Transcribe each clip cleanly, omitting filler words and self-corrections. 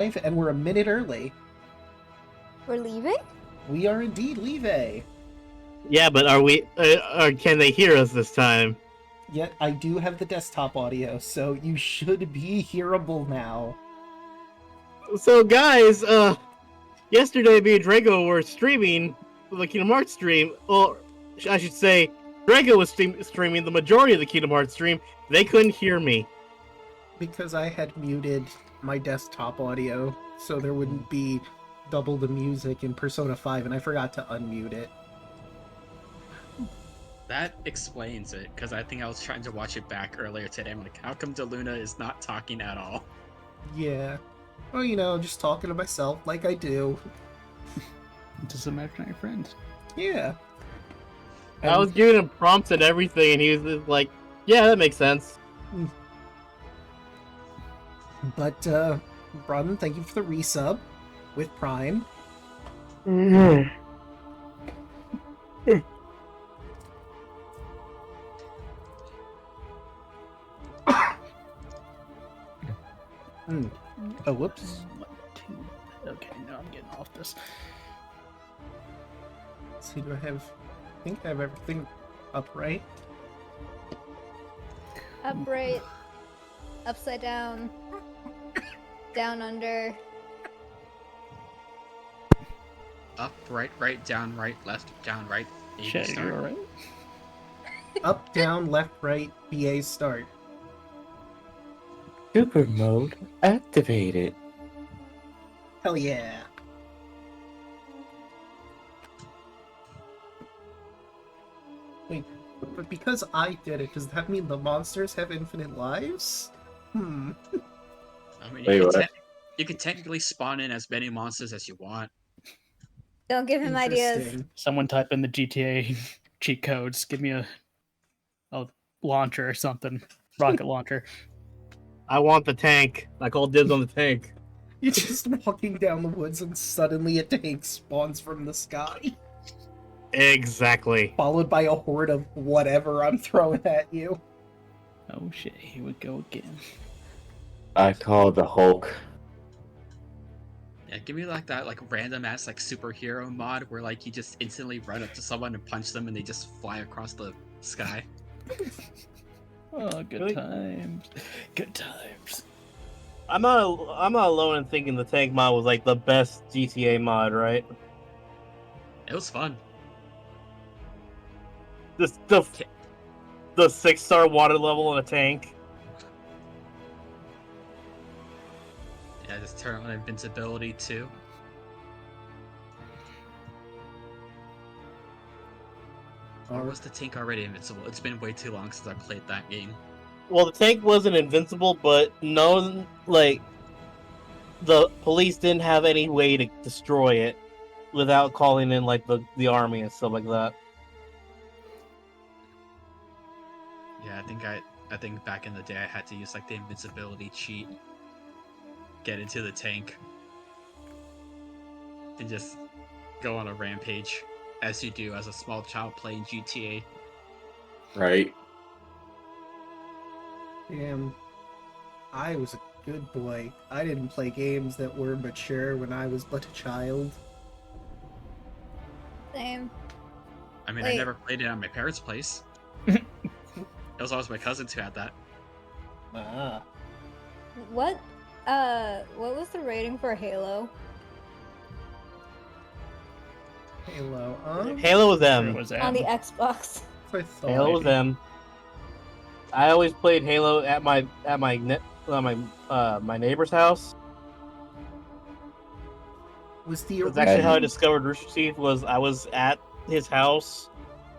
And we're a minute early. We're leaving? We are indeed leaving. Yeah, but are we? Can they hear us this time? Yet I do have the desktop audio, so you should be hearable now. So, guys, yesterday me and Draco were streaming the Kingdom Hearts stream. Or I should say, Draco was streaming the majority of the Kingdom Hearts stream. They couldn't hear me. Because I had muted my desktop audio, so there wouldn't be double the music in Persona 5, and I forgot to unmute it. That explains it, because I think I was trying to watch it back earlier today. I'm like, how come Daluna is not talking at all? Yeah. Well, you know, just talking to myself like I do. Just imaginary friend. Yeah. I was giving him prompts and everything, and he was just like, yeah, that makes sense. But, Brodden, thank you for the resub with Prime. Oh, whoops. Okay, no, I'm getting off this. Let's see, I think I have everything upright. Upright. Upside down. Down under. Up, right, down, right, left, down, right. Shay, you alright? Up, down, left, right, BA start. Super mode activated. Hell yeah. Wait, but because I did it, does that mean the monsters have infinite lives? I mean, Wait, what? You can technically spawn in as many monsters as you want. Don't give him ideas. Interesting. Someone type in the GTA cheat codes. Give me a launcher or something. Rocket launcher. I want the tank. I call dibs on the tank. You're just walking down the woods and suddenly a tank spawns from the sky. Exactly. Followed by a horde of whatever I'm throwing at you. Oh shit, here we go again. I call the Hulk. Yeah, give me like that random ass superhero mod where you just instantly run up to someone and punch them and they just fly across the sky. Oh, good Really? times. Good times. I'm not alone in thinking the tank mod was the best GTA mod, right? It was fun. The 6-star water level in a tank. Yeah, just turn on invincibility too. Or was the tank already invincible? It's been way too long since I played that game. Well, the tank wasn't invincible, but no, the police didn't have any way to destroy it without calling in the army and stuff like that. Yeah, I think back in the day I had to use the invincibility cheat, get into the tank, and just go on a rampage, as you do as a small child playing GTA. Right. Damn. I was a good boy. I didn't play games that were mature when I was but a child. Same. I mean, Wait. I never played it at my parents' place. It was always my cousins who had that. Ah. What was the rating for Halo? Halo, Halo was Sure M. was On the M. Xbox. I thought. Halo was M. I always played Halo at my neighbor's house. Was the That's actually how I original... discovered Rooster Teeth. I was at his house.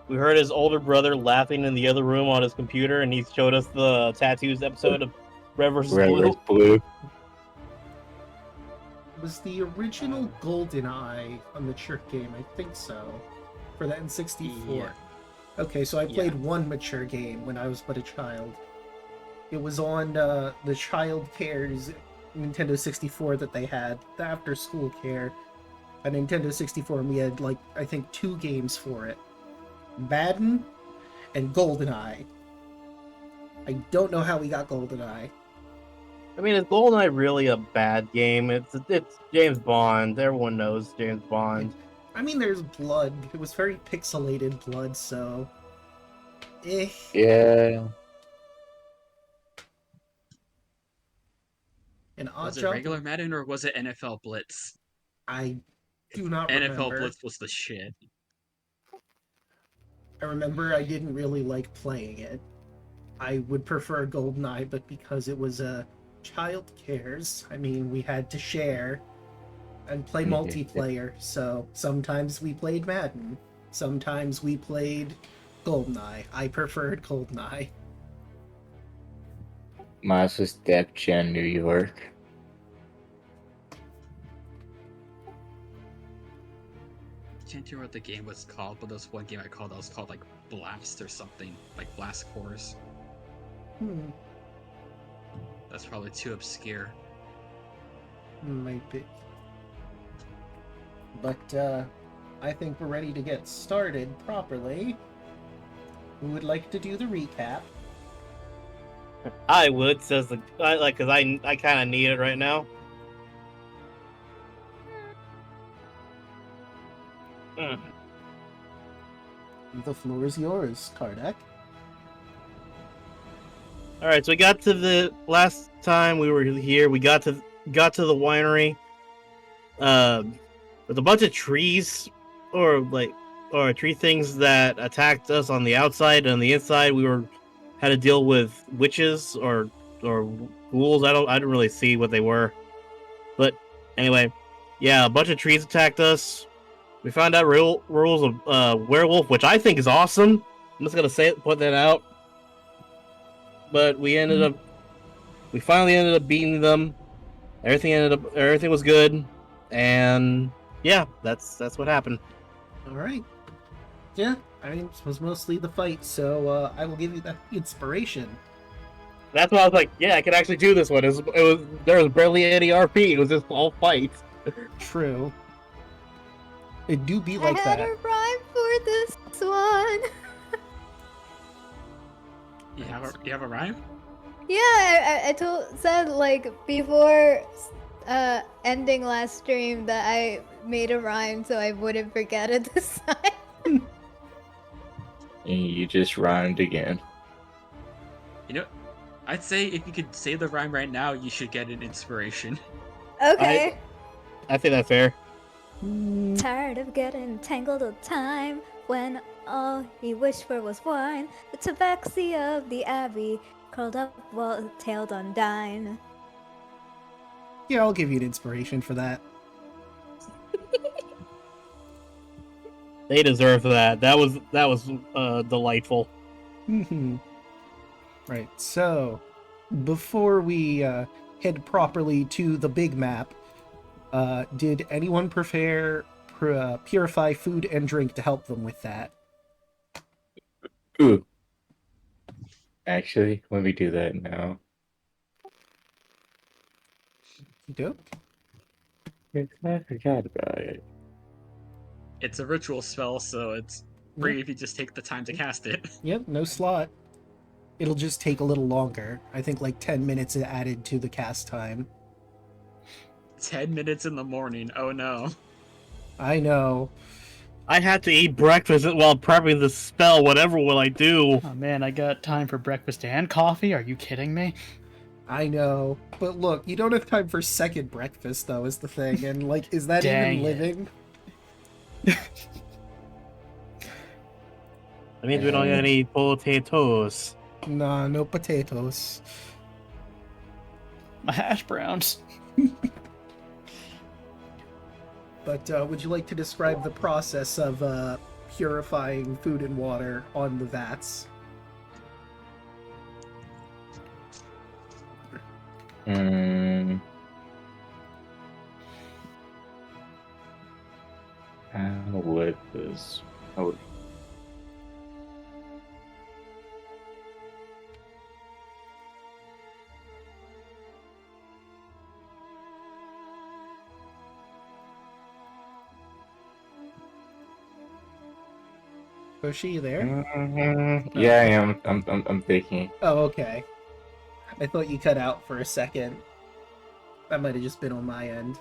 We heard his older brother laughing in the other room on his computer, and he showed us the tattoos episode of Red vs. Red Blue. vs. Blue. Was the original GoldenEye a mature game? I think so. For the N64. Yeah. Okay, so I played one mature game when I was but a child. It was on the Child Care's Nintendo 64 that they had, the After School Care, a Nintendo 64, and we had I think 2 games for it. Madden and GoldenEye. I don't know how we got GoldenEye. I mean, is GoldenEye really a bad game? It's James Bond. Everyone knows James Bond. I mean, there's blood. It was very pixelated blood, so. Eh. Yeah. An odd Was it job. regular Madden or was it NFL Blitz? I do not NFL remember. Blitz was the shit. I remember I didn't really like playing it. I would prefer GoldenEye, but because it was a child cares, I mean, we had to share and play multiplayer, so sometimes we played Madden, sometimes we played GoldenEye. I preferred GoldenEye. Mine was Def Jam New York. I can't remember what the game was called, but there was one game I called that was called like Blast or something, like Blast Cores. That's probably too obscure. Might be. But, I think we're ready to get started properly. Who would like to do the recap? I would, because I kind of need it right now. The floor is yours, Kardec. All right, so we got to the last time we were here. We got to the winery. With a bunch of trees, or tree things that attacked us on the outside, and on the inside we had to deal with witches or ghouls. I didn't really see what they were, but anyway, yeah, a bunch of trees attacked us. We found out rules of werewolf, which I think is awesome. I'm just gonna put that out. But we finally ended up beating them. Everything was good, and yeah, that's what happened. Alright. Yeah, I mean, it was mostly the fight, so I will give you that inspiration. That's why I was like, yeah, I could actually do this one. There was barely any RP. It was just all fights. True. It do be like I had that. a rhyme for this one. You have a rhyme? Yeah, I said like before ending last stream that I made a rhyme so I wouldn't forget it this time. And you just rhymed again. You know, I'd say if you could say the rhyme right now, you should get an inspiration. Okay. I think that's fair. Tired of getting tangled all the time when all he wished for was wine. The tabaxi of the abbey curled up while tailed undine. Yeah, I'll give you an inspiration for that. They deserve that. That was delightful. Right, so before we head properly to the big map, did anyone purify food and drink to help them with that? Ooh. Actually, let me do that now. You do? I forgot about it. It's a ritual spell, so it's free if you just take the time to cast it. Yep, no slot. It'll just take a little longer. I think like 10 minutes added to the cast time. 10 minutes in the morning. Oh no. I know. I had to eat breakfast while prepping the spell. Whatever will I do? Oh man, I got time for breakfast and coffee. Are you kidding me? I know. But look, you don't have time for second breakfast, though, is the thing. And, like, is that Dang even it. living? That means we don't get any potatoes. Nah, no potatoes. My hash browns. But would you like to describe the process of purifying food and water on the vats? How would this? Oh, Yoshi, you there? yeah, I am. I'm thinking. Oh, okay. I thought you cut out for a second. That might have just been on my end.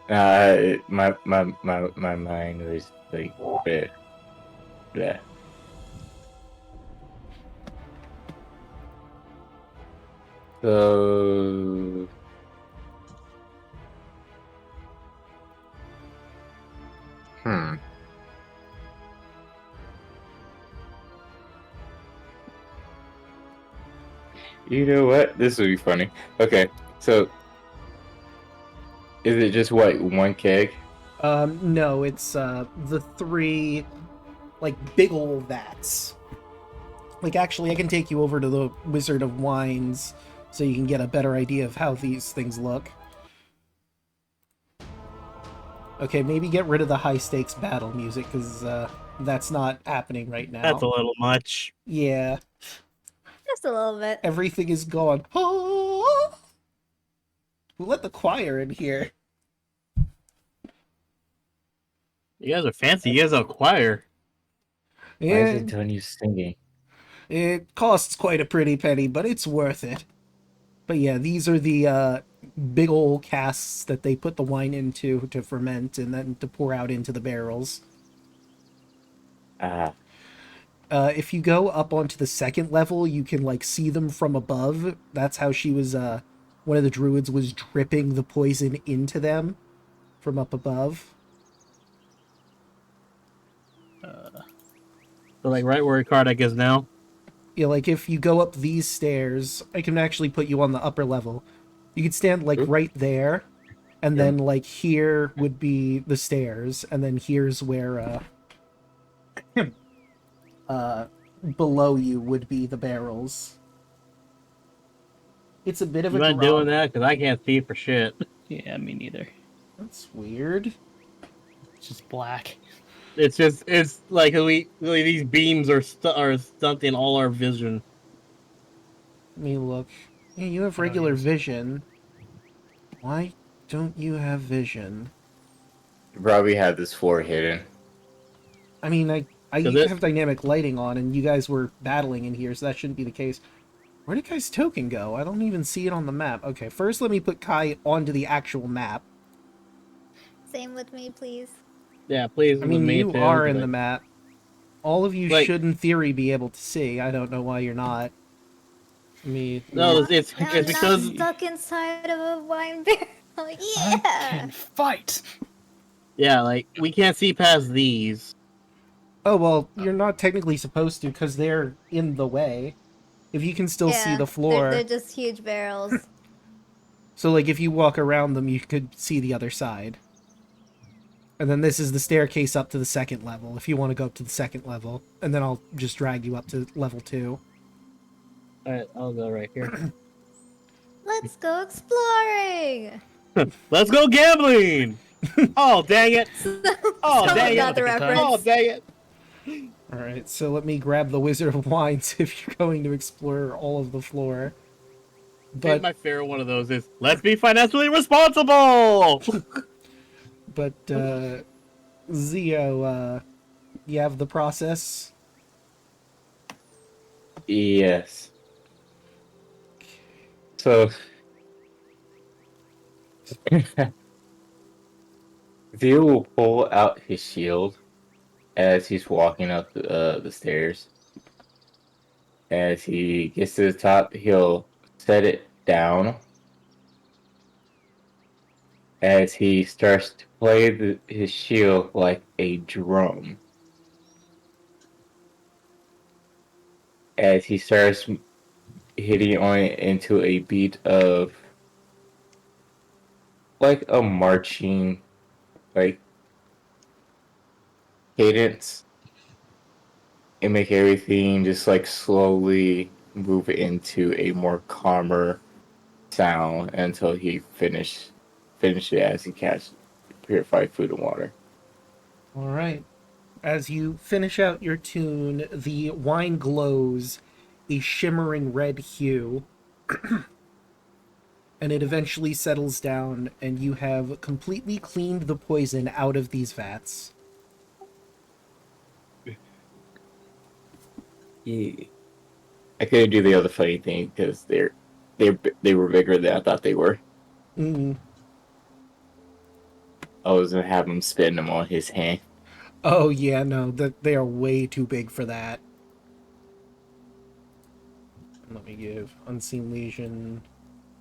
My mind was like bit. Yeah. So you know what? This will be funny. Okay, so is it just what, one keg? No, it's the 3 like big ol' vats. Like actually I can take you over to the Wizard of Wines so you can get a better idea of how these things look. Okay, maybe get rid of the high stakes battle music because that's not happening right now. That's a little much. Yeah, Just a little bit. everything is gone. Oh! Who let the choir in here? You guys are fancy. You guys are a choir. Why is Antonio singing? It costs quite a pretty penny, but it's worth it. But yeah, these are the big old casks that they put the wine into to ferment and then to pour out into the barrels. If you go up onto the second level, you can like see them from above. That's how she was, one of the druids was dripping the poison into them from up above. So like right where Kardak is now. Yeah, like if you go up these stairs, I can actually put you on the upper level. You could stand like right there, and then like here would be the stairs, and then here's where below you would be the barrels. It's a bit of You a mind drop. doing that? Because I can't see for shit. Yeah, me neither. That's weird. It's just black. It's like these beams are stunting all our vision. Let me look. Yeah, you have regular vision. Why don't you have vision? You probably have this floor hidden. I mean, I this- have dynamic lighting on, and you guys were battling in here, so that shouldn't be the case. Where did Kai's token go? I don't even see it on the map. Okay, first let me put Kai onto the actual map. Same with me, please. Yeah, please. I mean, you are in the map. All of you Like- should, in theory, be able to see. I don't know why you're not. I mean, No, it's Now because I'm not stuck inside of a wine barrel. I Yeah. can fight. yeah, like we can't see past these. oh well, you're not technically supposed to because they're in the way. If you can still see Yeah, the floor, They're just huge barrels. so like if you walk around them, you could see the other side. And then this is the staircase up to the second level, if you want to go up to the second level. And then I'll just drag you up to level 2. Alright, I'll go right here. Let's go exploring. Let's go gambling! Oh, dang it! Oh, Someone dang got it! the reference. Oh, dang it! Alright, so let me grab the Wizard of Wines if you're going to explore all of the floor. But But, my favorite one of those is, let's be financially responsible! Zio, you have the process? Yes. So Theo will pull out his shield as he's walking up the stairs. As he gets to the top, he'll set it down. As he starts to play his shield like a drum. As he starts hitting on it into a beat of like a marching like cadence, and make everything just like slowly move into a more calmer sound until he finish it as he casts purified food and water. Alright. As you finish out your tune, the wine glows a shimmering red hue. And it eventually settles down, and you have completely cleaned the poison out of these vats. Yeah. I couldn't do the other funny thing because they were bigger than I thought they were. Mm. I was gonna have him spin them on his hand. Oh yeah, no, they are way too big for that. Let me give Unseen Legion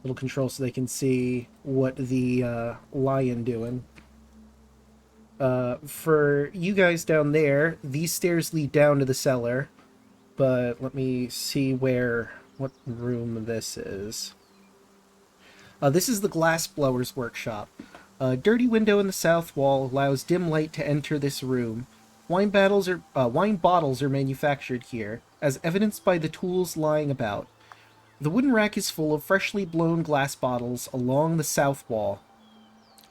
little control so they can see what the lion doing. For you guys down there, these stairs lead down to the cellar. But let me see what room this is. This is the glassblower's workshop. A dirty window in the south wall allows dim light to enter this room. Wine bottles are manufactured here, as evidenced by the tools lying about. The wooden rack is full of freshly blown glass bottles along the south wall.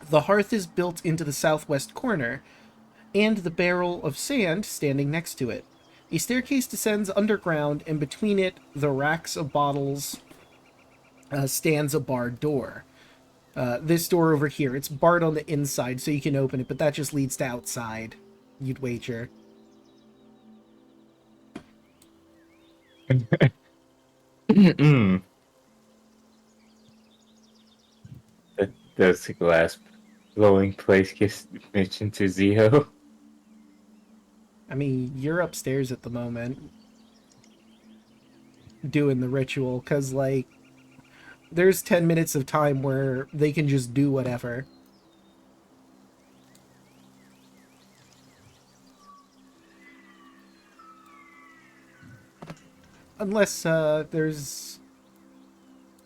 The hearth is built into the southwest corner, and the barrel of sand standing next to it. A staircase descends underground, and between it, the racks of bottles, stands a barred door. This door over here, it's barred on the inside, so you can open it, but that just leads to outside, you'd wager. Does the glass blowing place get mentioned to Zio? I mean, you're upstairs at the moment doing the ritual, because, like, there's 10 minutes of time where they can just do whatever. Unless there's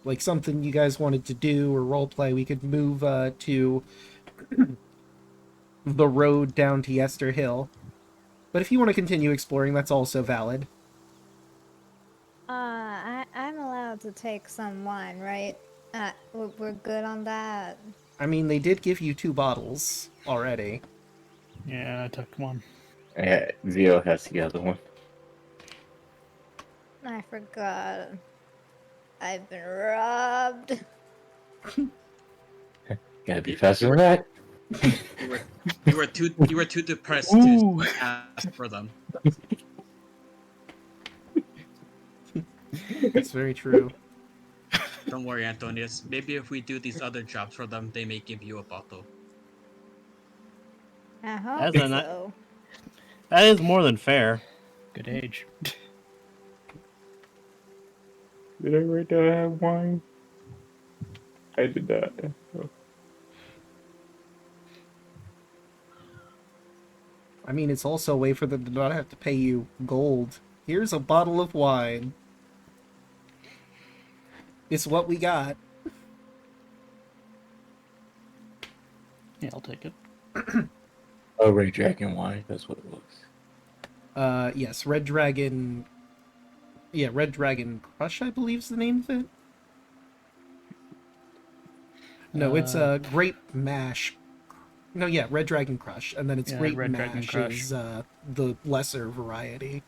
like something you guys wanted to do or roleplay, we could move to the road down to Yester Hill. But if you want to continue exploring, that's also valid. I'm allowed to take some wine, right? We're good on that. I mean, they did give you 2 bottles already. Yeah, I took one. Yeah, Zio has the other one. I forgot. I've been robbed. Gotta be faster than that. You were too depressed to ask for them. That's very true. Don't worry, Antonius. Maybe if we do these other jobs for them, they may give you a bottle. I hope That's a so. That is more than fair. Good age. Did I write down I have wine? I did not. I mean, it's also a way for them to not have to pay you gold. Here's a bottle of wine. It's what we got. Yeah, I'll take it. Oh, Red Dragon wine. That's what it was. Yes, Red Dragon... Yeah, Red Dragon Crush, I believe is the name of it. No, it's Grape Mash. No, yeah, Red Dragon Crush, and then it's Yeah, Grape Red Dragon Mash Crush. is the lesser variety.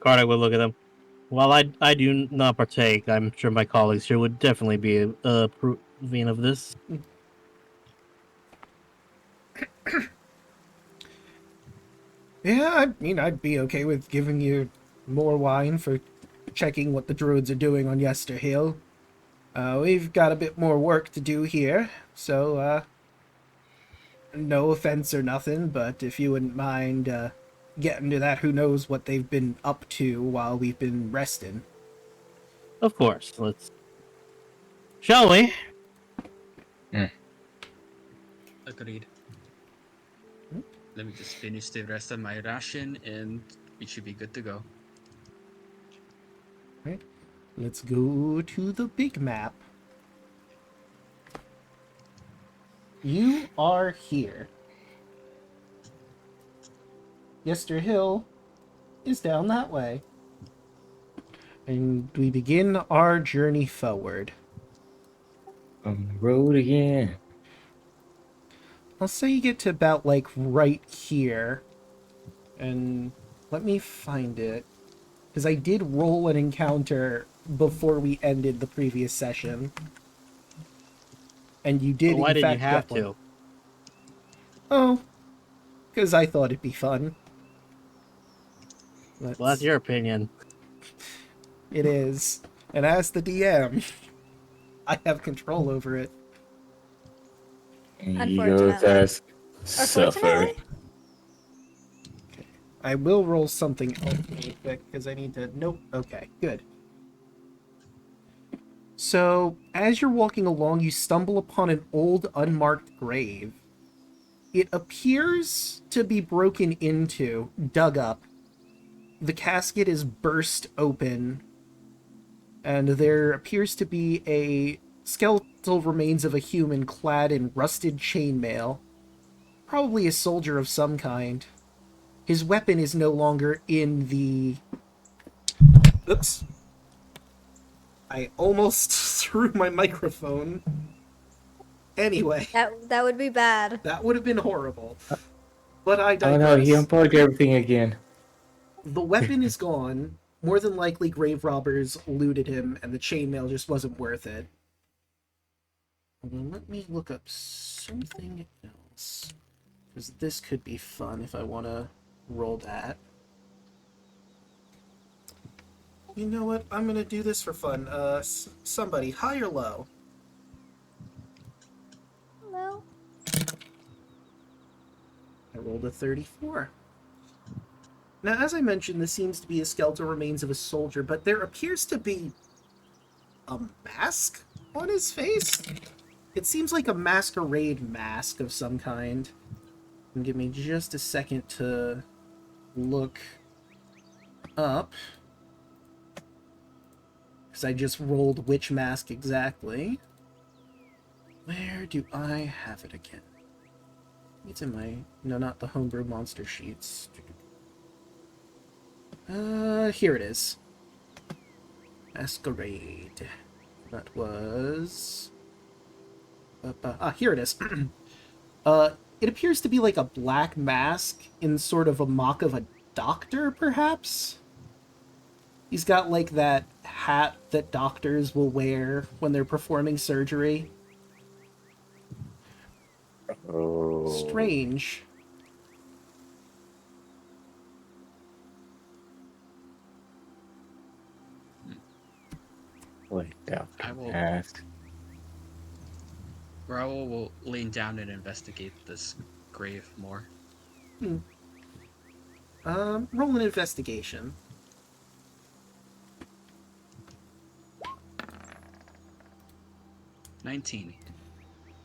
Carter would look at them. While I do not partake, I'm sure my colleagues here would definitely be approving of this. Yeah, I mean, I'd be okay with giving you more wine for checking what the druids are doing on Yester Hill. We've got a bit more work to do here, so, no offense or nothing, but if you wouldn't mind, getting to that, who knows what they've been up to while we've been resting. Of course, let's... Shall we? Agreed. Let me just finish the rest of my ration and we should be good to go. Right. Let's go to the big map. You are here. Yester Hill is down that way. And we begin our journey forward. On the road again. I'll say you get to about, like, right here. And let me find it. Because I did roll an encounter before we ended the previous session. And you did, Why in did fact, you have get one. to? Oh, because I thought it'd be fun. Well, that's your opinion. It is. And as the DM, I have control over it. Ego Unfortunately. test. Suffer. Unfortunately. I will roll something else really quick because I need to. Nope. Okay, good. So, as you're walking along, you stumble upon an old, unmarked grave. It appears to be broken into, dug up. The casket is burst open, and there appears to be a skeletal remains of a human clad in rusted chainmail. Probably a soldier of some kind. His weapon is no longer in the... Oops. I almost threw my microphone. Anyway, That would be bad. that would have been horrible. But I Oh digress. no, he unplugged everything again. The weapon is gone. More than likely, grave robbers looted him, and the chainmail just wasn't worth it. Let me look up something else. Because this could be fun if I want to roll that. You know what? I'm going to do this for fun. Somebody, high or low? Hello. I rolled a 34. Now, as I mentioned, this seems to be a skeletal remains of a soldier, but there appears to be a mask on his face. It seems like a masquerade mask of some kind. And give me just a second to look up. Because I just rolled which mask exactly. Where do I have it again? It's in my... No, not the homebrew monster sheets. Here it is. Masquerade. That was... here it is. It appears to be like a black mask in sort of a mock of a doctor, perhaps? He's got like that hat that doctors will wear when they're performing surgery. Oh. Strange. Wait, down. I will. Ask. Raoul will lean down and investigate this grave more. Roll an investigation. 19.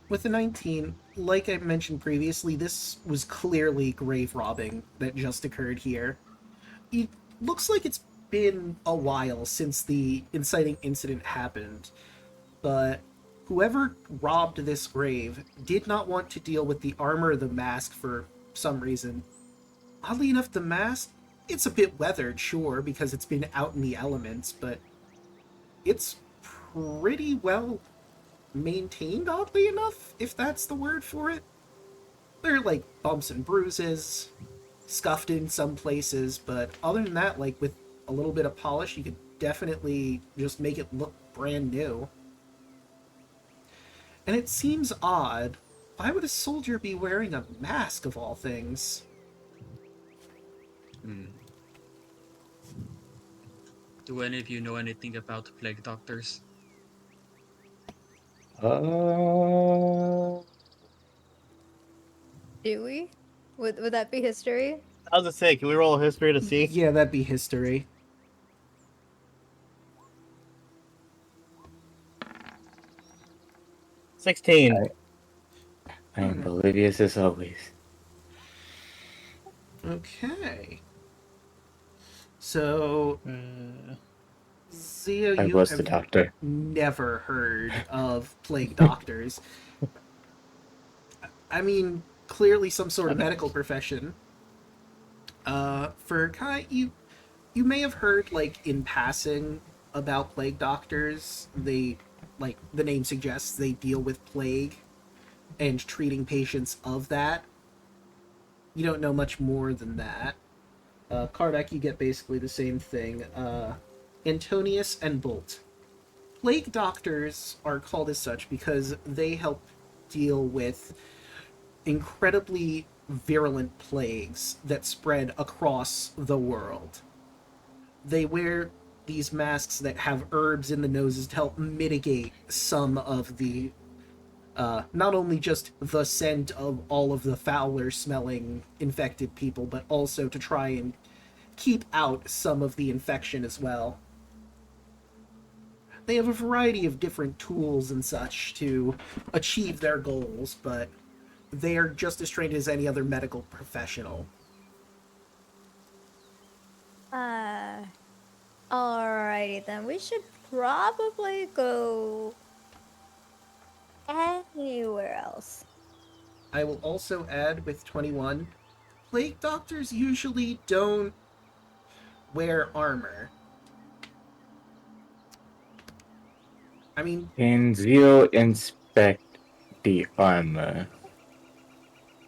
With the 19, like I mentioned previously, this was clearly grave robbing that just occurred here. It looks like it's been a while since the inciting incident happened, but whoever robbed this grave did not want to deal with the armor or the mask for some reason. Oddly enough, the mask, it's a bit weathered, sure, because it's been out in the elements, but it's pretty well maintained, oddly enough, if that's the word for it. There are, like, bumps and bruises, scuffed in some places, but other than that, like, with a little bit of polish, you could definitely just make it look brand new. And it seems odd. Why would a soldier be wearing a mask, of all things? Do any of you know anything about plague doctors? Do we? Would that be history? I was gonna say, can we roll a history to see? Yeah, that'd be history. — 16. I am oblivious as always. Okay. So, Zio, I you was the have doctor. never heard of plague doctors. I mean, clearly some sort of medical profession. For Kai, you may have heard, like, in passing about plague doctors. They, like the name suggests, they deal with plague and treating patients of that. You don't know much more than that. Kardak, you get basically the same thing. Antonius and Bolt. Plague doctors are called as such because they help deal with incredibly virulent plagues that spread across the world. They wear these masks that have herbs in the noses to help mitigate some of the not only just the scent of all of the fouler smelling infected people, but also to try and keep out some of the infection as well. They have a variety of different tools and such to achieve their goals, but they are just as trained as any other medical professional. Alrighty then. We should probably go anywhere else. I will also add with 21, plague doctors usually don't wear armor. I mean, Can Zio inspect the armor?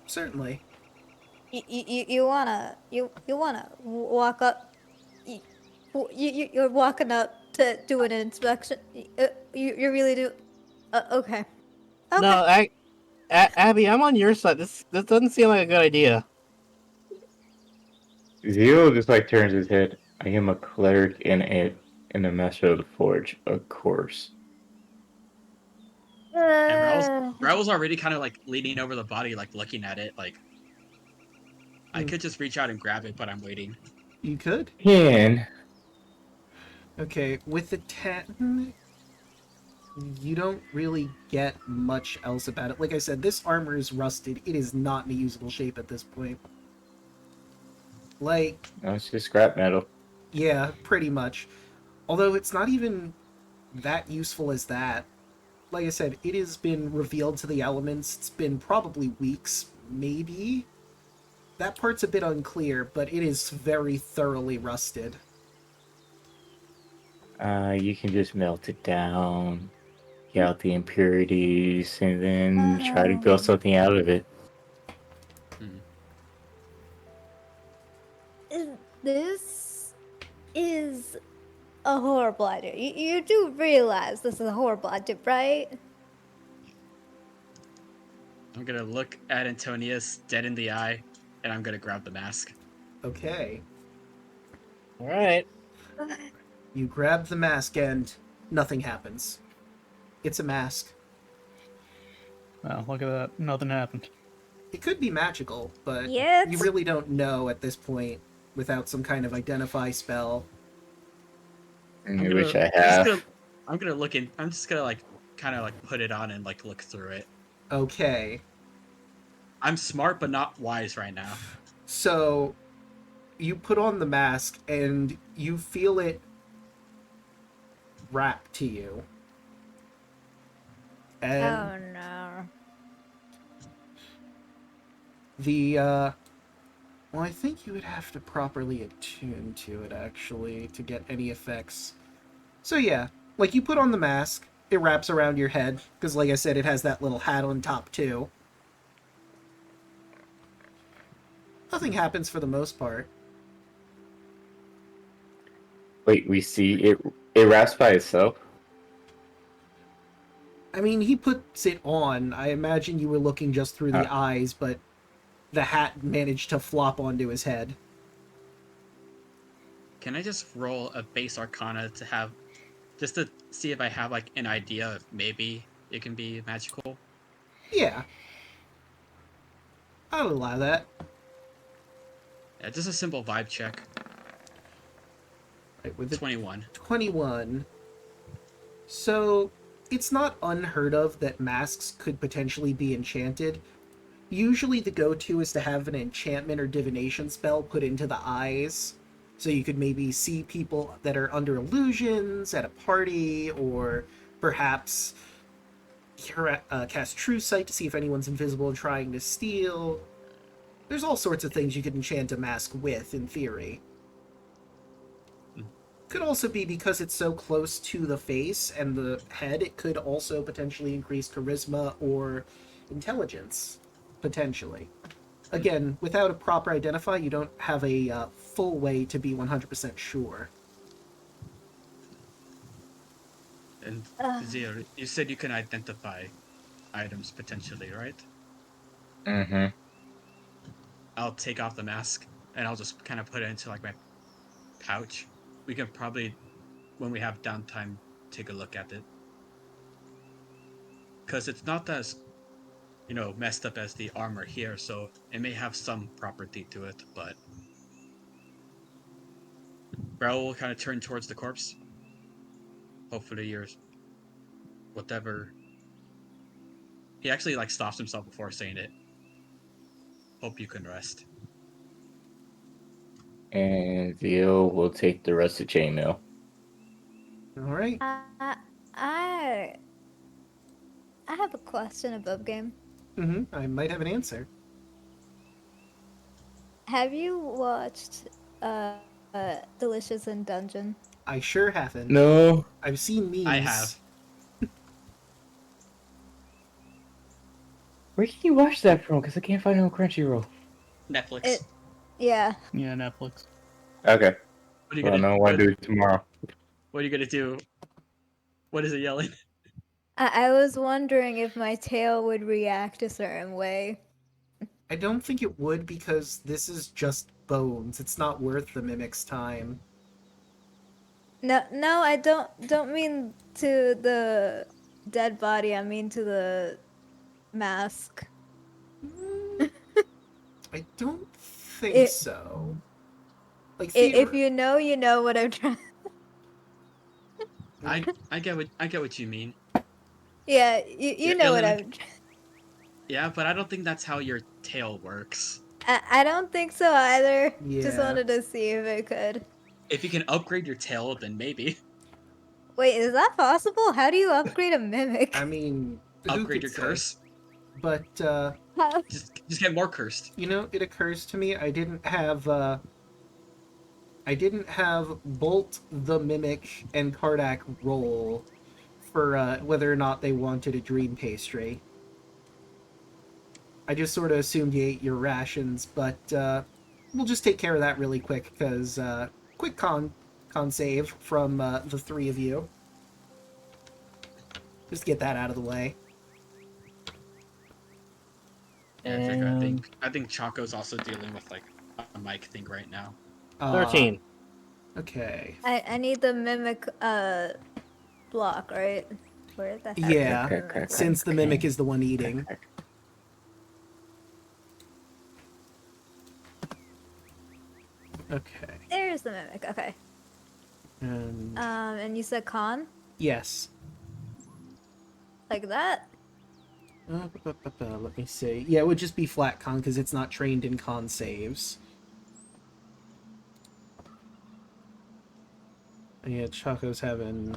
certainly. You wanna walk up? You're walking up to do an inspection. You really do. Okay. Okay. No, Abby, I'm on your side. This doesn't seem like a good idea. Zio just like turns his head. I am a cleric in a Master of the Forge, of course. And Raul's already kind of like leaning over the body, like looking at it. Like, I could just reach out and grab it, but I'm waiting. You could? Can. Okay, with the 10, you don't really get much else about it. Like I said, this armor is rusted. It is not in a usable shape at this point. Like, No, it's just scrap metal. yeah, pretty much. Although it's not even that useful as that. Like I said, it has been revealed to the elements. It's been probably weeks, maybe. That part's a bit unclear, but it is very thoroughly rusted. You can just melt it down, get out the impurities, and then try to build something out of it. This is a horrible idea. You do realize this is a horrible idea, right? I'm gonna look at Antonius dead in the eye, and I'm gonna grab the mask. Okay. All right. You grab the mask and nothing happens. It's a mask. Oh, look at that. Nothing happened. It could be magical, but Yes. you really don't know at this point without some kind of identify spell. Which I have. I'm gonna look in. I'm just gonna like kind of like put it on and like look through it. Okay. I'm smart but not wise right now. So you put on the mask and you feel it wrap to you. And Oh no. the well, I think you would have to properly attune to it actually to get any effects. So yeah, like you put on the mask, it wraps around your head because like I said it has that little hat on top too. Nothing happens for the most part. Wait, we see it. It wraps by itself. I mean, he puts it on. I imagine you were looking just through the eyes, but the hat managed to flop onto his head. Can I just roll a base Arcana to have, just to see if I have like an idea of maybe it can be magical? Yeah. I'll allow that. Yeah, just a simple vibe check. Right, with the 21. 21. So, it's not unheard of that masks could potentially be enchanted. Usually the go-to is to have an enchantment or divination spell put into the eyes. So you could maybe see people that are under illusions at a party, or perhaps cast True Sight to see if anyone's invisible and trying to steal. There's all sorts of things you could enchant a mask with, in theory. Could also be because it's so close to the face and the head, it could also potentially increase charisma or intelligence. Potentially. Again, without a proper identify, you don't have a full way to be 100% sure. And Zia, you said you can identify items potentially, right? Mm-hmm. I'll take off the mask and I'll just kind of put it into like my pouch. We can probably, when we have downtime, take a look at it. Because it's not as, messed up as the armor here, so it may have some property to it, but Raoul will kind of turn towards the corpse. Hopefully yours, whatever. He actually like stops himself before saying it. Hope you can rest. And Theo will take the rest of chainmail. All right. I have a question above game. I might have an answer. Have you watched Delicious in Dungeon? I sure haven't. No. I've seen memes. I have. Where can you watch that from? Because I can't find it on Crunchyroll. Netflix. Yeah. Yeah, Netflix. Okay. What are you Well, gonna? no, what I do tomorrow. What are you gonna do? What is it yelling? I was wondering if my tail would react a certain way. I don't think it would because this is just bones. It's not worth the mimic's time. No, I don't mean to the dead body. I mean to the mask. I don't think It- so. Like If you know what I'm trying. I get what you mean. Yeah, you know what I'm. Yeah, but I don't think that's how your tail works. I don't think so either. Just Yeah. wanted to see if it could. If you can upgrade your tail, then maybe Wait, is that possible? How do you upgrade a mimic? I mean, who upgrade could your say? curse. But How- Just get more cursed. it occurs to me I didn't have Bolt the Mimic and Kardak roll for whether or not they wanted a dream pastry. I just sort of assumed you ate your rations, but we'll just take care of that really quick because quick con save from the three of you. Just get that out of the way. Yeah, I figure. I think Choco's also dealing with like a mic thing right now. 13. Okay. I need the mimic block, right? Where the heck? Yeah, is the mimic? since the mimic is the one eating. Okay. There's the mimic. Okay. And you said con Yes. like that. Let me see. Yeah, it would just be flat con because it's not trained in con saves. Yeah, Choco's having...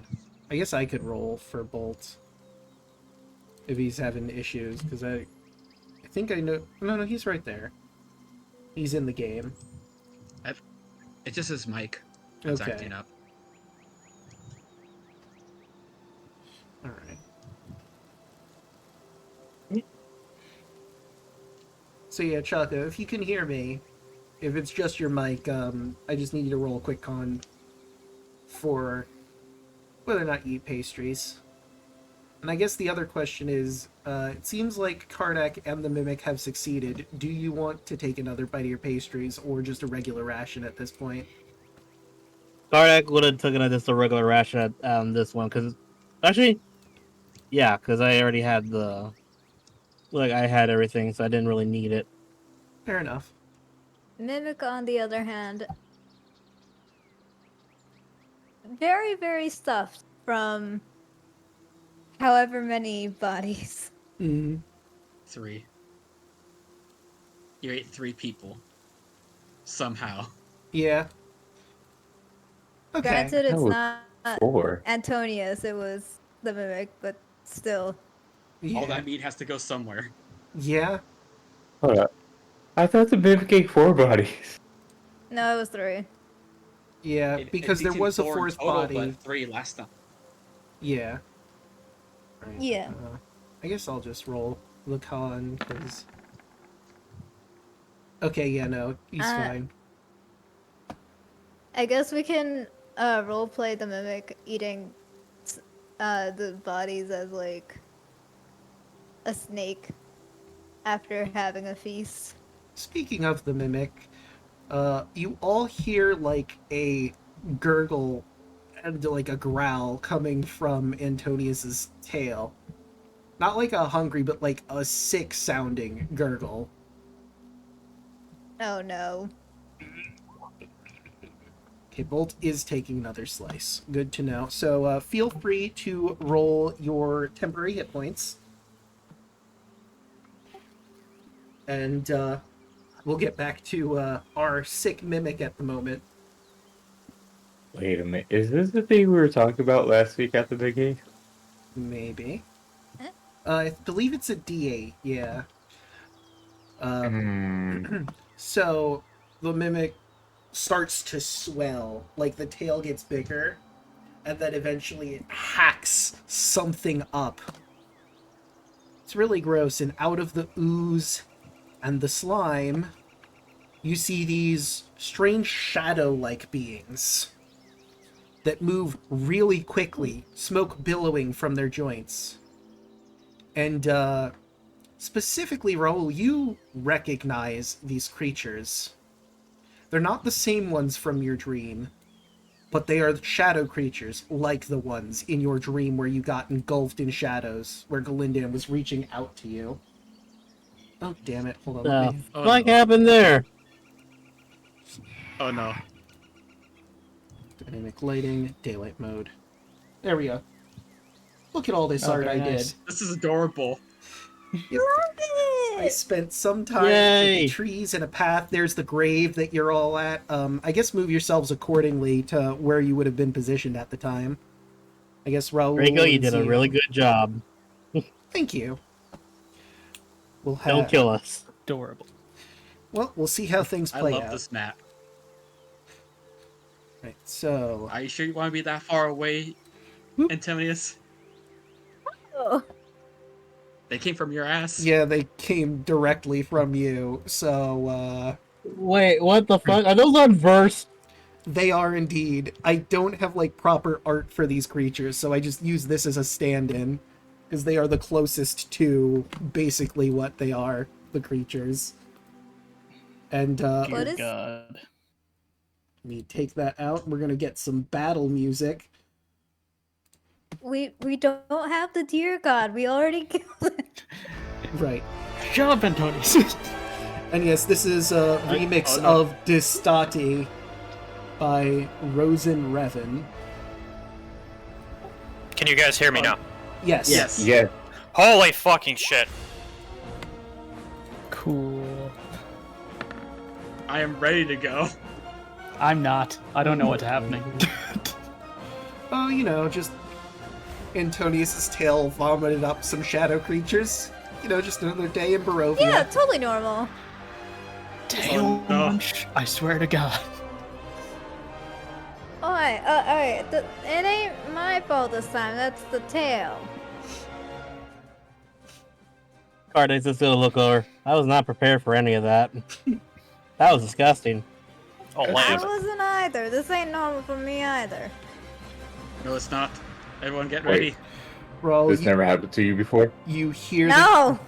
I guess I could roll for Bolt. If he's having issues, because I think I know... No, he's right there. He's in the game. It's just his mic that's Okay. acting up. Alright. So yeah, Choco, if you can hear me, if it's just your mic, I just need you to roll a quick con for whether or not you eat pastries. And I guess the other question is, it seems like Kardak and the Mimic have succeeded. Do you want to take another bite of your pastries, or just a regular ration at this point? Kardak would have taken just a regular ration at this one, because... Actually, yeah, because I already had the... Like, I had everything, so I didn't really need it. Fair enough. Mimic, on the other hand, very, very stuffed from however many bodies. Mm-hmm. 3. You ate 3 people. Somehow. Yeah. Okay. Granted, it's That was not 4. Antonius, it was the mimic, but still. Yeah. All that meat has to go somewhere. Yeah. Hold up. I thought the Mimic ate 4 bodies. No, it was 3. Yeah, because there was a fourth total, body. but 3 last time. Yeah. Right. Yeah. I guess I'll just roll the con, because... Okay, yeah, no, he's fine. I guess we can roleplay the mimic eating the bodies as like a snake after having a feast. Speaking of the mimic, you all hear like a gurgle and like a growl coming from Antonius's tail. Not like a hungry, but like a sick sounding gurgle. Oh no. Okay, Bolt is taking another slice. Good to know. So feel free to roll your temporary hit points. And we'll get back to our sick mimic at the moment. Wait a minute. Is this the thing we were talking about last week at the beginning? Maybe. I believe it's a D8, yeah. So the mimic starts to swell, like the tail gets bigger, and then eventually it hacks something up. It's really gross, and out of the ooze and the slime, you see these strange shadow-like beings that move really quickly, smoke billowing from their joints. And, specifically, Raoul, you recognize these creatures. They're not the same ones from your dream, but they are shadow creatures, like the ones in your dream where you got engulfed in shadows, where Galindan was reaching out to you. Oh, damn it. Hold on. Let me... What happened there? Oh no. Dynamic lighting, daylight mode. There we go. Look at all this Oh, art very I nice. did. This is adorable. I spent some time Yay! with the trees and a path. There's the grave that you're all at. I guess move yourselves accordingly to where you would have been positioned at the time. I guess Raoul. Draco, you is did a really good job. Thank you. We'll have. Don't kill us. Adorable. Well, we'll see how things I play love out. this map. Right. So. Are you sure you want to be that far away, Whoop. Antonius? Oh. They came from your ass? Yeah, they came directly from you. So. Wait, what the fuck? Are those on verse? They are indeed. I don't have like proper art for these creatures, so I just use this as a stand-in because they are the closest to basically what they are, the creatures. And What Dear is- God. let me take that out. We're gonna get some battle music. We don't have the deer god. We already killed it. Right. Shut up, Antonius. And yes, this is a remix oh no. of Destati by ROZEN REVEN. Can you guys hear me now? Yes. Yes. Yeah. Holy fucking shit. Cool. I am ready to go. I'm not. I don't know what's happening. Oh, you know, just Antonius's tail vomited up some shadow creatures. You know, just another day in Barovia. Yeah, totally normal. Tail no. launch. I swear to God. Alright, it ain't my fault this time, that's the tail. Cardex is gonna look over. I was not prepared for any of that. That was disgusting. Oh, I lame. wasn't either, this ain't normal for me either. No, it's not. Everyone get Wait. ready. Raoul, This never happened to you before? you hear No!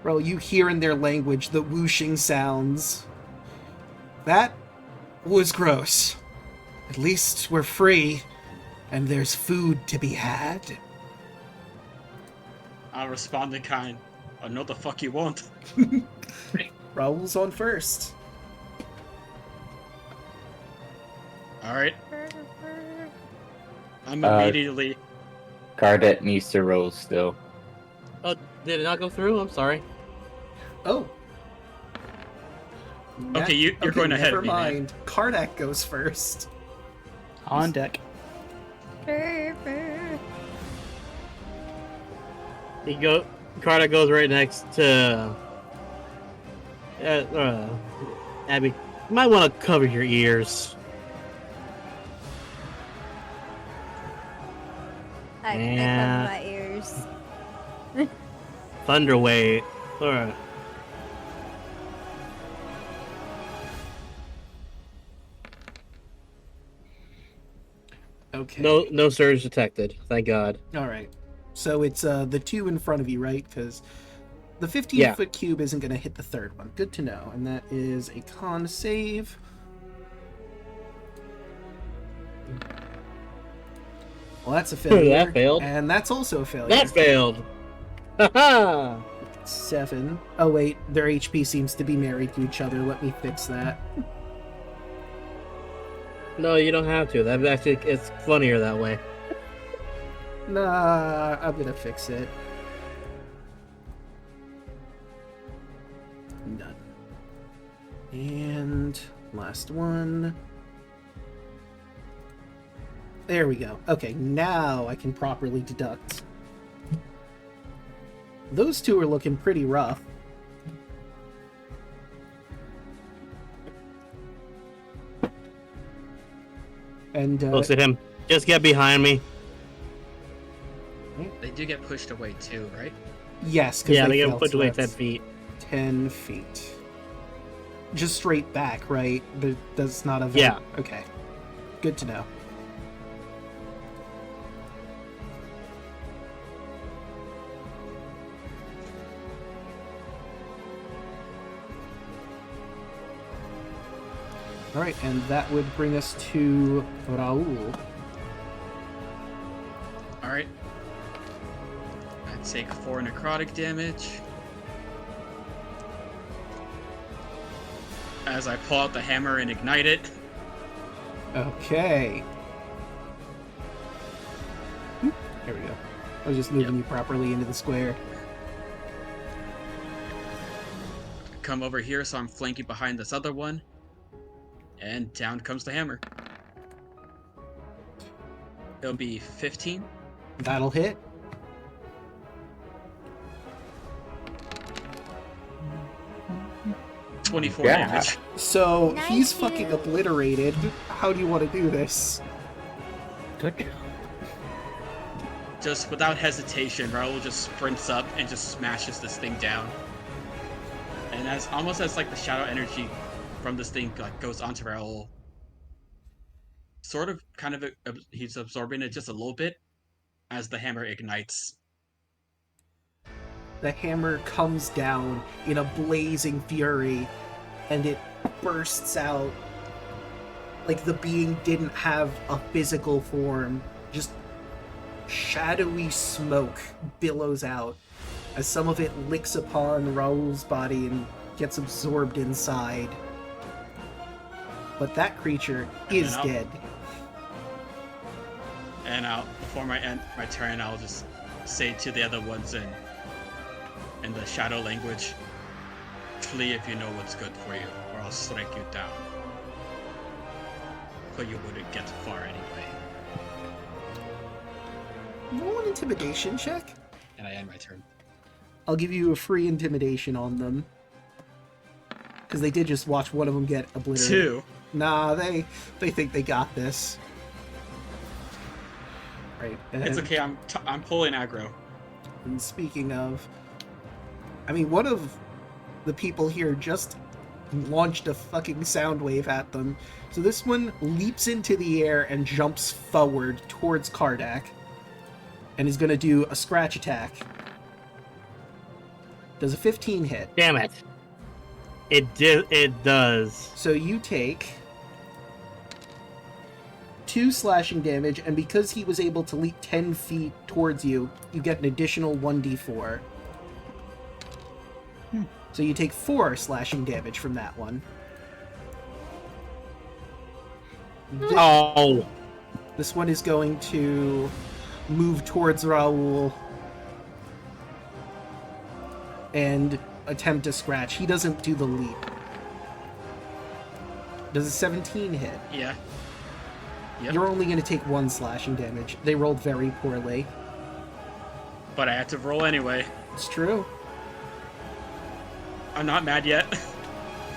Raoul, you hear in their language the whooshing sounds. That was gross. At least we're free, and there's food to be had. I'll respond in kind. I know the fuck you won't. Raoul's on first. Alright. I'm Uh, immediately. Cardet needs to roll still. Oh, did it not go through? I'm sorry. Oh. Okay, you're going ahead never of me, man. mind. Kardak goes first. On deck. Carter goes right next to Abby. You might want to cover your ears. I Yeah. cover my ears. Thunderwave. Okay. No surge detected. Thank God. All right. So it's the two in front of you, right? Because The 15-foot cube isn't going to hit the third one. Good to know. And that is a con save. Well, that's a failure. That failed. And that's also a failure. That failed. Haha. 7. Oh, wait. Their HP seems to be married to each other. Let me fix that. No, you don't have to. That actually, it's funnier that way. Nah, I'm going to fix it. None. And last one. There we go. Okay, now I can properly deduct. Those two are looking pretty rough. And Looks at him. Just get behind me. They do get pushed away too, right? Yes, because Yeah, they fell, get pushed so away that's 10 feet. 10 feet. Just straight back, right? That's not a... Yeah. Okay. Good to know. Alright, and that would bring us to Raoul. Alright. I take 4 necrotic damage. As I pull out the hammer and ignite it. Okay. There we go. I was just moving you properly into the square. Come over here so I'm flanking behind this other one. And down comes the hammer. It'll be 15. That'll hit. $24 Yeah. damage. So Nice he's hit. fucking obliterated. How do you want to do this? Good job. Just without hesitation, Raoul just sprints up and just smashes this thing down. And as almost as like the shadow energy from this thing like goes onto Raoul, sort of kind of he's absorbing it just a little bit as the hammer ignites. The hammer comes down in a blazing fury, and it bursts out like the being didn't have a physical form. Just shadowy smoke billows out as some of it licks upon Raoul's body and gets absorbed inside. But that creature is And dead. And before my turn, I'll just say to the other ones in the shadow language, flee if you know what's good for you, or I'll strike you down. But you wouldn't get far anyway. Roll an intimidation check. And I end my turn. I'll give you a free intimidation on them. Because they did just watch one of them get obliterated. 2. Nah, they think they got this. Right. It's okay. I'm pulling aggro. And speaking of, I mean, one of the people here just launched a fucking sound wave at them. So this one leaps into the air and jumps forward towards Kardak. And is going to do a scratch attack. Does a 15 hit. Damn it. It does. So you take 2 slashing damage, and because he was able to leap 10 feet towards you, you get an additional 1d4. So you take 4 slashing damage from that one. Oh. This one is going to move towards Raoul and attempt to scratch. He doesn't do the leap. Does a 17 hit? Yeah. Yep. You're only going to take 1 slashing damage. They rolled very poorly. But I had to roll anyway. It's true. I'm not mad yet.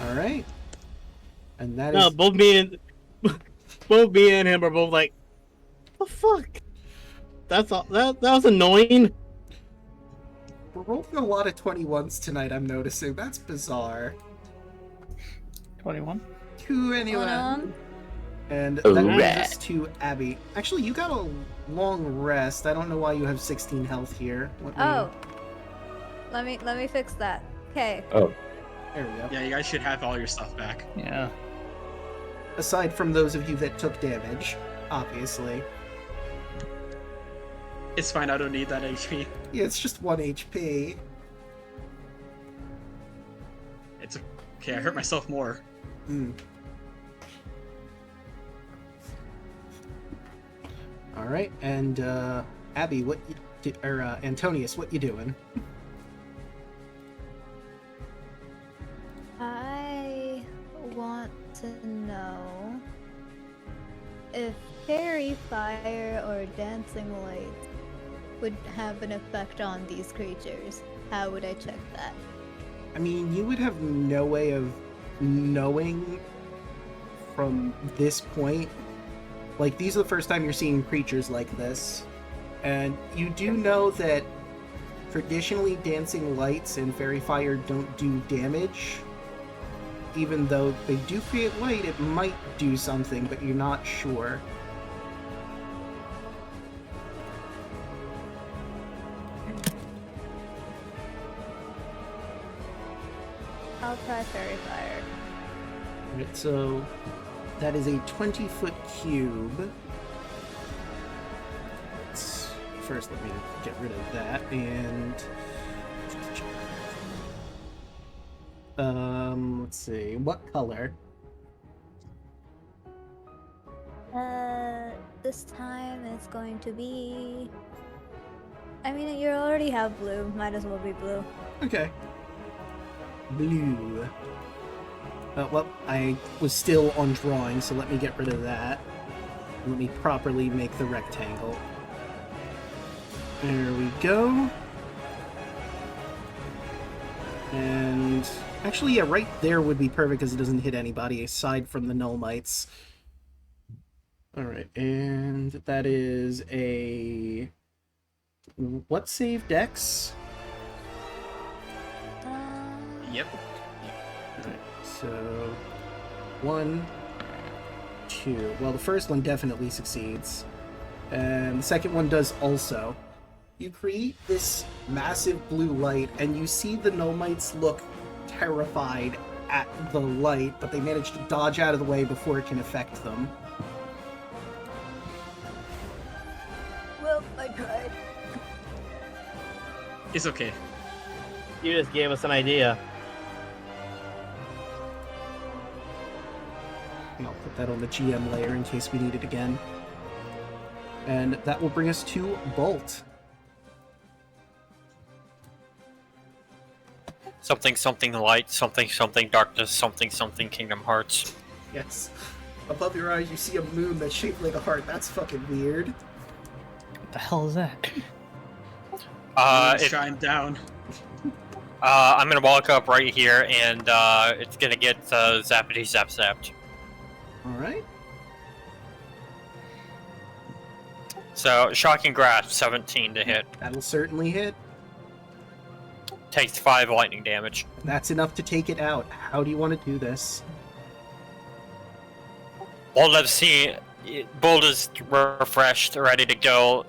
Alright. And that No, is... both me and him are both like, what the fuck? That's all. That was annoying. We're rolling a lot of 21s tonight, I'm noticing. That's bizarre. 21. 2 anyway. And Oh, that brings rat. us to Abby. Actually, you got a long rest. I don't know why you have 16 health here. Let me- Oh. Let me fix that. Okay. Oh, There we go. Yeah, you guys should have all your stuff back. Yeah. Aside from those of you that took damage, obviously. It's fine, I don't need that HP. Yeah, it's just 1 HP. It's okay, I hurt myself more. Hmm. All right, and Abby, what you or Antonius, what you doing? I want to know if fairy fire or dancing light would have an effect on these creatures. How would I check that? I mean, you would have no way of knowing from this point. Like, these are the first time you're seeing creatures like this. And you do know that traditionally dancing lights and fairy fire don't do damage. Even though they do create light, it might do something, but you're not sure. I'll try fairy fire. Right, so that is a 20-foot cube. First, let me get rid of that, and let's see, what color? This time it's going to be. I mean, you already have blue. Might as well be blue. Okay. Blue. Well, I was still on drawing, so let me get rid of that. Let me properly make the rectangle. There we go. And actually, yeah, right there would be perfect because it doesn't hit anybody aside from the null mites. Alright, and that is a... What save, Dex? Yep. Alright, so... 1, 2. Well, the first one definitely succeeds. And the second one does also. You create this massive blue light, and you see the Nomites look terrified at the light, but they manage to dodge out of the way before it can affect them. Well, I tried. It's okay. You just gave us an idea. And I'll put that on the GM layer in case we need it again. And that will bring us to Bolt. Something, something light, something, something darkness, something, something Kingdom Hearts. Yes. Above your eyes, you see a moon that's shaped like a heart. That's fucking weird. What the hell is that? Shine down. I'm gonna walk up right here, and it's gonna get zappity zap zapped. Alright. So, shocking grasp, 17 to hit. That'll certainly hit. Takes 5 lightning damage. That's enough to take it out. How do you want to do this? Bold is refreshed, ready to go.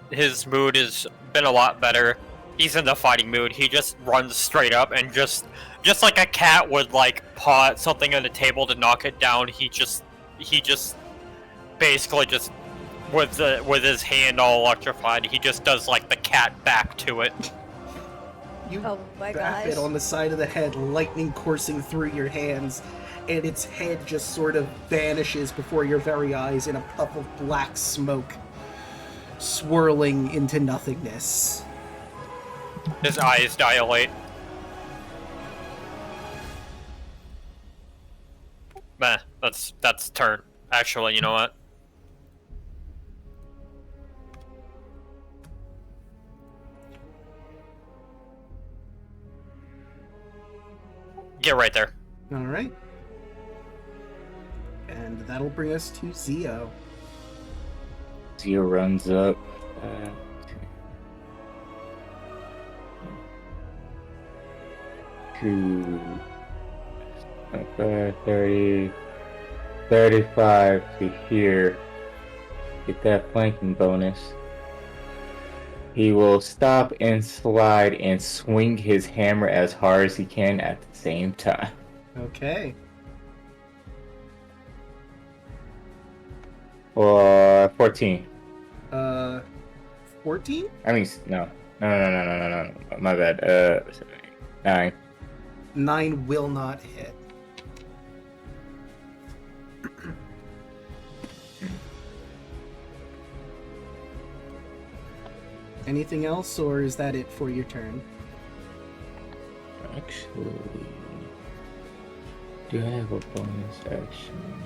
His mood has been a lot better. He's in the fighting mood. He just runs straight up and just like a cat would like paw at something on the table to knock it down. He just basically just with his hand all electrified, he just does like the cat back to it. You Oh my bap gosh. it on the side of the head, lightning coursing through your hands, and its head just sort of vanishes before your very eyes in a puff of black smoke, swirling into nothingness. His eyes dilate. Meh, that's turn. Actually, you know what? Get right there. Alright. And that'll bring us to Zio. Zio runs up. To 30, 35 to here. Get that flanking bonus. He will stop and slide and swing his hammer as hard as he can at the same time. Okay. 14. 14? I mean, no. No. My bad. 9. 9 will not hit. Anything else, or is that it for your turn? Actually, do I have a bonus action?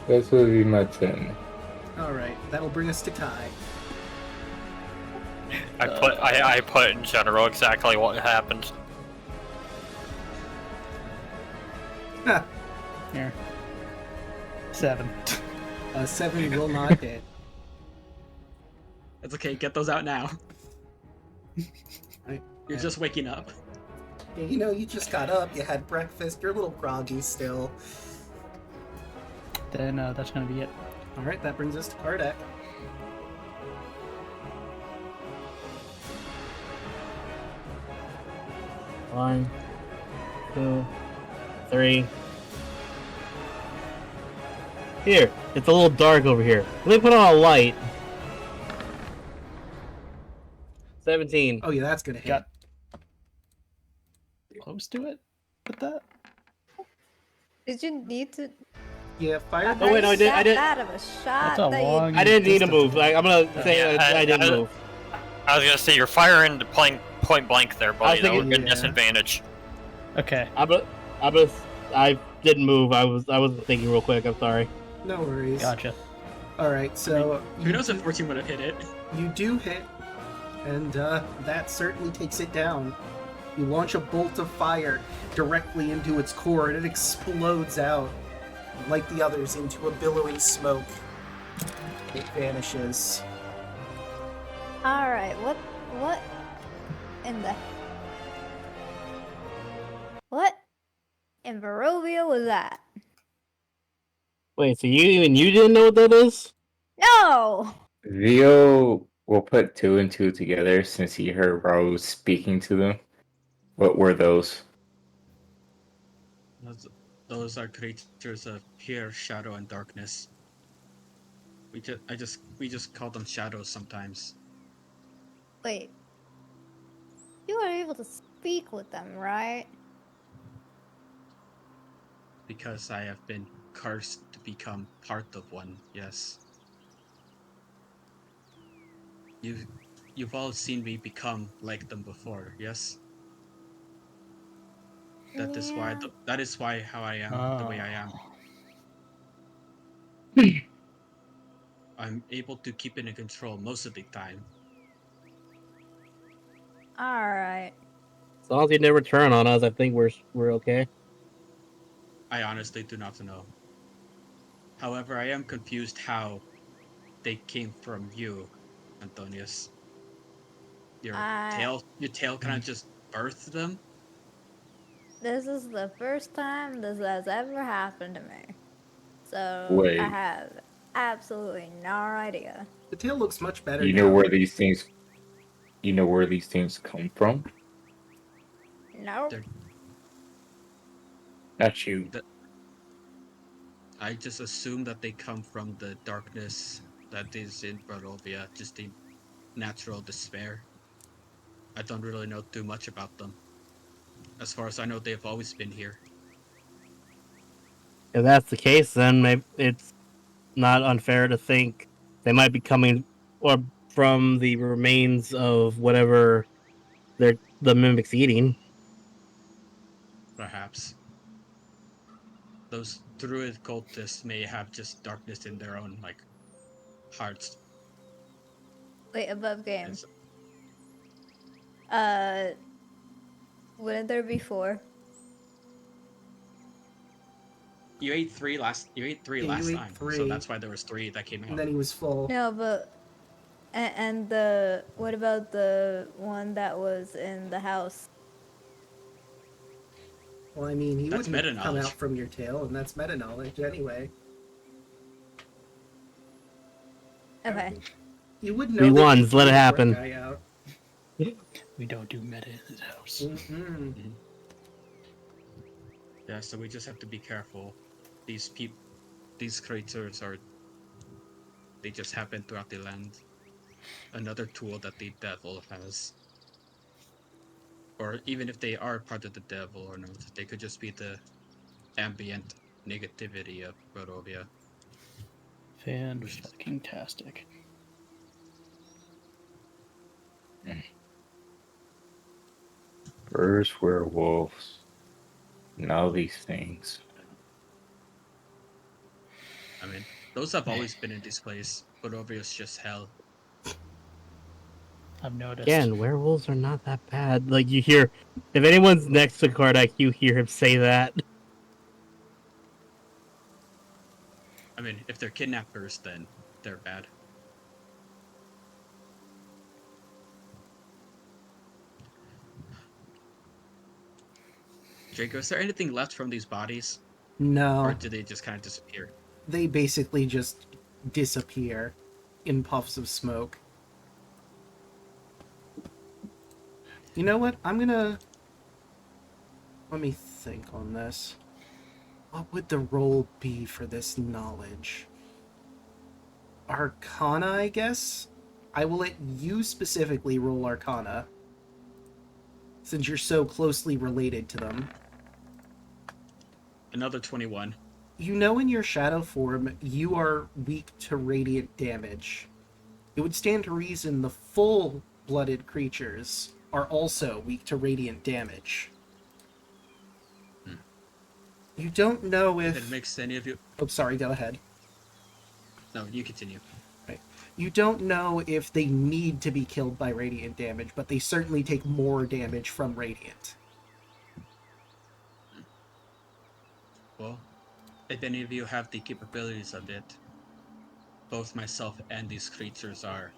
This will be my turn. Alright, that'll bring us to Kai. I put in general exactly what happened. Ha! Here. 7. 7 will not hit. It's okay, get those out now. You're just waking up. Yeah, you know, you just got up, you had breakfast, you're a little groggy still. Then that's gonna be it. Alright, that brings us to Kardec. One, 2, 3. Here, it's a little dark over here. Let me put on a light. 17. Oh yeah, that's gonna hit. Got close to it with that. Did you need to? Yeah, fire. Oh, wait, no, I did- I did- That of a shot. That's a that you- long. I didn't need to distance. move. Like, I'm gonna say Yeah, I didn't move. I was gonna say you're firing the point blank there, I was buddy. That thinking- would be a yeah. disadvantage. Okay. I didn't move. I wasn't thinking real quick. I'm sorry. No worries. Gotcha. Alright, so Who knows if 14 would have hit it? you do hit, and that certainly takes it down. You launch a bolt of fire directly into its core, and it explodes out, like the others, into a billowing smoke. It vanishes. All right. What in the? What in Barovia was that? Wait, so you didn't know what that is? No. Leo will put 2 and 2 together since he heard Rose speaking to them. What were those? Those are creatures of pure shadow and darkness. We just call them shadows sometimes. Wait. You were able to speak with them, right? Because I have been cursed to become part of one, yes. You've all seen me become like them before, yes? That is why Yeah. that is why how I am the way I am. I'm able to keep it in control most of the time. All right. As long as you never turn on us, I think we're okay. I honestly do not know. However, I am confused how they came from you, Antonius. Your tail kind of just birthed them? This is the first time this has ever happened to me. So Wait. I have absolutely no idea. The tail looks much better You now. know where these things come from? Nope. They're- Not you. I just assume that they come from the darkness that is in Barovia, just the natural despair. I don't really know too much about them. As far as I know, they've always been here. If that's the case, then maybe it's not unfair to think they might be coming or from the remains of whatever the mimic's eating. Perhaps. Those druid cultists may have just darkness in their own, hearts. Wait, above game. Yes. Wouldn't there be 4? You ate three last. You ate three Yeah, last you ate time. So 3. that's why there was 3 that came And out. then he was full. No, but and what about the one that was in the house? Well, I mean, he That's wouldn't have come meta-knowledge. out from your tail, and that's meta knowledge anyway. Okay. You would know. Three that you ones, let threw it the happen. guy out. We don't do meta in this house. Mm-mm. Yeah, so we just have to be careful. These creatures are. They just happen throughout the land. Another tool that the devil has. Or even if they are part of the devil or not, they could just be the ambient negativity of Barovia. Fan-fucking-tastic. First werewolves. Now these things. I mean, those have always been in this place. Barovia's just hell. I've noticed. Again, werewolves are not that bad. Like, you hear... If anyone's next to Kardak, you hear him say that. I mean, if they're kidnappers, then they're bad. Draco, is there anything left from these bodies? No. Or do they just kind of disappear? They basically just disappear in puffs of smoke. You know what? I'm gonna... Let me think on this. What would the role be for this knowledge? Arcana, I guess? I will let you specifically roll Arcana, since you're so closely related to them. Another 21. You know in your shadow form, you are weak to radiant damage. It would stand to reason the full-blooded creatures are also weak to radiant damage. You don't know if... It makes any of you... Oh, sorry, go ahead. No, you continue. Right. You don't know if they need to be killed by radiant damage, but they certainly take more damage from radiant. Well, if any of you have the capabilities of it, both myself and these creatures are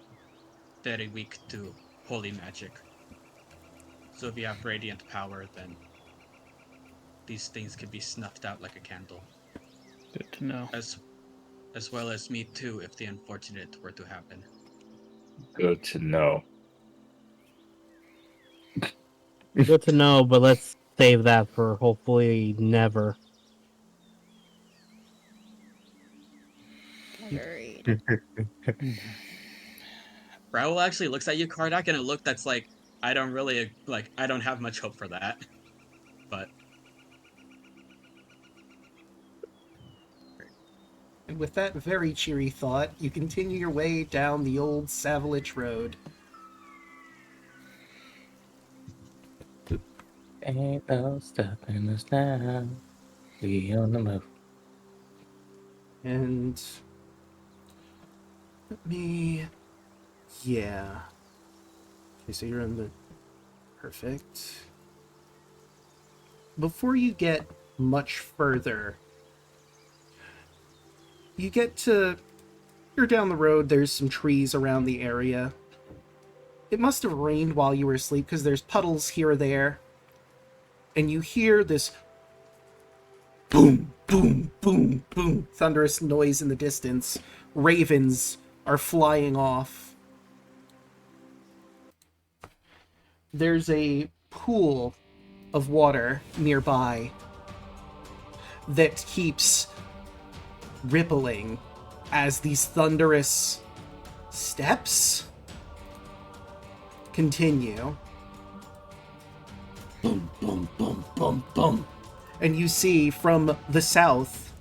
very weak to holy magic. So if you have radiant power, then these things can be snuffed out like a candle. Good to know. As well as me too, if the unfortunate were to happen. Good to know. Good to know, but let's save that for hopefully never. Agreed. Raoul actually looks at you, Kardak, in a look that's like, I don't have much hope for that. But And with that very cheery thought, you continue your way down the old Savoie road. Ain't no stopping us now. We on the move. And... Let me... Yeah. Okay, so you're in the... Perfect. Before you get much further, you get to... You're down the road, there's some trees around the area. It must have rained while you were asleep, because there's puddles here or there. And you hear this boom, boom, boom, boom, thunderous noise in the distance. Ravens are flying off. There's a pool of water nearby that keeps rippling as these thunderous steps continue. Boom, boom, boom, boom, boom. And you see from the south,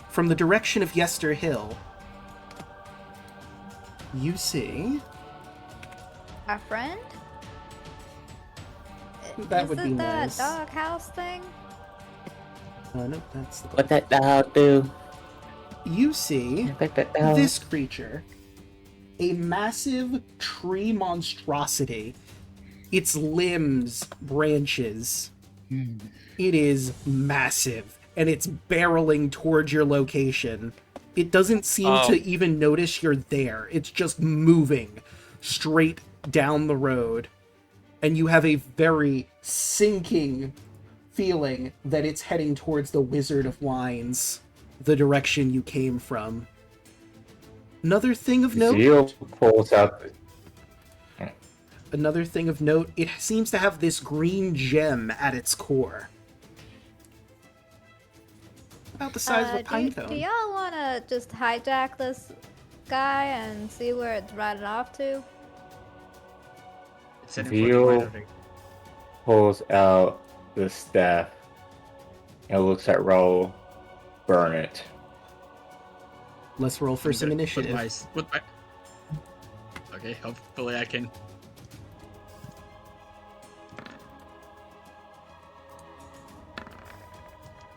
from the direction of Yester Hill, you see... Our friend? That would be Is it nice. that doghouse thing? No, that's the... What that dog do? You see What that dog? this creature, a massive tree monstrosity. Its limbs, branches. It is massive. and it's barreling towards your location. It doesn't seem to even notice you're there. It's just moving straight down the road. And you have a very sinking feeling that it's heading towards the Wizard of Wines, the direction you came from. Another thing of note... Zeal pulls out... Another thing of note, it seems to have this green gem at its core. About the size of a pine cone. Do y'all want to just hijack this guy and see where it's riding off to? It's in Zeal pulls out the staff and looks at Raoul. Burn it. Let's roll for some initiative. Okay, hopefully I can...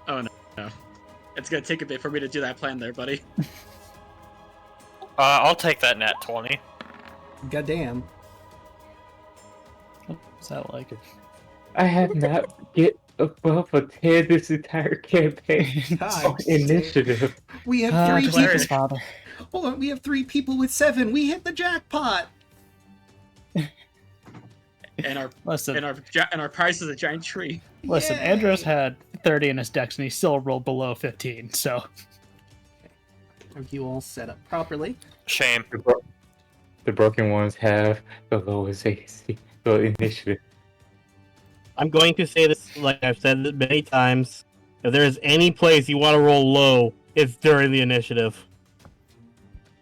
Oh no. It's gonna take a bit for me to do that plan there, buddy. I'll take that nat 20. Goddamn. What's that like? I have not get above a 10 this entire campaign. God, Initiative. we have 3 just like his people. father. Hold on, we have 3 people with 7. We hit the jackpot. And our Listen, and our prize is a giant tree. listen. Yay. Andros had 30 in his dex, and he still rolled below 15. So Are you all set up properly? Shame. The broken ones have the lowest AC, the initiative. I'm going to say this like I've said it many times. If there's any place you want to roll low, it's during the initiative.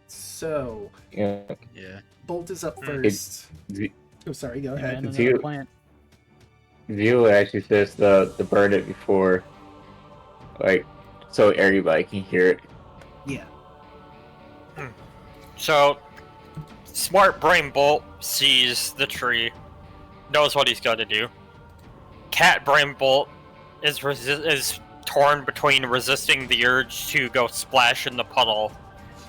So, Yeah. Yeah. Bolt is up first. Ze- Oh, sorry, go and ahead. another Zero. plant. Zeal actually says to burn it before, like, so everybody can hear it. Yeah. So, Smart Brain Bolt sees the tree, knows what he's got to do. Cat Brain Bolt is torn between resisting the urge to go splash in the puddle,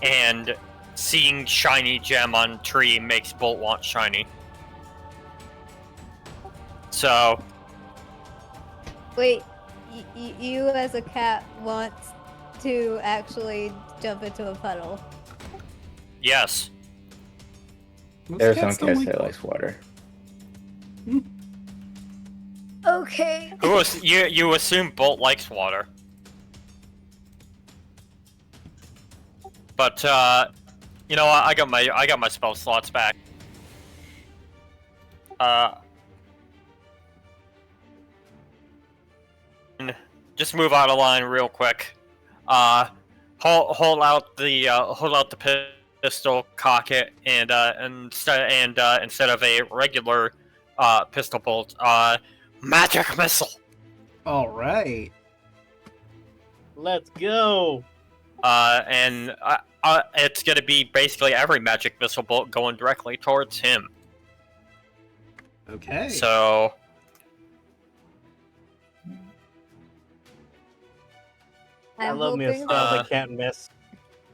and seeing shiny gem on tree makes Bolt want shiny. So, Wait, you as a cat wants to actually jump into a puddle. yes. Most There's some cats don't cats like that likes water. Okay. You assume Bolt likes water. But you know what? I got my spell slots back. Just move out of line real quick. Hold out the pistol, cock it, and instead of a regular pistol bolt, magic missile. All right. Let's go. And it's gonna be basically every magic missile bolt going directly towards him. Okay. So. I I'm love me a hoping spell that that can't miss.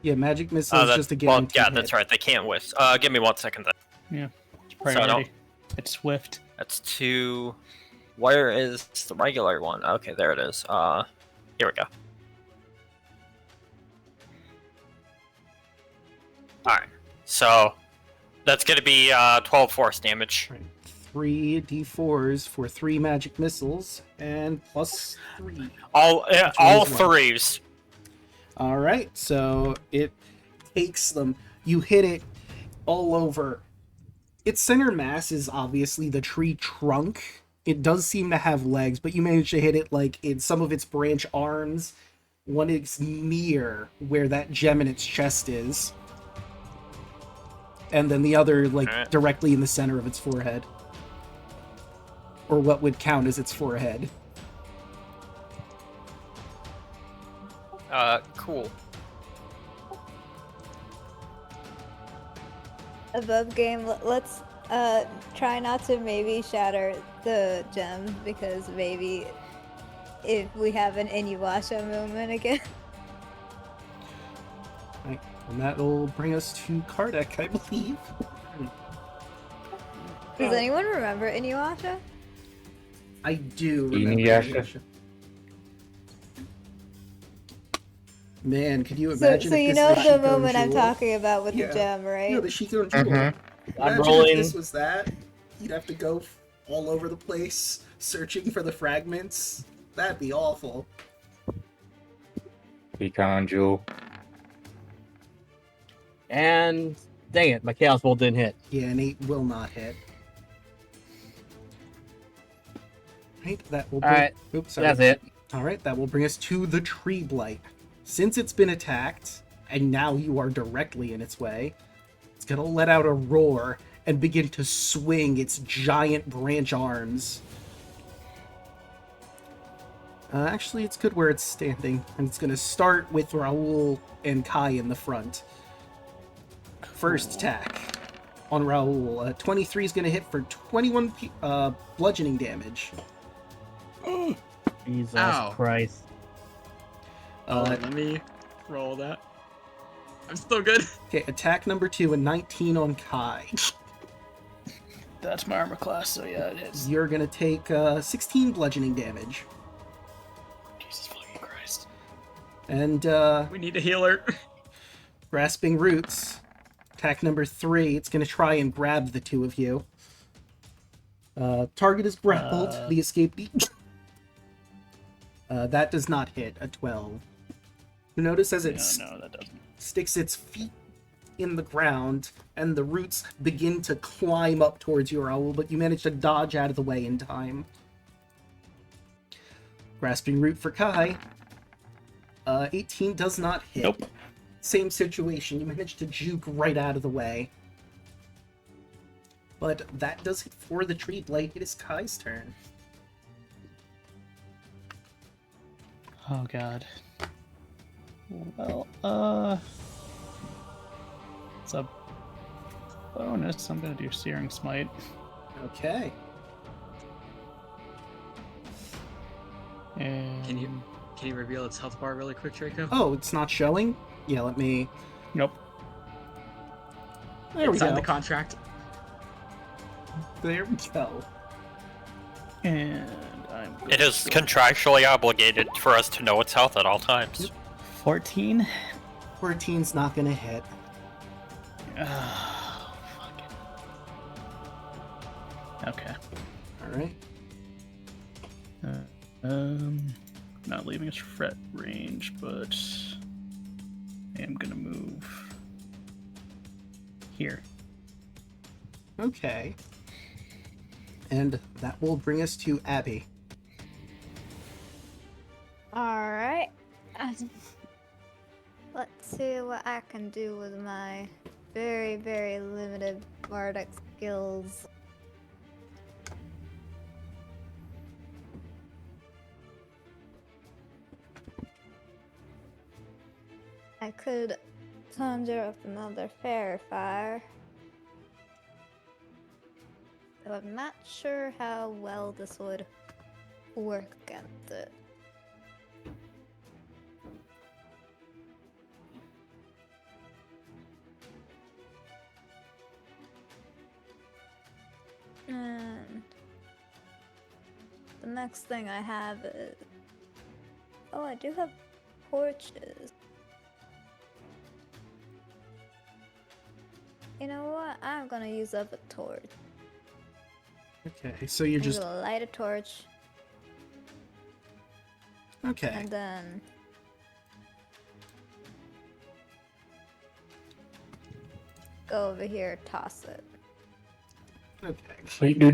Yeah, magic missile is just a guaranteed yeah, hit. that's right. They can't whiff. Give me 1 second then. Yeah. It's priority. It's swift. That's 2. Where is the regular one? Okay, there it is. Here we go. Alright, so that's gonna be 12 force damage. Right. 3 d4s for 3 magic missiles and plus 3. All is what? threes. All right, so it takes them. You hit it all over. Its center mass is obviously the tree trunk. It does seem to have legs, but you manage to hit it like in some of its branch arms. One is near where that gem in its chest is. And then the other, like, Alright. directly in the center of its forehead. Or what would count as its forehead. Cool. above game, let's try not to maybe shatter the gem, because maybe if we have an Inuyasha moment again. Right, and that'll bring us to Kardec, I believe. Does anyone remember Inuyasha? I do remember Inuyasha? Inuyasha. Man, could you So, imagine so if you this know was the Shiko and moment I'm Jewel? talking about with Yeah. the gem, right? Yeah, the Shiko and Jewel. Mhm. I'm Imagine rolling. if this was that. You'd have to go all over the place searching for the fragments. That'd be awful. Pecan Jewel. And dang it, my Chaos Bolt didn't hit. Yeah, an 8 will not hit. Right, that will bring... Alright, Oops, sorry. that's it. Alright, that will bring us to the Tree Blight. Since it's been attacked, and now you are directly in its way, it's gonna let out a roar and begin to swing its giant branch arms. Actually, it's good where it's standing, and it's gonna start with Raoul and Kai in the front. First attack on Raoul. 23 is gonna hit for 21 bludgeoning damage. Jesus Ow. Christ. Let me roll that. I'm still good. Okay, attack number 2, a 19 on Kai. That's my armor class, so yeah, it hits. You're gonna take 16 bludgeoning damage. Jesus fucking Christ. And We need a healer. Grasping Roots. Attack number 3, it's gonna try and grab the two of you. Target is grappled. The escapee. That does not hit, a 12. You notice as it No, that doesn't. sticks its feet in the ground, and the roots begin to climb up towards you, Raoul, but you manage to dodge out of the way in time. Grasping Root for Kai. 18 does not hit. Nope. Same situation, you manage to juke right out of the way. But that does it for the Tree Blight. It is Kai's turn. Oh god. Well, it's a bonus. I'm gonna do Searing Smite. Okay. And Can you reveal its health bar really quick, Draco? Oh, it's not showing? Yeah, let me... Nope. There we Inside go. the contract. There we go. And I'm It is contractually obligated for us to know its health at all times. 14. 14's not gonna hit. Oh, fuck. Okay. Alright. Not leaving its threat range, but I am gonna move here. Okay. And that will bring us to Abby. Alright. Let's see what I can do with my very, very limited bardic skills. I could conjure up another fairy fire. Though I'm not sure how well this would work against it. And the next thing I have is... Oh, I do have torches. You know what? I'm gonna use up a torch. Okay, so you're I'm just... gonna light a torch Okay. and then go over here, toss it. Okay. Wait, no.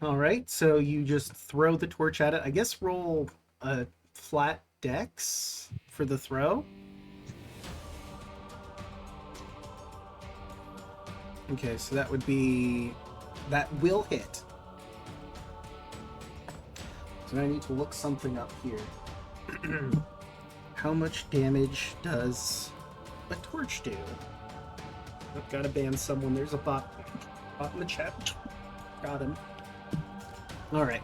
Alright, so you just throw the torch at it. I guess roll a flat dex for the throw. Okay, so that would be... That will hit. So I need to look something up here. How much damage does a torch do? I've got to ban someone. There's a bot in the chat. Got him. Alright.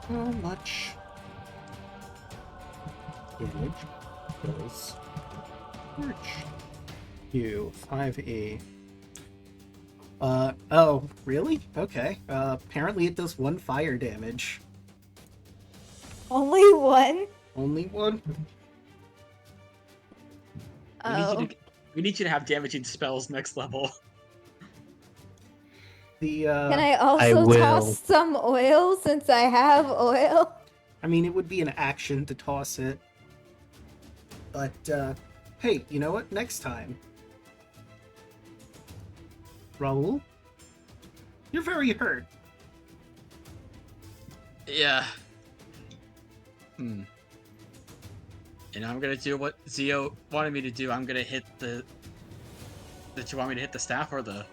How much damage does torch You 5e. Oh, really? Okay. Apparently it does 1 fire damage. Only one? Only 1? Oh. We need you to have damaging spells next level. The, Can I also will. toss some oil since I have oil? I mean, it would be an action to toss it. But, hey, you know what? Next time. Raoul? You're very hurt. Yeah. And I'm gonna do what Zio wanted me to do. I'm gonna hit the... Did you want me to hit the staff or the...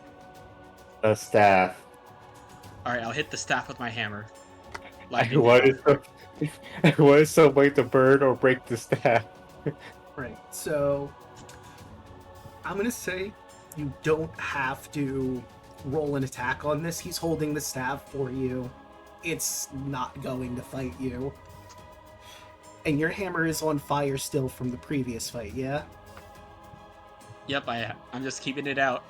A staff. Alright, I'll hit the staff with my hammer. I Lightning wanted hammer. some way to burn or break the staff. Right, so... I'm gonna say you don't have to roll an attack on this. He's holding the staff for you. It's not going to fight you. And your hammer is on fire still from the previous fight, yeah? Yep, I'm just keeping it out.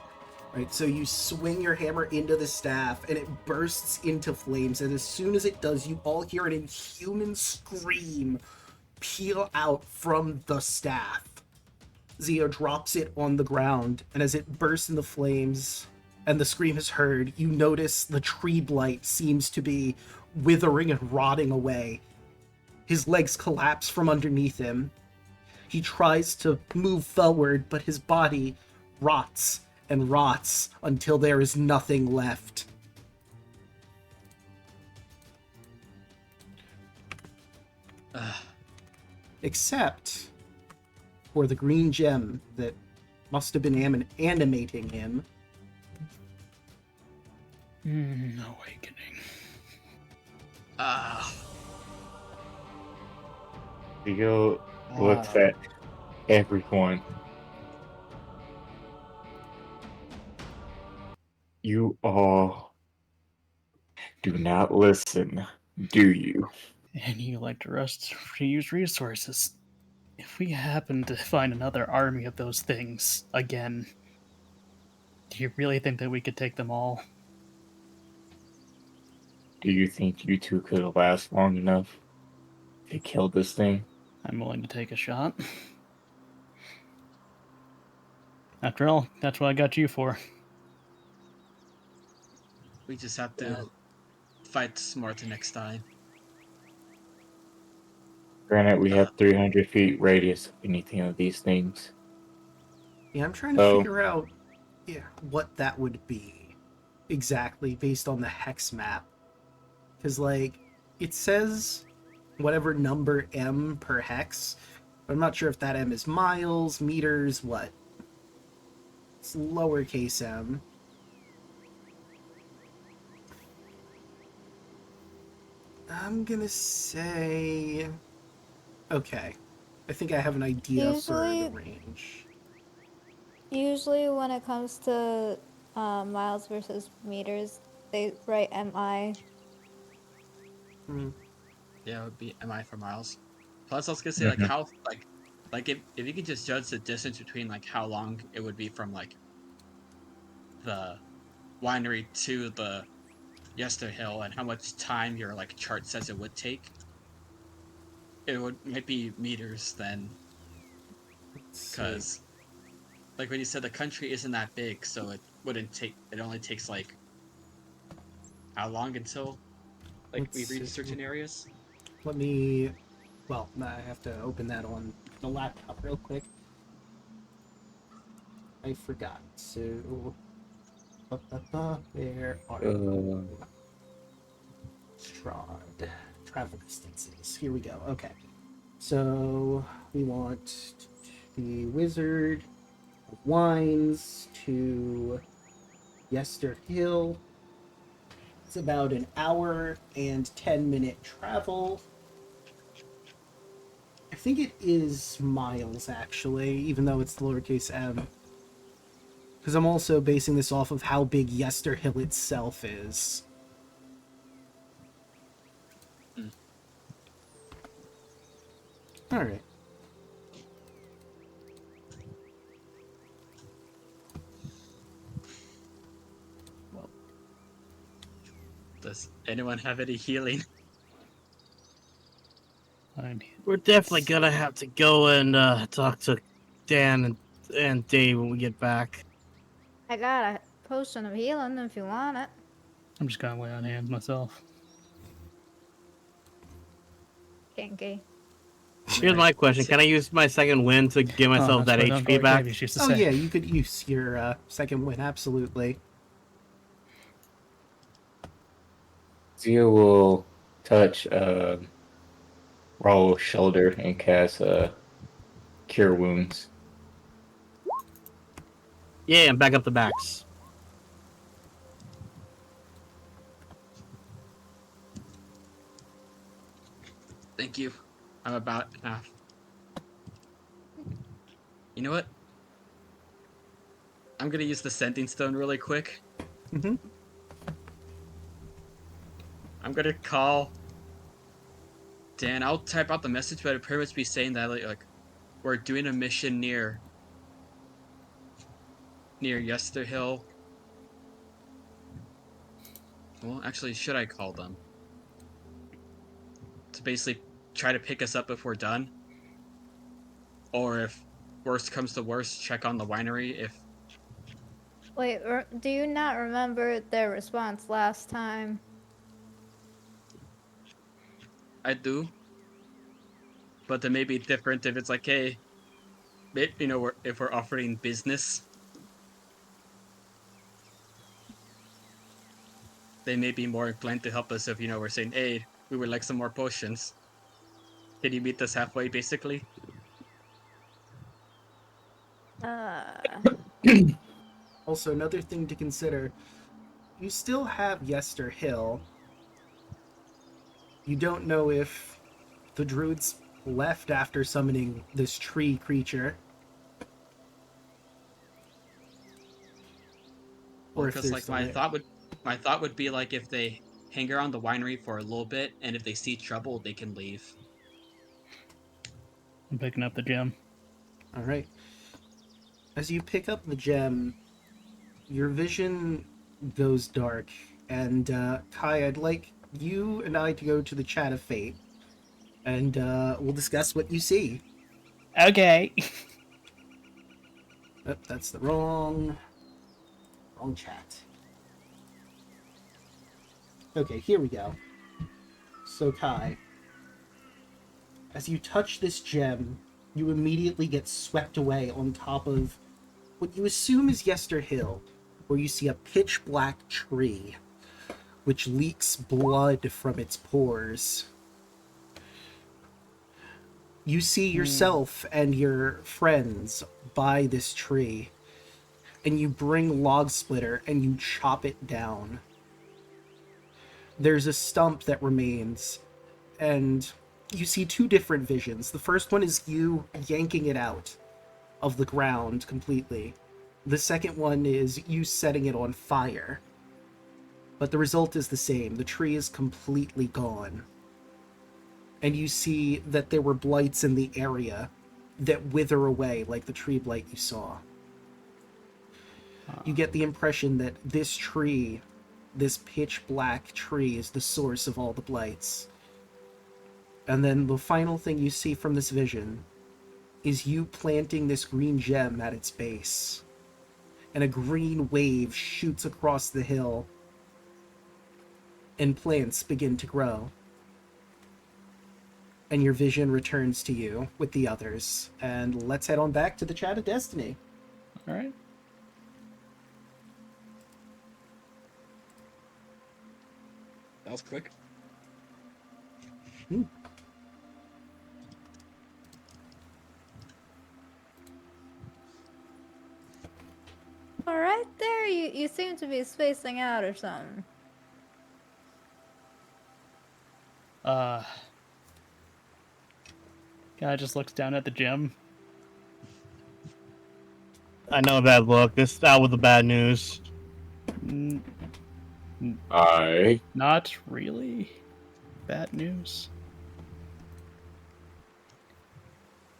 Right, so you swing your hammer into the staff, and it bursts into flames, and as soon as it does, you all hear an inhuman scream peel out from the staff. Zio drops it on the ground, and as it bursts into flames, and the scream is heard, you notice the tree blight seems to be withering and rotting away. His legs collapse from underneath him. He tries to move forward, but his body rots and rots until there is nothing left. Except for the green gem that must have been animating him. Awakening. Theo looks at everyone. You all do not listen, do you? And you like to use resources. If we happen to find another army of those things again, do you really think that we could take them all? Do you think you two could last long enough to kill this thing? I'm willing to take a shot. After all, that's what I got you for. We just have to fight smarter next time. Granted, we have 300 feet radius of anything of these things. Yeah, I'm trying to figure out what that would be exactly based on the hex map. Because, like, it says whatever number M per hex, but I'm not sure if that M is miles, meters, what. It's lowercase m. I'm gonna say... Okay. I think I have an idea for the range. Usually when it comes to miles versus meters, they write MI. Yeah, it would be MI for miles. Plus, I was gonna say, like, how, like if you could just judge the distance between, like, how long it would be from, like, the winery to the Yester Hill and how much time your, like, chart says it would take, it might be meters then. Because, like, when you said the country isn't that big, so it only takes, like, how long until, like, we reach certain areas? Let me... Well, I have to open that on the laptop real quick. I forgot. So... Where are Strahd. Travel distances. Here we go. Okay. So, we want the Wizard of Wines to Yester Hill. It's about an hour and 10-minute travel. I think it is miles, actually, even though it's lowercase m. Because I'm also basing this off of how big Yester Hill itself is. Alright. Does anyone have any healing? We're definitely gonna have to go and talk to Dan and Dave when we get back. I got a potion of healing if you want it. I'm just gonna lay on hands myself. Kinky. Here's my question: can I use my second win to give myself that that's what HP Uncle back? Octavius used to Oh say. yeah, you could use your second win, absolutely. Zia will touch Raul's shoulder and cast Cure Wounds. Yeah, and back up the backs. Thank you. I'm about half. You know what? I'm gonna use the Sending Stone really quick. Mm-hmm. I'm gonna call Dan. I'll type out the message, but it'd pretty much be saying that like we're doing a mission near Yester Hill. Well, actually, should I call them? To basically try to pick us up if we're done? Or if worst comes to worst, check on the winery if... Wait, do you not remember their response last time? I do. But they may be different if it's like, hey, you know, if we're offering business. They may be more inclined to help us if, you know, we're saying, hey, we would like some more potions. Can you meet us halfway, basically? Also, another thing to consider, you still have Yester Hill. You don't know if the druids left after summoning this tree creature. Well, Or if because they're like still my there. thought would be like if they hang around the winery for a little bit, and if they see trouble, they can leave. I'm picking up the gem. Alright. As you pick up the gem, your vision goes dark, and Kai, I'd like you and I to go to the Chat of Fate, and we'll discuss what you see. Okay. Oh, that's the wrong chat. Okay, here we go. So Kai, as you touch this gem, you immediately get swept away on top of what you assume is Yester Hill, where you see a pitch black tree, which leaks blood from its pores. You see yourself and your friends by this tree, and you bring Log Splitter and you chop it down. There's a stump that remains, and you see two different visions. The first one is you yanking it out of the ground completely. The second one is you setting it on fire. But the result is the same. The tree is completely gone. And you see that there were blights in the area that wither away like the tree blight you saw. You get the impression that this tree, this pitch black tree, is the source of all the blights. And then the final thing you see from this vision is you planting this green gem at its base. And a green wave shoots across the hill, and plants begin to grow. And your vision returns to you with the others. And let's head on back to the Chat of Destiny. All right. That was quick. Alright there, you seem to be spacing out or something. Guy just looks down at the gem. I know a bad look. This out with the bad news. Not really bad news.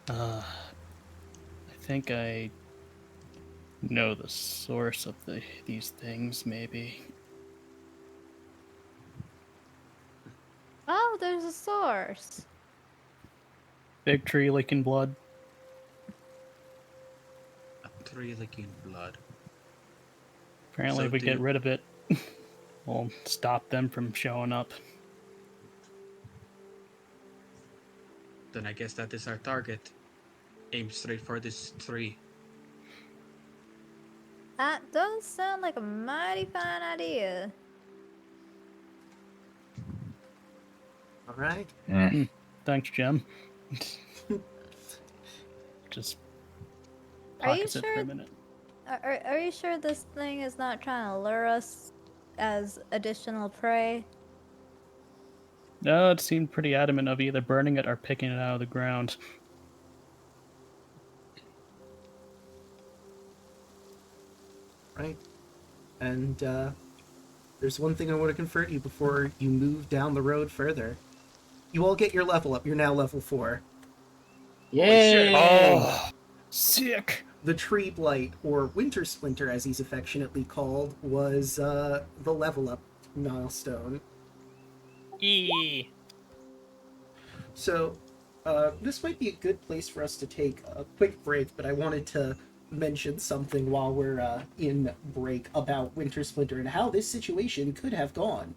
I think I know the source of these things, maybe. there's a source. Big tree licking blood. A tree licking blood. Apparently, So if we do get you- rid of it, we'll stop them from showing up. Then I guess that is our target. Aim straight for this tree. That does sound like a mighty fine idea. All right. Thanks, Jim. Just Are you pockets it for sure? a minute. Are you sure this thing is not trying to lure us as additional prey? No, it seemed pretty adamant of either burning it or picking it out of the ground. Right. And there's one thing I want to convert you before you move down the road further. You all get your level up. You're now level 4. Yay! Oh, sick! The tree blight, or winter splinter as he's affectionately called, was the level up milestone. Eee. So, this might be a good place for us to take a quick break, but I wanted to mention something while we're in break about Winter Splinter and how this situation could have gone.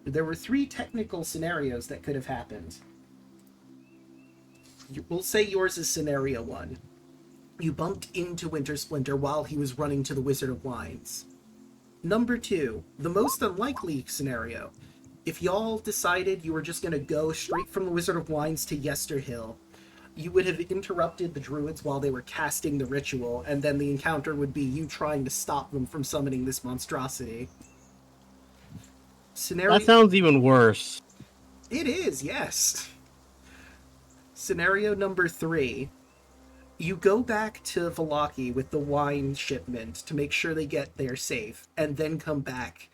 There were 3 technical scenarios that could have happened. We'll say yours is scenario 1. You bumped into Winter Splinter while he was running to the Wizard of Wines. Number 2, the most unlikely scenario. If y'all decided you were just going to go straight from the Wizard of Wines to Yester Hill, you would have interrupted the druids while they were casting the ritual, and then the encounter would be you trying to stop them from summoning this monstrosity. Scenario... That sounds even worse. It is, yes. Scenario number 3. You go back to Vallaki with the wine shipment to make sure they get there safe, and then come back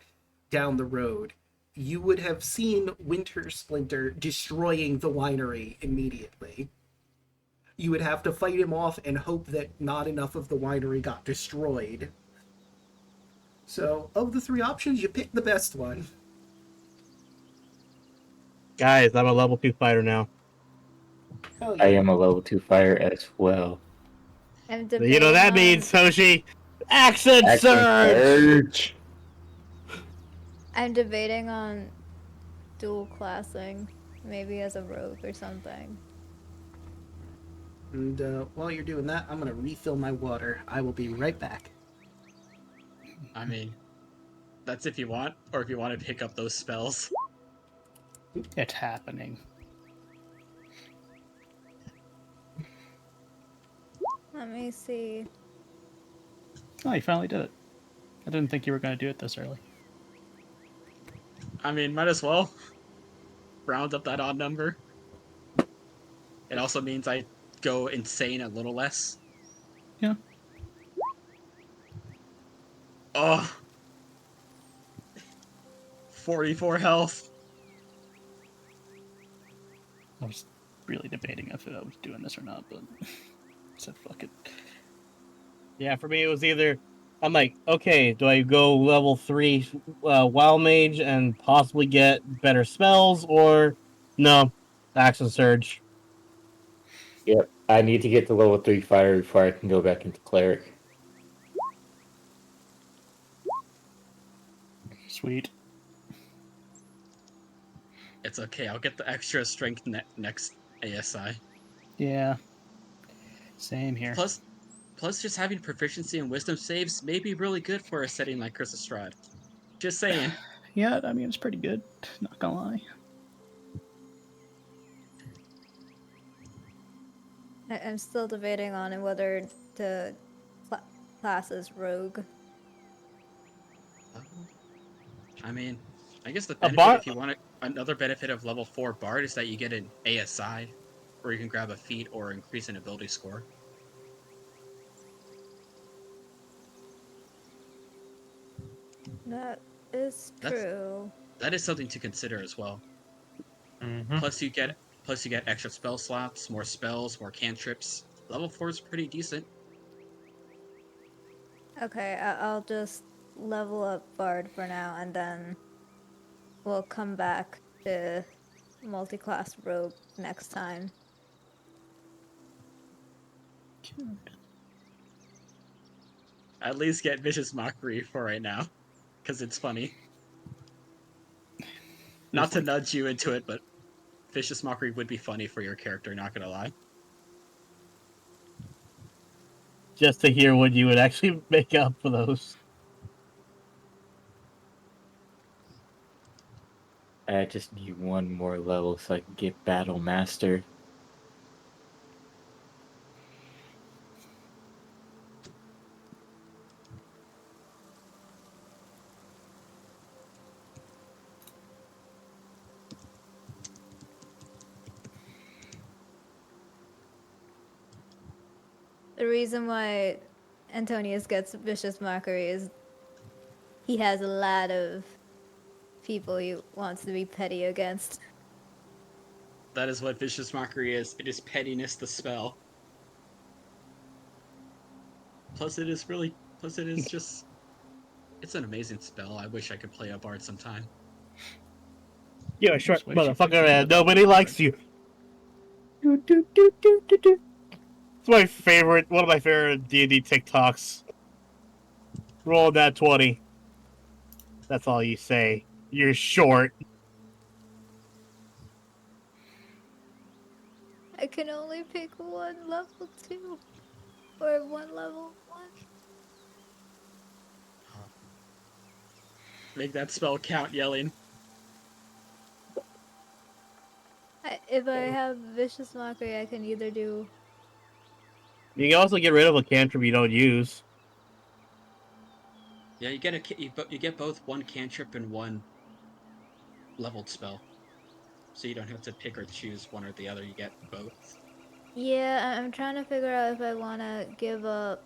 down the road. You would have seen Winter Splinter destroying the winery immediately. You would have to fight him off and hope that not enough of the winery got destroyed. So, of the 3 options, you pick the best one. Guys, I'm a level 2 fighter now. Hell yeah. I am a level 2 fire as well. I'm You know that means, Hoshi, accent Action surge! surge! I'm debating on dual classing, maybe as a rogue or something. And while you're doing that, I'm going to refill my water. I will be right back. I mean, that's if you want, or if you want to pick up those spells. It's happening. Let me see. Oh, you finally did it. I didn't think you were going to do it this early. I mean, might as well round up that odd number. It also means I go insane a little less. Yeah. Oh. 44 health. I was really debating if I was doing this or not, but I said fuck it. Yeah, for me it was either, I'm like, okay, do I go level 3 Wild Mage and possibly get better spells, or no, Action Surge. Yep, I need to get to level 3 fire before I can go back into cleric. Sweet. It's okay, I'll get the extra strength next ASI. Yeah. Same here. Plus just having proficiency in wisdom saves may be really good for a setting like Curse of Strahd. Just saying. Yeah, I mean, it's pretty good. Not gonna lie. I'm still debating on whether to class as rogue. I mean, I guess the A benefit, bar- if you want it, another benefit of level 4 Bard is that you get an ASI, where you can grab a feat or increase an ability score. That is That's- true. That is something to consider as well. Mm-hmm. Plus you get extra spell slots, more spells, more cantrips. Level 4 is pretty decent. Okay, I'll just level up Bard for now, and then we'll come back to multi-class rogue next time. At least get Vicious Mockery for right now, because it's funny. Not to nudge you into it, but Vicious Mockery would be funny for your character, not gonna lie. Just to hear what you would actually make up for those. I just need one more level so I can get Battle Master. The reason why Antonius gets Vicious Mockery is he has a lot of people he wants to be petty against. That is what Vicious Mockery is. It is pettiness, the spell. Plus it is just... It's an amazing spell. I wish I could play a bard sometime. You're a short Just wish you could motherfucker, keep man. it Nobody up. likes you. It's my favorite, one of my favorite D&D TikToks. Roll that 20. That's all you say. You're short. I can only pick one level 2 or one level 1. Make that spell count, yelling. If I have Vicious Mockery, I can either do... You can also get rid of a cantrip you don't use. Yeah, you get both one cantrip and one leveled spell. So you don't have to pick or choose one or the other, you get both. Yeah, I'm trying to figure out if I want to give up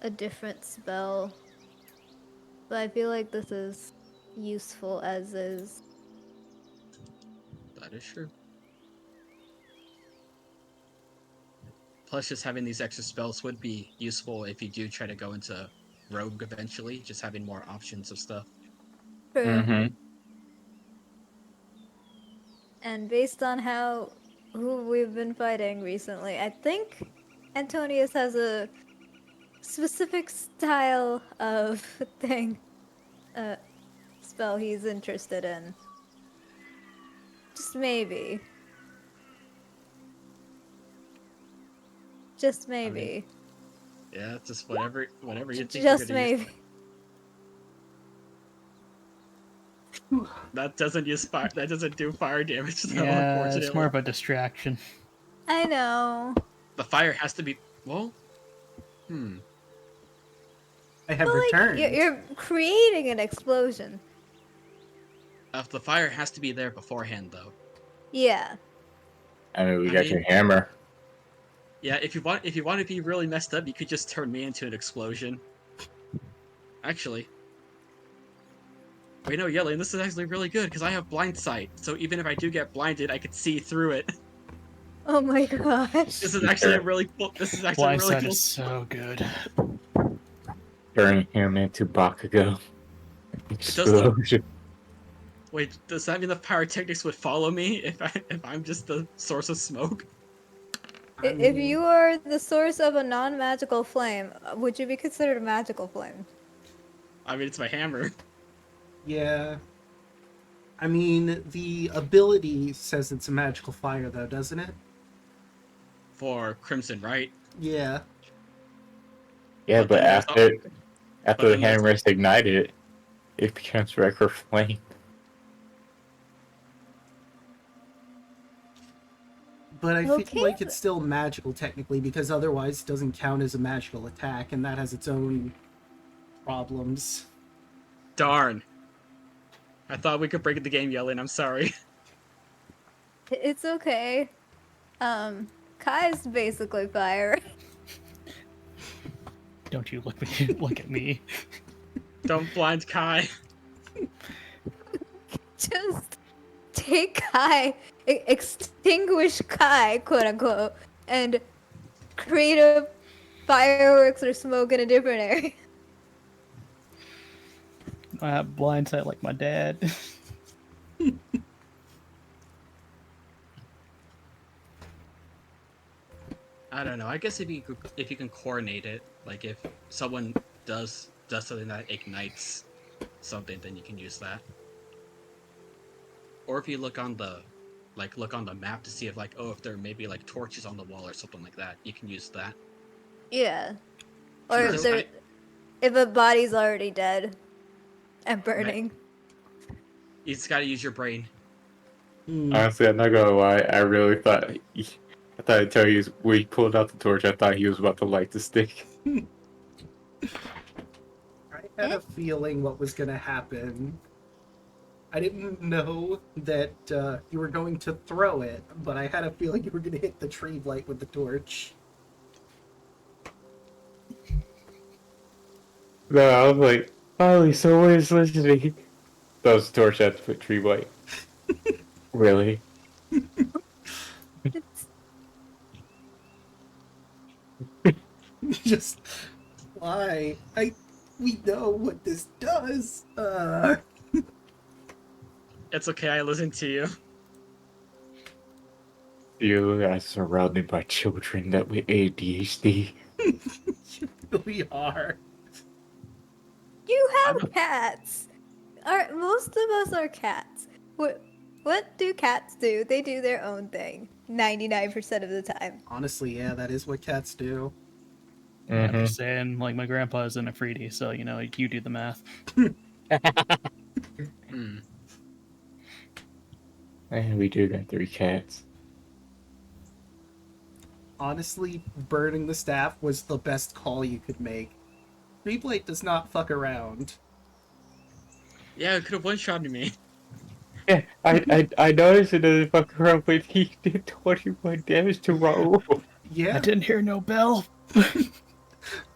a different spell. But I feel like this is useful as is. That is true. Plus, just having these extra spells would be useful if you do try to go into rogue eventually, just having more options of stuff. True. Mm-hmm. And based on who we've been fighting recently, I think Antonius has a specific style of spell he's interested in. Just maybe. Just maybe. Yeah, just whatever you think Just you're gonna use. maybe. That doesn't use fire. That doesn't do fire damage, though. Yeah, Unfortunately, it's more of a distraction. I know. the fire has to be. Well, I have But like, returned. you're creating an explosion. The fire has to be there beforehand, though. Yeah. I mean, we I got mean- your hammer. Yeah, if you want to be really messed up, you could just turn me into an explosion. Actually. Wait, no, Yelling, this is actually really good, because I have blind sight, so even if I do get blinded, I could see through it. Oh my gosh. This is actually a really cool... This is actually a really Blindside cool... is so good. Turn him into Bakugo. does the- Explosion. Wait, does that mean the pyrotechnics would follow me if I'm just the source of smoke? If you are the source of a non-magical flame, would you be considered a magical flame? I mean, it's my hammer. Yeah. I mean, the ability says it's a magical fire, though, doesn't it? For Crimson, right? Yeah. Yeah, But but then there's after but the then there's- hammer is ignited, it becomes regular flame. But I Okay. feel like it's still magical, technically, because otherwise it doesn't count as a magical attack, and that has its own problems. Darn. I thought we could break the game, Yelling. I'm sorry. It's okay. Kai's basically fire. Don't you look at me. Don't blind Kai. Just take Kai, extinguish Kai, quote unquote, and create a fireworks or smoke in a different area. I have blindside like my dad. I don't know. I guess if you can coordinate it, like if someone does something that ignites something, then you can use that. Or if you look on the map to see if like, oh, if there may be like torches on the wall or something like that, you can use that. Yeah. Or if Because there, if a body's already dead and burning. you just gotta use your brain. Honestly, I'm not gonna lie. I really thought. I thought I'd tell you when he pulled out the torch. I thought he was about to light the stick. I had a feeling what was gonna happen. I didn't know that you were going to throw it, but I had a feeling you were gonna hit the tree blight with the torch. No, I was like, finally, someone is listening. That was the torch at the tree blight. Really? Just why? We know what this does. It's okay. I listen to you. You are surrounded by children that with ADHD. You really are. You have cats. Most of us are cats. What do cats do? They do their own thing 99% of the time. Honestly, yeah, that is what cats do. I'm just saying, like, my grandpa is an Afridi, so, you know, you do the math. And we do got 3 cats. Honestly, burning the staff was the best call you could make. Replate does not fuck around. Yeah, it could have one-shotted me. Yeah, I noticed it doesn't fuck around, but he did 21 damage to Raoul. Yeah, I didn't hear no bell.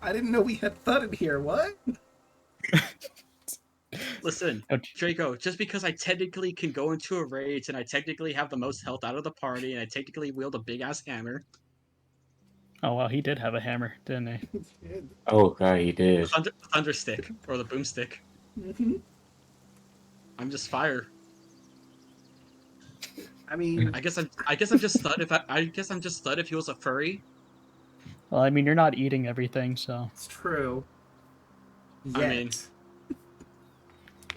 I didn't know we had thud in here. What? Listen, Ouch. Draco, just because I technically can go into a rage and I technically have the most health out of the party and I technically wield a big-ass hammer, Oh, wow, he did have a hammer, didn't he? Oh god, he did. the thunder stick or the boomstick, I'm just fire. I mean, I guess I'm just stud if he was a furry. Well, I mean, you're not eating everything, so... it's true. Yet. I mean-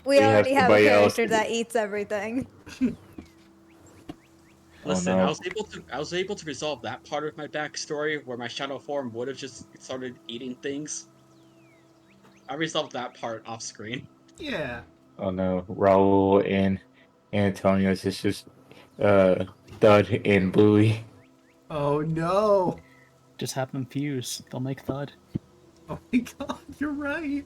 We We have already have a somebody else character to- that eats everything. Listen, no. I was able to resolve that part of my backstory where my shadow form would have just started eating things. I resolved that part off screen. Yeah. Oh no, Raoul and Antonio's is just Thud and Bluey. Oh no. Just have them fuse. They'll make thud. Oh my god, you're right.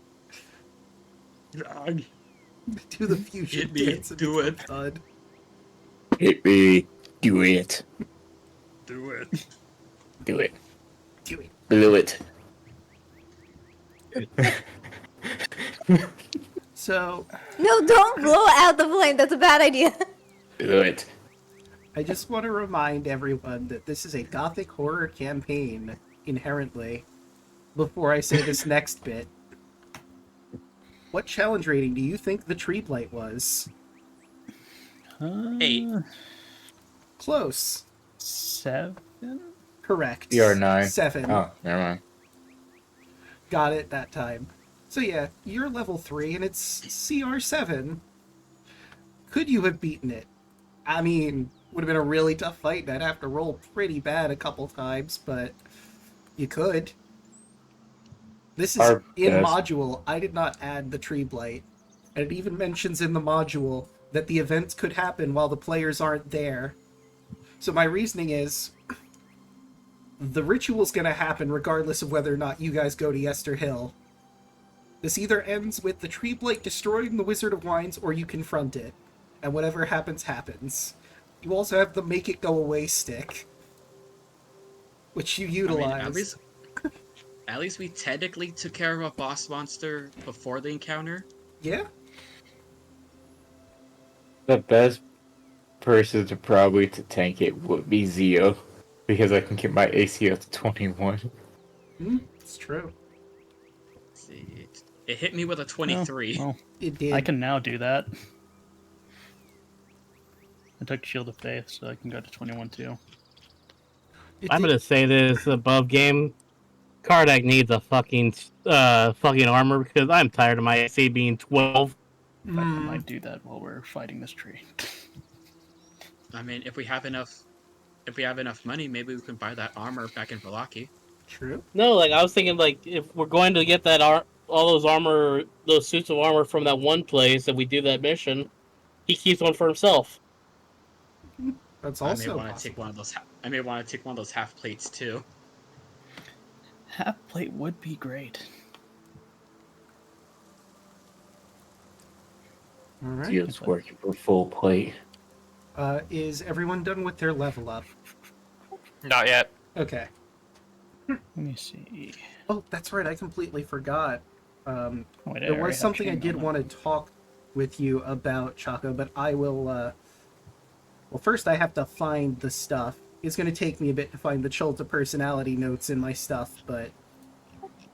Do the fusion Hit me, dance and do it. thud. Hit me, do it, Do it. do it, Do it. blew it. So, No, don't blow out the flame. That's a bad idea. Do it. I just want to remind everyone that this is a gothic horror campaign, inherently, before I say this next bit. What challenge rating do you think the tree blight was? 8. Close. 7? Correct. CR9. 7. Oh, never mind. Got it that time. So yeah, you're level 3 and it's CR7. Could you have beaten it? I mean, would have been a really tough fight, and I'd have to roll pretty bad a couple times, but you could. This is Our in best. module. I did not add the tree blight. And it even mentions in the module that the events could happen while the players aren't there. So my reasoning is, the ritual's gonna happen regardless of whether or not you guys go to Yester Hill. This either ends with the tree blight destroying the Wizard of Wines, or you confront it. And whatever happens, happens. You also have the make it go away stick, which you utilize. At least we technically took care of a boss monster before the encounter. Yeah? The best person to probably to tank it would be Zio, because I can get my AC up to 21. It's true. Let's see. It hit me with a 23. Well, It did. I can now do that. I took Shield of Faith, so I can go to 21 too. I'm gonna say this above game. Kardak needs a fucking armor because I'm tired of my AC being 12. In fact, I might do that while we're fighting this tree. I mean, if we have enough money, maybe we can buy that armor back in Velaki. True. No, like I was thinking, like if we're going to get that all those suits of armor from that one place, and we do that mission, he keeps one for himself. That's I may also want to possible. take one of those. I may want to take one of those half plates too. Half plate would be great. All right. Deal's working for full plate. Is everyone done with their level up? Not yet. Okay. Let me see. Oh, that's right. I completely forgot. Wait, There was something I did want to talk with you about, Chaco, but I will. Well, first I have to find the stuff. It's going to take me a bit to find the Cholta personality notes in my stuff, but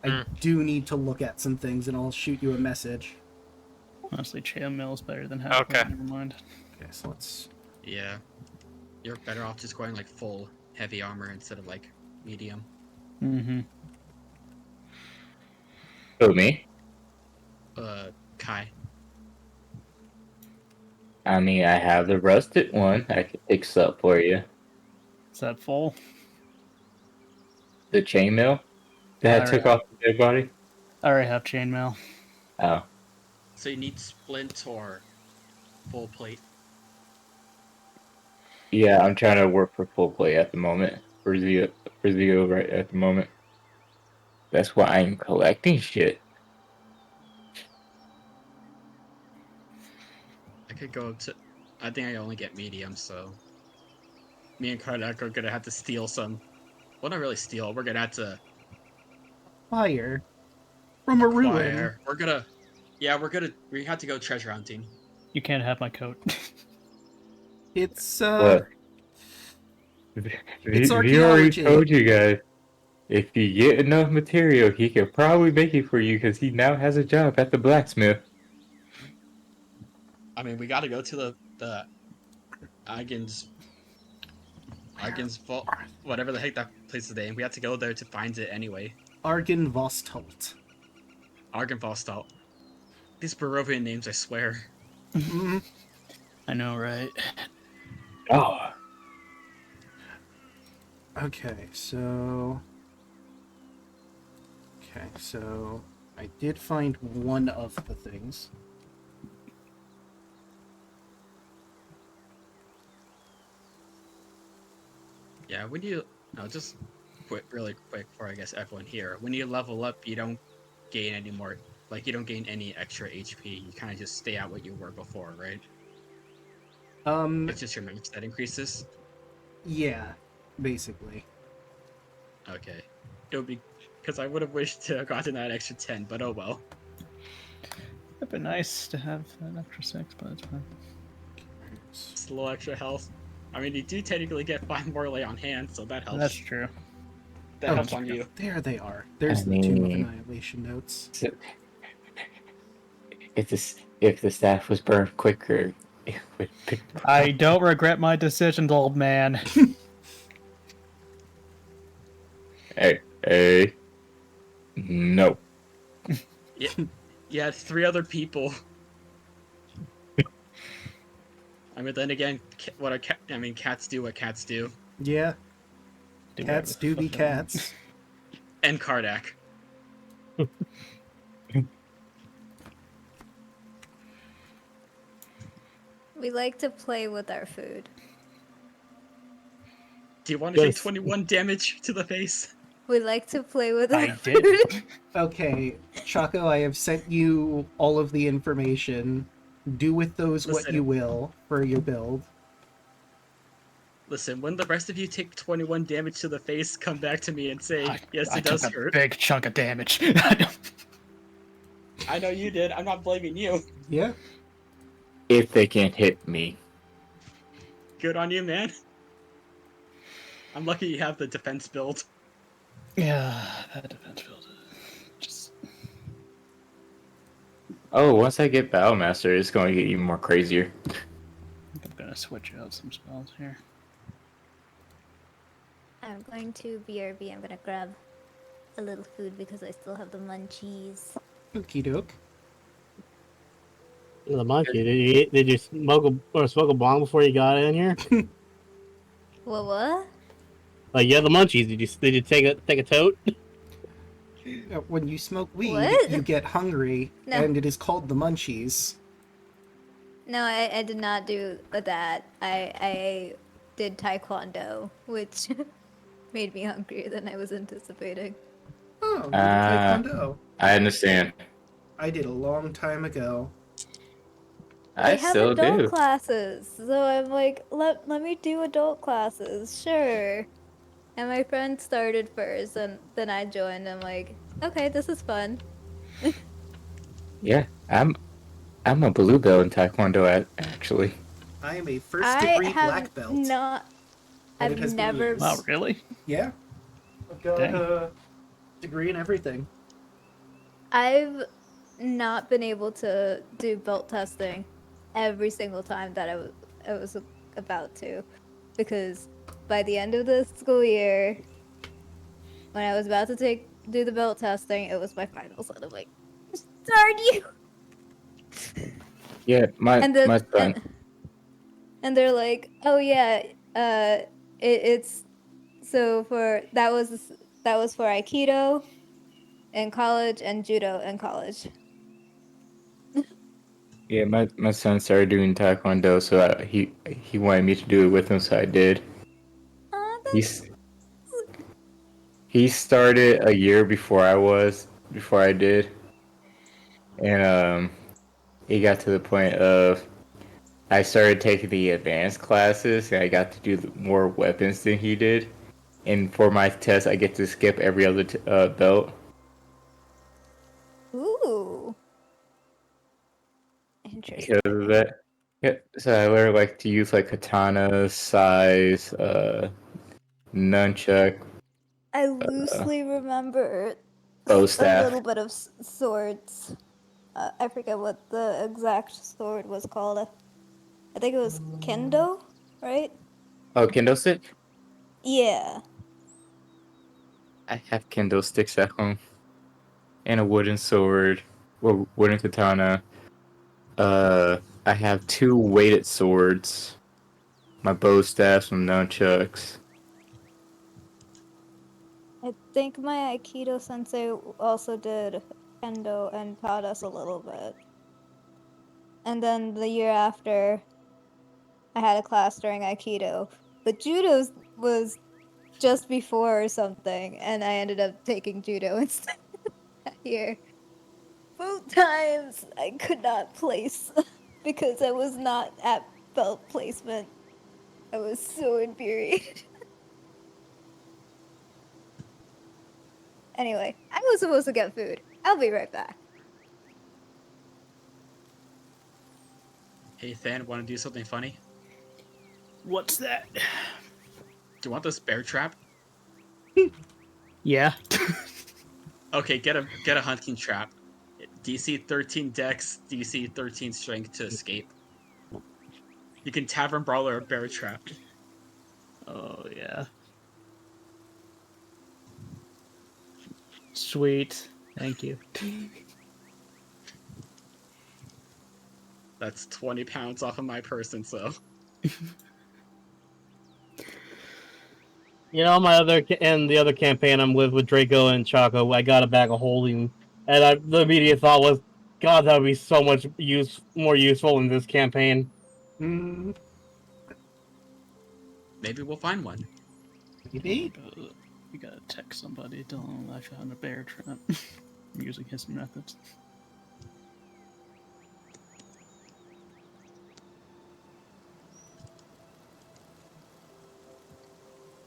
I do need to look at some things, and I'll shoot you a message. Honestly, chainmail is better than half Okay. plate. Never mind. Okay, so let's. Yeah, you're better off just going like full heavy armor instead of like medium. Mm-hmm. Who, me? Kai. I mean, I have the rusted one. I can fix up for you. Is that full? The chainmail that I took off the dead body. I already have chainmail. Oh, So you need splint or full plate. yeah. I'm trying to work for full plate at the moment. For Zio right at the moment. That's why I'm collecting shit. I could go to. I think I only get medium, so me and Kardak are gonna have to steal some. Well, not really steal. We're gonna have to Fire from a ruin. acquire. We're gonna. Yeah, we have to go treasure hunting. You can't have my coat. It's What? It's We already archaeology. told you guys. If you get enough material, he can probably make it for you because he now has a job at the blacksmith. I mean, we gotta go to the Agin's vault, whatever the heck that place is named. We have to go there to find it anyway. Argen Vostholt. Argenvostal. These Barovian names, I swear. I know, right? Oh, Okay, so I did find one of the things. Yeah, when you just really quick for I guess everyone here. When you level up, you don't gain any more. Like you don't gain any extra HP. You kind of just stay at what you were before, right? It's just your max that increases. Yeah, basically. Okay, it would be because I would have wished to have gotten that extra 10, but oh well. It'd be nice to have that extra 6, but it's fine. It's a little extra health. I mean, you do technically get 5 more lay on hand, so that helps. That's true. That helps on you. There they are. There's I the Tomb of mean- Annihilation notes. so if the staff was burned quicker, it would. I don't regret my decisions, old man. Hey, no. Yeah, it's 3 other people. I mean, then again, cats do what cats do. Yeah, Do cats whatever do be the fuck they want. cats. And Kardak. We like to play with our food. Do you want to take Yes. 21 damage to the face? We like to play with our I did. food. Okay, Chaco, I have sent you all of the information. Do with those what Listen. you will for your build. Listen, when the rest of you take 21 damage to the face, come back to me and say, yes, I it does took a hurt. big chunk of damage. I know you did. I'm not blaming you. Yeah. If they can't hit me. Good on you, man. I'm lucky you have the defense build. Yeah, that defense build. Just Oh, once I get Battlemaster, it's going to get even more crazier. I think I'm gonna switch out some spells here. I I'm going to BRB. I'm gonna grab a little food because I still have the munchies. Okie doke. The monkey. Did you smoke a bong before you got in here? What? Like yeah, the munchies. Did you take a tote? When you smoke weed, What? you get hungry, No. and it is called the munchies. No, I did not do that. I did taekwondo, which made me hungrier than I was anticipating. Oh, you did Taekwondo. I understand. I did a long time ago. I They have still adult do. classes, so I'm like, let me do adult classes, sure. And my friend started first, and then I joined. I'm like, okay, this is fun. Yeah, I'm a blue belt in Taekwondo actually. I am a first I degree have black belt. not. and I've it has been never. years. Wow, really? Yeah. I've got Dang. a degree in everything. I've not been able to do belt testing every single time that I was about to, because by the end of the school year, when I was about to do the belt testing, it was my finals, and I'm like, darn you! Yeah, my And then son. and they're like, oh yeah, it's so for that was for Aikido in college and Judo in college. Yeah, my son started doing Taekwondo, so he wanted me to do it with him, so I did. That's He started a year before I did, and it got to the point of I started taking the advanced classes, and I got to do more weapons than he did. And for my test, I get to skip every other belt. ooh Because interesting. of that. Yeah, so I learned like to use like katana, size, nunchuck, I loosely remember bow a staff. little bit of swords. I forget what the exact sword was called. I think it was kendo, right? Oh, kendo stick. Yeah. I have kendo sticks at home, and a wooden sword, or wooden katana. I have 2 weighted swords, my bow staff, some nunchucks. I think my Aikido sensei also did kendo and taught us a little bit. And then the year after, I had a class during Aikido, but Judo was just before or something, and I ended up taking Judo instead that year. Both times I could not place because I was not at belt placement. I was so infuriated. Anyway, I was supposed to get food. I'll be right back. Hey, Than, want to do something funny? What's that? Do you want this bear trap? Yeah. Okay, get a hunting trap. DC 13 Dex, DC 13 Strength to escape. You can Tavern Brawler a bear trap. Oh, yeah. Sweet. Thank you. That's 20 pounds off of my person, so. You know, the other campaign I'm with Draco and Choco, I got a bag of holding, and the immediate thought was, God, that would be so much more useful in this campaign. Mm, Maybe we'll find one. maybe. We gotta text somebody. Tell them I found a bear trap. I'm using his methods.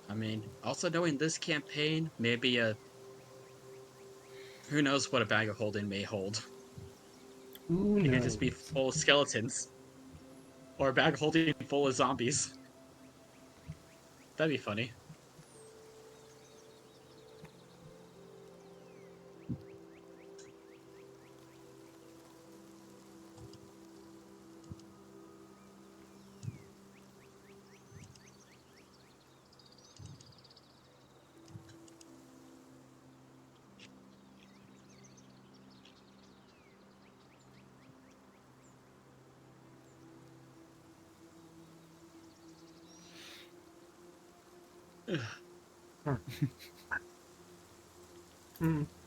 I mean, also knowing this campaign, maybe who knows what a bag of holding may hold. Who It could knows? just be full of skeletons. Or a bag of holding full of zombies. That'd be funny.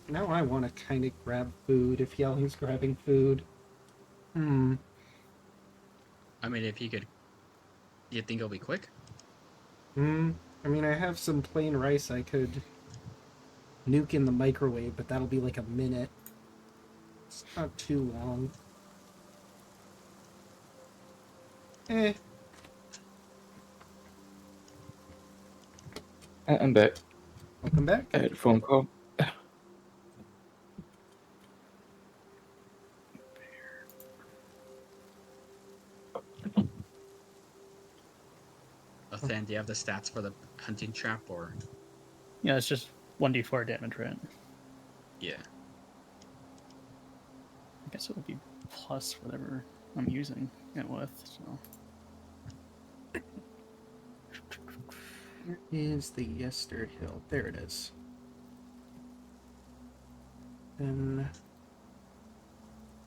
Now I want to kind of grab food if Yelling's grabbing food. I mean, if he could, you think it'll be quick? I mean, I have some plain rice I could nuke in the microwave, but that'll be like a minute. It's not too long. I'm back. Welcome back. I had a phone call. Then, do you have the stats for the hunting trap, or? Yeah, it's just 1d4 damage, right? Yeah. I guess it would be plus whatever I'm using it with, so. Where is the Yester Hill? There it is. And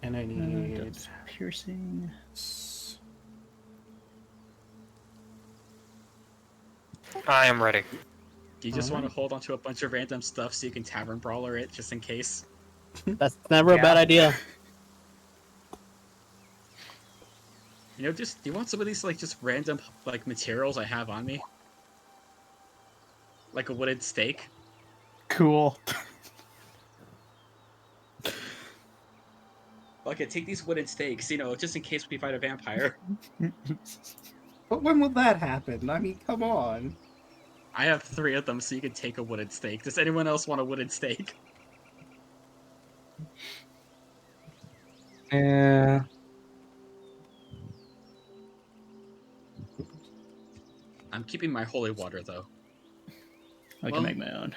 I need That's piercing. I am ready. Do you just want to hold on to a bunch of random stuff so you can tavern brawler it just in case? That's never a bad idea. You know, just do you want some of these like just random like materials I have on me? Like a wooden stake? Cool. Okay, take these wooden stakes, you know, just in case we fight a vampire. But when will that happen? I mean, come on. I have 3 of them, so you can take a wooden stake. Does anyone else want a wooden stake? Yeah. I'm keeping my holy water, though. I can make my own.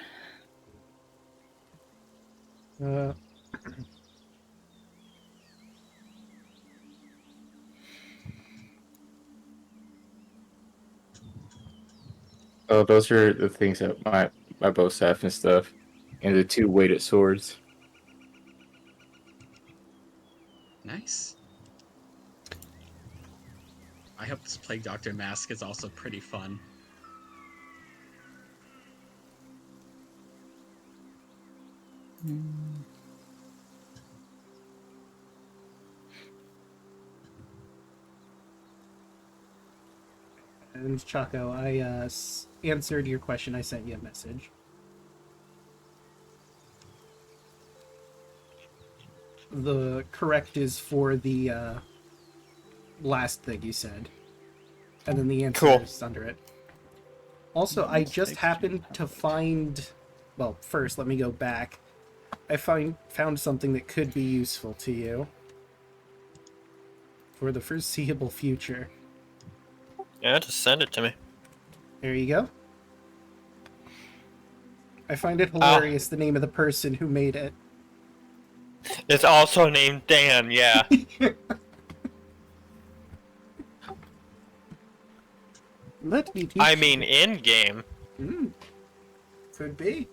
Oh, those are the things that my bow staff and stuff, and the 2 weighted swords. Nice. I hope this Plague Doctor mask is also pretty fun. And Chaco, I answered your question. I sent you a message. The correct is for the last thing you said. And then the answer is under it. Also, I just happened to find... Well, first, let me go back. I found something that could be useful to you. For the foreseeable future. Yeah, just send it to me. There you go. I find it hilarious the name of the person who made it. It's also named Dan, yeah. Let me teach I mean, in-game. Could be.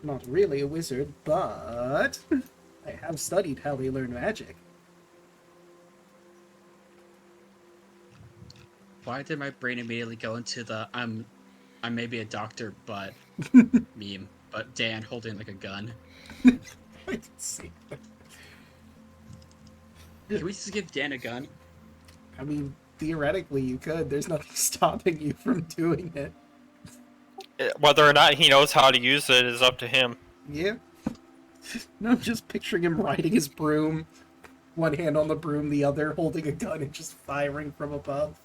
Not really a wizard, but I have studied how they learn magic. Why did my brain immediately go into the I'm maybe a doctor, but meme, but Dan holding like a gun? I can see that. Can we just give Dan a gun? I mean, theoretically you could. There's nothing stopping you from doing it. Whether or not he knows how to use it is up to him. Yeah. No, I'm just picturing him riding his broom, one hand on the broom, the other holding a gun and just firing from above.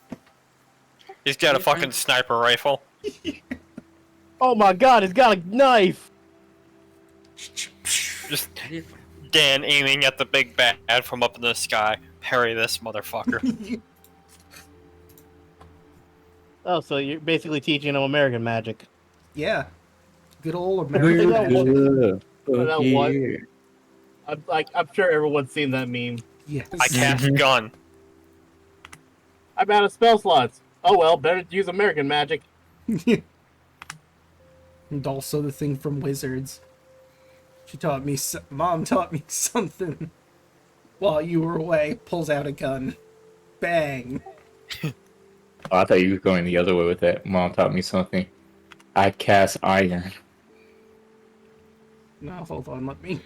He's got a fucking sniper rifle. Oh my god, he's got a knife! Just Dan aiming at the big bad from up in the sky. Parry this motherfucker. Oh, so you're basically teaching him American magic. Yeah. Good old American magic. I'm sure everyone's seen that meme. Yes. I cast gun. I'm out of spell slots. Oh well, better to use American magic. And also the thing from Wizards. Mom taught me something while you were away. Pulls out a gun. Bang. Oh, I thought you were going the other way with that. Mom taught me something. I cast iron. No, hold on, let me.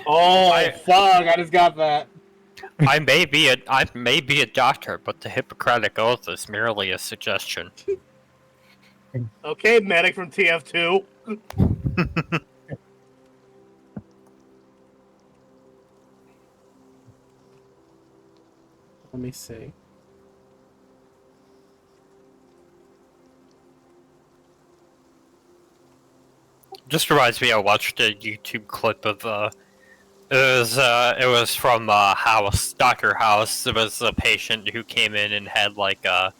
Oh, I- fuck! I just got that. I may be a doctor, but the Hippocratic Oath is merely a suggestion. Okay, medic from TF2. Let me see. Just reminds me, I watched a YouTube clip of it was from House, Doctor House. It was a patient who came in and had like I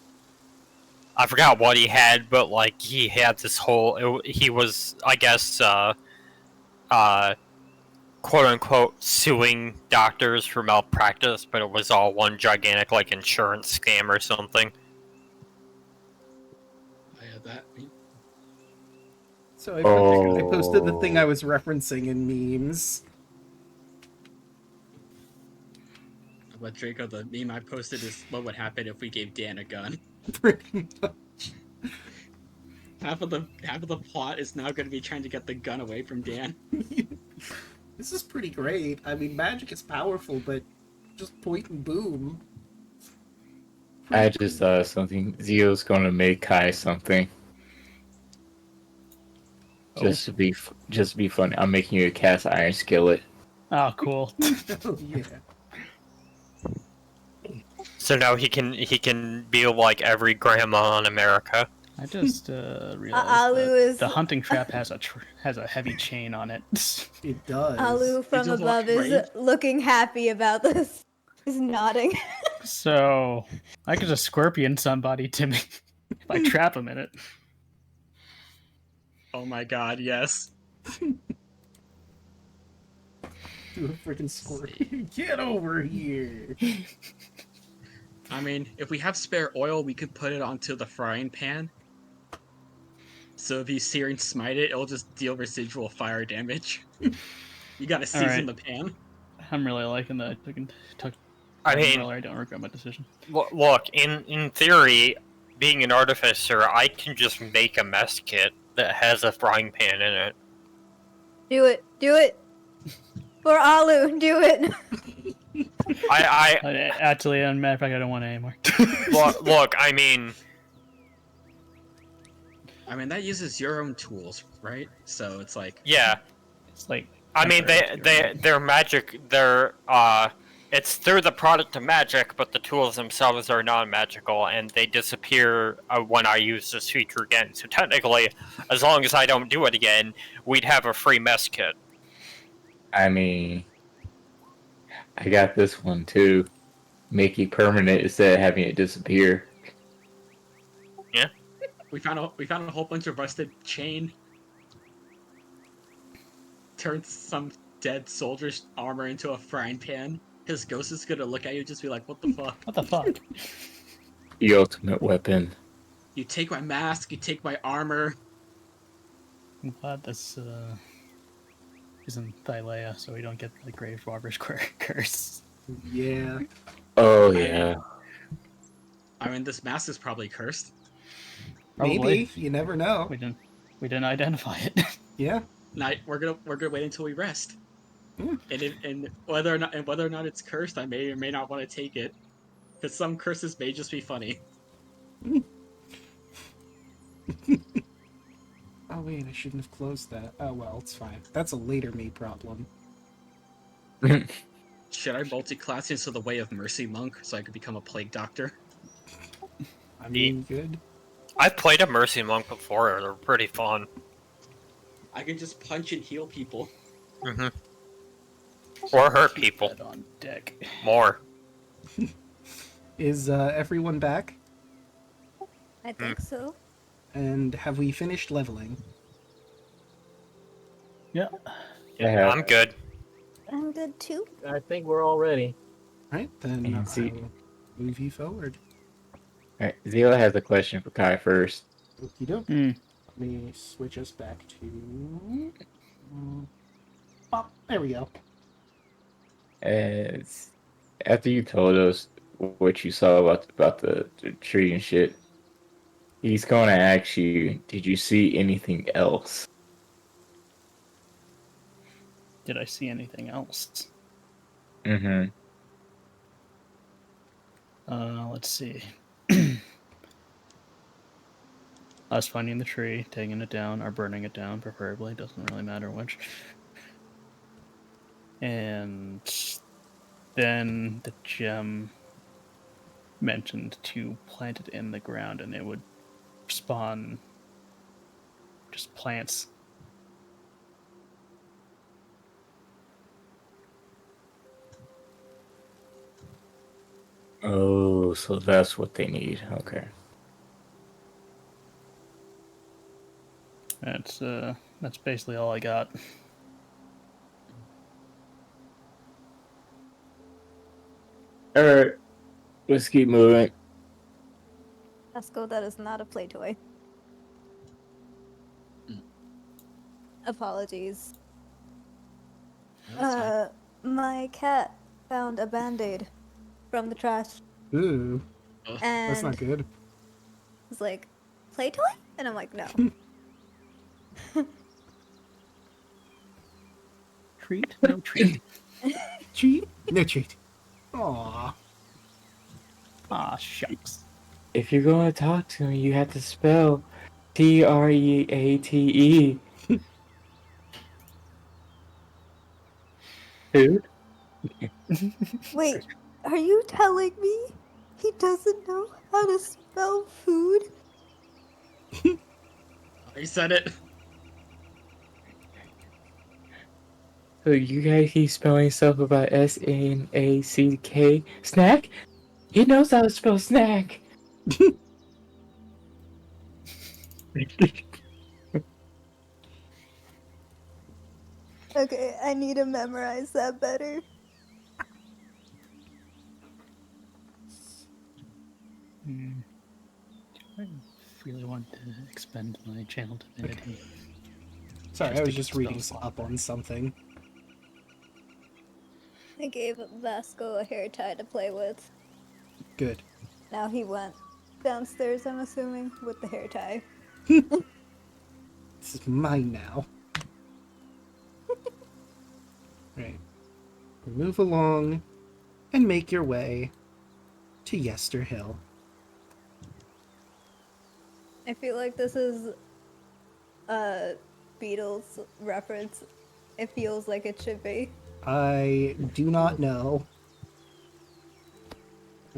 forgot what he had, but like he had this whole. He was, I guess, quote unquote suing doctors for malpractice, but it was all one gigantic like insurance scam or something. I had that. So I posted the thing I was referencing in memes. But Draco, the meme I posted is what would happen if we gave Dan a gun. Pretty much. Half of the plot is now going to be trying to get the gun away from Dan. This is pretty great. I mean, magic is powerful, but just point and boom. I just thought of something. Zio's gonna make Kai something. Just to be fun. I'm making you a cast iron skillet. Oh, cool. Oh, yeah. So now he can be like every grandma in America. I just realized Alu that is- the hunting trap has a heavy chain on it. It does. Alu from just above walk is right- looking happy about this. He's nodding. So I could just scorpion somebody to me if I trap him in it. Oh my god, yes. Do a freaking scorpion. Get over here. I mean, if we have spare oil, we could put it onto the frying pan. So if you searing smite it, it'll just deal residual fire damage. You gotta season Alright. the pan. I'm really liking that. Took I mean, I don't regret my decision. look, in theory, being an artificer, I can just make a mess kit that has a frying pan in it. Do it. Do it. For Alu, do it. Actually, as a matter of fact, I don't want it anymore. Look, I mean, that uses your own tools, right? So it's like, yeah. It's like I mean, they're magic. It's through the product of magic, but the tools themselves are non-magical, and they disappear when I use this feature again. So technically, as long as I don't do it again, we'd have a free mess kit. I mean, I got this one too. Make it permanent instead of having it disappear. we found a whole bunch of rusted chain. Turns some dead soldier's armor into a frying pan. His ghost is gonna look at you and just be like, what the fuck? what the fuck? The ultimate weapon. You take my mask, you take my armor. I'm glad this isn't Thylea, so we don't get the Grave Robber's curse. Yeah. Oh yeah. This mask is probably cursed. Probably. Maybe. You never know. We didn't identify it. Yeah. We're gonna wait until we rest. Hmm. And whether or not it's cursed, I may or may not want to take it. Because some curses may just be funny. Oh wait, I shouldn't have closed that. Oh well, it's fine. That's a later me problem. Should I multi-class into the Way of Mercy monk so I could become a plague doctor? I mean, good. I've played a Mercy Monk before, they're pretty fun. I can just punch and heal people. Mm-hmm. Or hurt people. Head on deck. More. Is everyone back? I think so. And have we finished leveling? Yeah. Yeah. I'm good. I'm good too. I think we're all ready. Right, then And see- I'll move you forward. Alright, Zio has a question for Kai first. Okie doke. Hmm. Let me switch us back to... Pop. There we go. After you told us what you saw about the tree and shit, He's going to ask you, did you see anything else? Did I see anything else? Mm-hmm. Let's see. Us finding the tree, taking it down, or burning it down, preferably. Doesn't really matter which. And then the gem mentioned to plant it in the ground and it would spawn just plants. Oh, so that's what they need. Okay. That's basically all I got. Alright. Let's keep moving. Esco, that is not a play toy. Apologies. That's fine. My cat found a band-aid from the trash Ooh, Oh, and that's not good. was like, play toy? And I'm like, no. Treat? No treat. Treat? No treat. Aww. Ah, shucks. If you're going to talk to me, you have to spell Treate. Dude? Wait, are you telling me he doesn't know how to spell food? he said it. So you guys keep spelling stuff about S-N-A-C-K. Snack? He knows how to spell snack. Okay, I need to memorize that better. Do I really want to expend my channel divinity? Sorry, Just I to was get just reading spells up on on something. I gave Vasco a hair tie to play with. Good. Now he went downstairs, I'm assuming, with the hair tie. This is mine now. Right. Move along and make your way to Yester Hill. I feel like this is a Beatles reference. It feels like it should be. I do not know.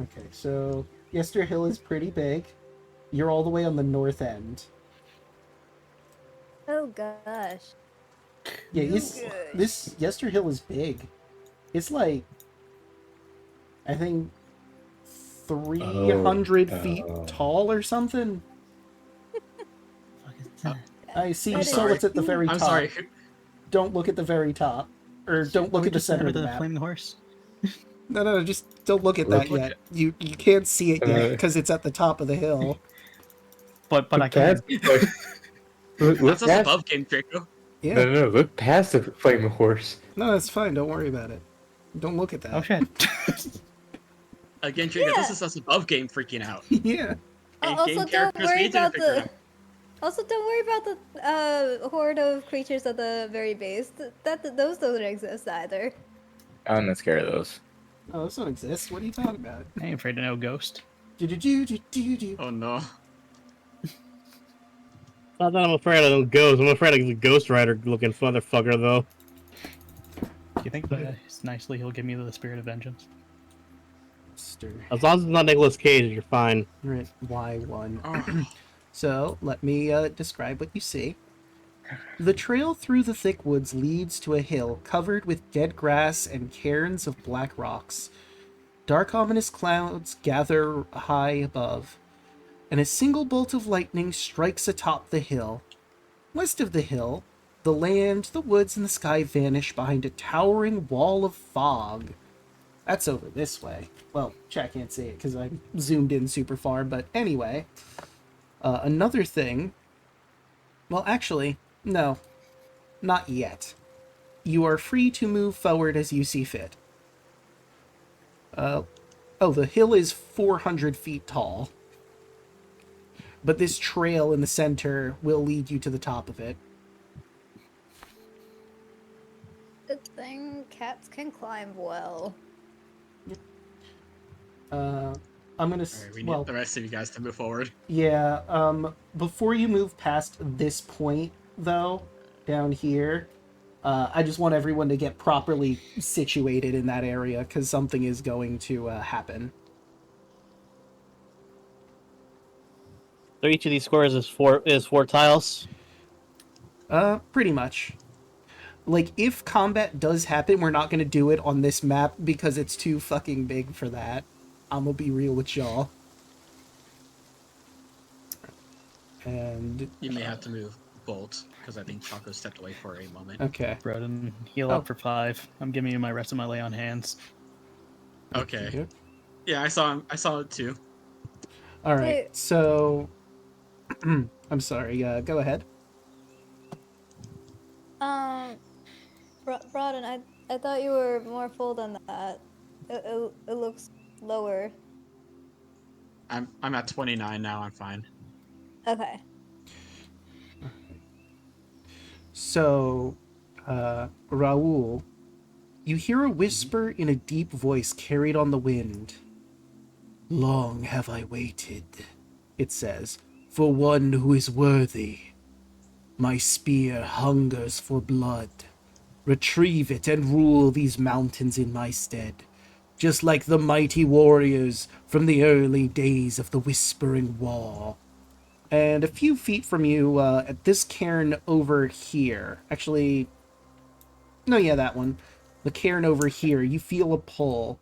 Okay, so Yester Hill is pretty big. You're all the way on the north end. Oh gosh. Yeah, Oh, it's, gosh. this Yester Hill is big. It's like, I think, 300 feet tall or something. Fuck is that? I see you I'm saw sorry. what's at the very I'm top. sorry. Don't look at the very top. Or don't look at the center of the map. flaming horse. No, just don't look at that Look yet. You can't see it yet because it's at the top of the hill. But I can. Look That's us past, above game, Draco. Yeah. no, look past the flaming horse. No, it's fine. Don't worry about it. Don't look at that. Oh shit. Again, Draco, Yeah. this is us above game freaking out. Yeah. And Also, game don't characters, we worry need to about figure it the. out. Also, don't worry about the horde of creatures at the very base. Those don't exist either. I'm not scared of those. Oh, those don't exist. What are you talking about? I ain't afraid of no ghost. Do-do-do-do-do-do. Oh no. Not that I'm afraid of those ghosts. I'm afraid of the Ghost Rider looking motherfucker, though. Do you think nicely he'll give me the spirit of vengeance? Stir. As long as it's not Nicolas Cage, you're fine. Right. Y1. Oh, So, let me describe what you see. The trail through the thick woods leads to a hill covered with dead grass and cairns of black rocks. Dark, ominous clouds gather high above, and a single bolt of lightning strikes atop the hill. West of the hill, the land, the woods, and the sky vanish behind a towering wall of fog. That's over this way. Well, chat can't see it because I'm zoomed in super far, but anyway. Another thing... Well, actually, no. Not yet. You are free to move forward as you see fit. The hill is 400 feet tall. But this trail in the center will lead you to the top of it. Good thing cats can climb well. I'm gonna. All right, we need the rest of you guys to move forward. Yeah. Before you move past this point, though, down here, I just want everyone to get properly situated in that area because something is going to happen. So each of these squares is four tiles. Pretty much. Like, if combat does happen, we're not gonna do it on this map because it's too fucking big for that. I'm gonna be real with y'all. And You may have to move Bolt, because I think Choco stepped away for a moment. okay. Broden, heal up for 5. I'm giving you my rest of my lay on hands. Okay. Yep. Yeah, I saw him. I saw it too. All right. Hey. So, I'm sorry. Go ahead. Broden, I thought you were more full than that. It looks lower. I'm at 29 now. I'm fine. Okay. So, Raoul, you hear a whisper in a deep voice carried on the wind. Long have I waited, it says, for one who is worthy. My spear hungers for blood. Retrieve it and rule these mountains in my stead, just like the mighty warriors from the early days of the Whispering War. And a few feet from you, at this cairn over here, actually, no, yeah, that one, the cairn over here, you feel a pull.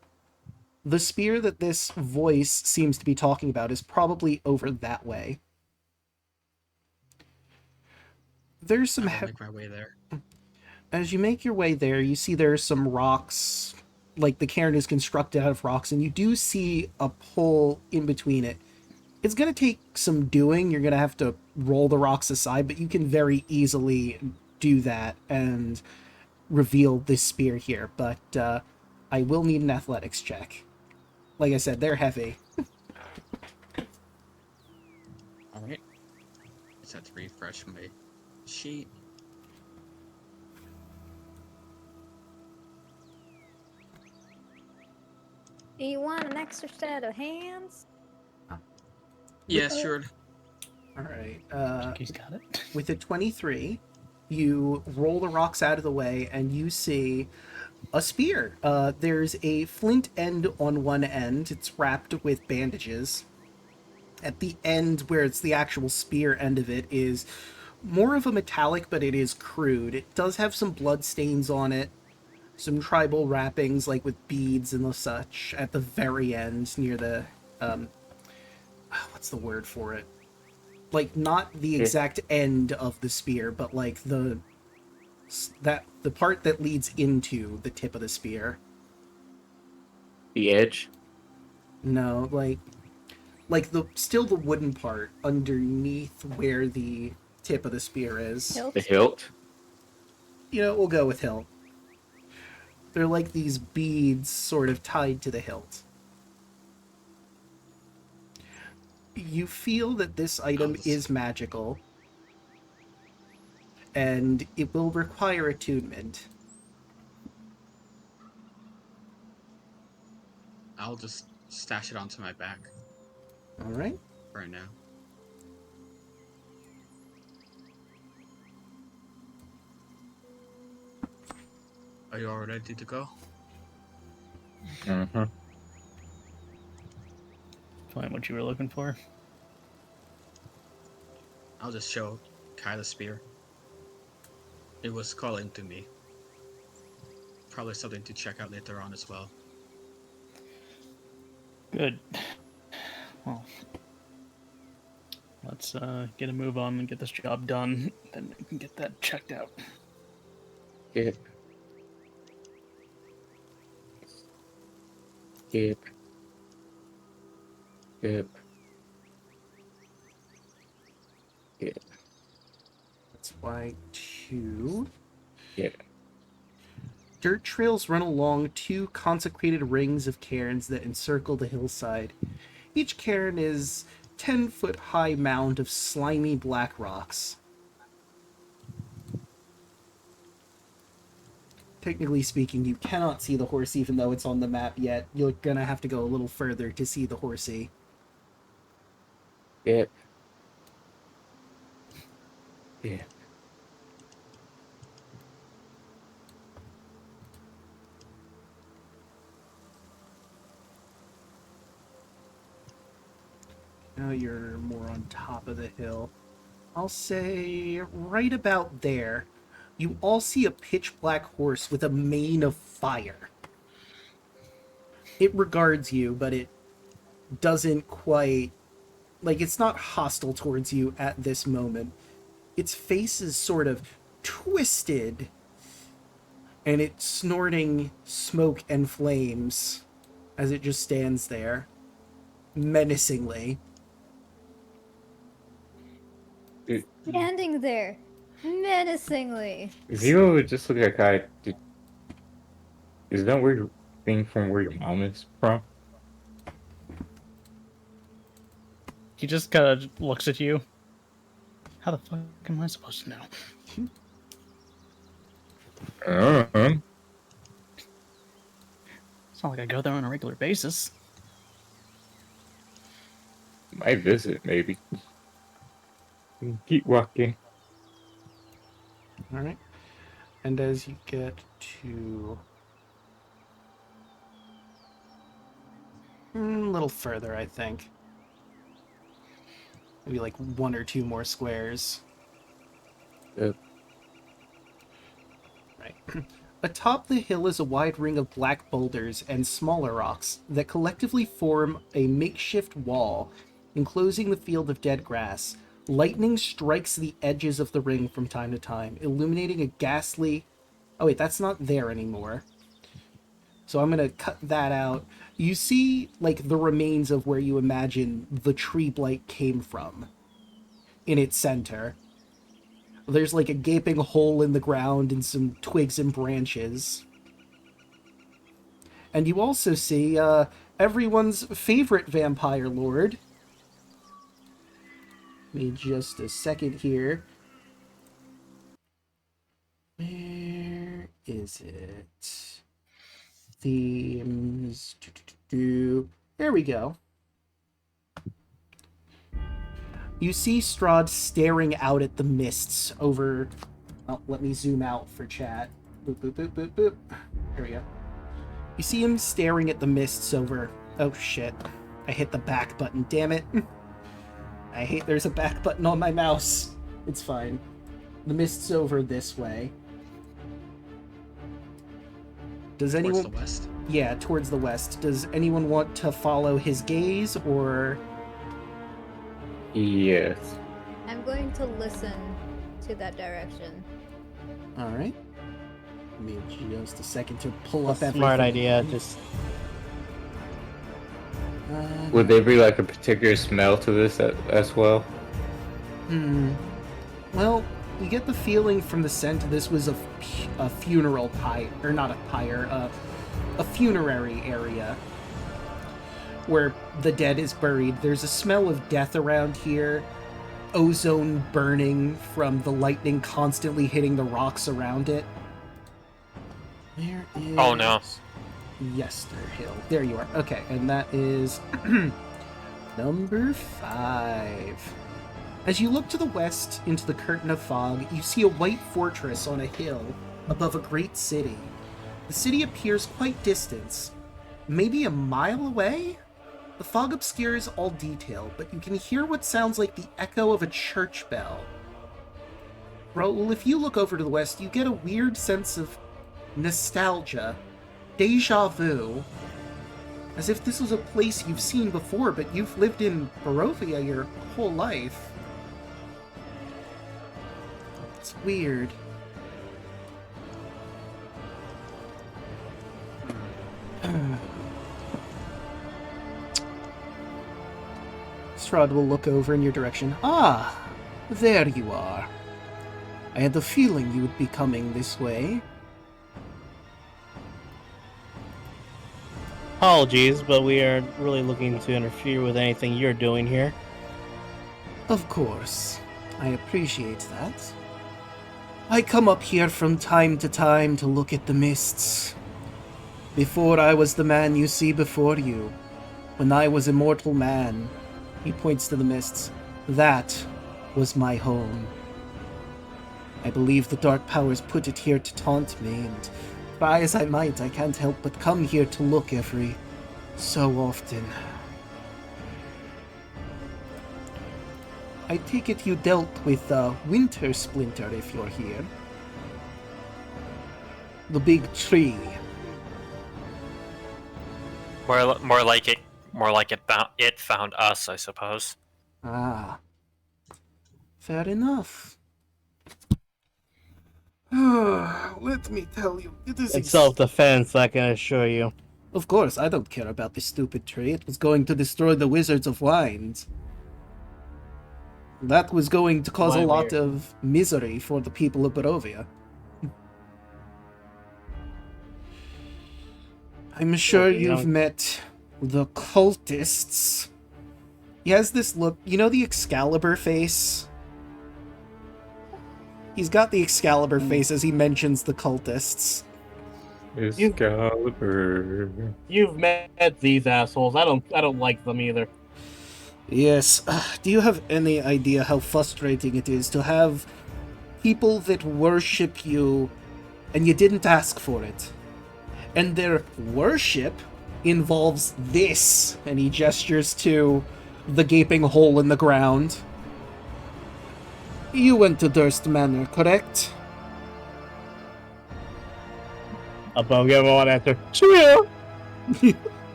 The spear that this voice seems to be talking about is probably over that way. There's some... I'll make my way there. As you make your way there, you see there's some rocks, like the cairn is constructed out of rocks, and you do see a pull in between it. It's going to take some doing. You're going to have to roll the rocks aside, but you can very easily do that and reveal this spear here. But I will need an athletics check. Like I said, they're heavy. Alright. Just have to refresh my sheet. Do you want an extra set of hands? Yeah, sure. All right. He's got it. With a 23, you roll the rocks out of the way, and you see a spear. There's a flint end on one end. It's wrapped with bandages. At the end, where it's the actual spear end of it, is more of a metallic, but it is crude. It does have some blood stains on it, some tribal wrappings, like with beads and the such, at the very end, near the, what's the word for it? Like, not the exact end of the spear, but like the part that leads into the tip of the spear. The edge? No, like still the wooden part underneath where the tip of the spear is. Hilt? The hilt? You know, we'll go with hilt. They're like these beads sort of tied to the hilt. You feel that this item is magical, and it will require attunement. I'll just stash it onto my back All right. right now. Are you all ready to go? Mm-hmm. Find what you were looking for. I'll just show Kai the spear. It was calling to me. Probably something to check out later on as well. Good. Well, let's get a move on and get this job done. Then we can get that checked out. Yep. Yep. Yep. Yep. That's why 2. Yep. Dirt trails run along 2 consecrated rings of cairns that encircle the hillside. Each cairn is 10-foot high mound of slimy black rocks. Technically speaking, you cannot see the horse even though it's on the map yet. You're gonna have to go a little further to see the horsey. Yeah. Yeah. Now you're more on top of the hill. I'll say right about there. You all see a pitch black horse with a mane of fire. It regards you, but it doesn't quite... Like, it's not hostile towards you at this moment. Its face is sort of twisted, and it's snorting smoke and flames as it just stands there, menacingly. Standing there, menacingly. Zero would just look like a guy. Is that where thing from where your mom is from? He just kind of looks at you. How the fuck am I supposed to know? It's not like I go there on a regular basis. Might visit, maybe. Keep walking. Alright. And as you get to... a little further, I think. Maybe like 1 or 2 more squares. Yep. Right. Atop the hill is a wide ring of black boulders and smaller rocks that collectively form a makeshift wall, enclosing the field of dead grass. Lightning strikes the edges of the ring from time to time, illuminating a ghastly... Oh wait, that's not there anymore. So I'm gonna cut that out. You see, like, the remains of where you imagine the tree blight came from. In its center. There's, like, a gaping hole in the ground and some twigs and branches. And you also see, everyone's favorite vampire lord. Give me just a second here. Where is it? Themes. There we go. You see Strahd staring out at the mists over... Oh, let me zoom out for chat. Boop, boop, boop, boop, boop. There we go. You see him staring at the mists over... Oh, shit. I hit the back button, damn it. I hate there's a back button on my mouse. It's fine. The mist's over this way. Does anyone... Towards the west? Yeah, towards the west. Does anyone want to follow his gaze, or... Yes. I'm going to listen to that direction. Alright. Give me just a second to pull up everything. Smart idea, just... Would there be like a particular smell to this as well? Well, you get the feeling from the scent this was a funeral pyre, or not a pyre, a funerary area where the dead is buried. There's a smell of death around here, ozone burning from the lightning constantly hitting the rocks around it. Where is... Oh no. Yester Hill. There you are. Okay, and that is number 5. As you look to the west into the curtain of fog, you see a white fortress on a hill above a great city. The city appears quite distant, maybe a mile away? The fog obscures all detail, but you can hear what sounds like the echo of a church bell. Well, if you look over to the west, you get a weird sense of nostalgia. Deja vu. As if this was a place you've seen before, but you've lived in Barovia your whole life. It's weird. Strahd will look over in your direction. Ah, there you are. I had the feeling you would be coming this way. Apologies, but we aren't really looking to interfere with anything you're doing here. Of course. I appreciate that. I come up here from time to time to look at the mists. Before I was the man you see before you, when I was a mortal man, he points to the mists, that was my home. I believe the dark powers put it here to taunt me, and try as I might, I can't help but come here to look every so often. I take it you dealt with Winter Splinter if you're here. The big tree. More like it found us, I suppose. Ah. Fair enough. Let me tell you, it is It's self-defense, I can assure you. Of course, I don't care about this stupid tree. It was going to destroy the Wizards of Wines. That was going to cause a lot of misery for the people of Barovia. I'm sure you've met the cultists. He has this look, you know the Excalibur face? He's got the Excalibur face as he mentions the cultists. Excalibur. You've met these assholes. I don't like them either. Yes. Do you have any idea how frustrating it is to have people that worship you and you didn't ask for it? And their worship involves this, and he gestures to the gaping hole in the ground. You went to Durst Manor, correct? Above give one answer. True.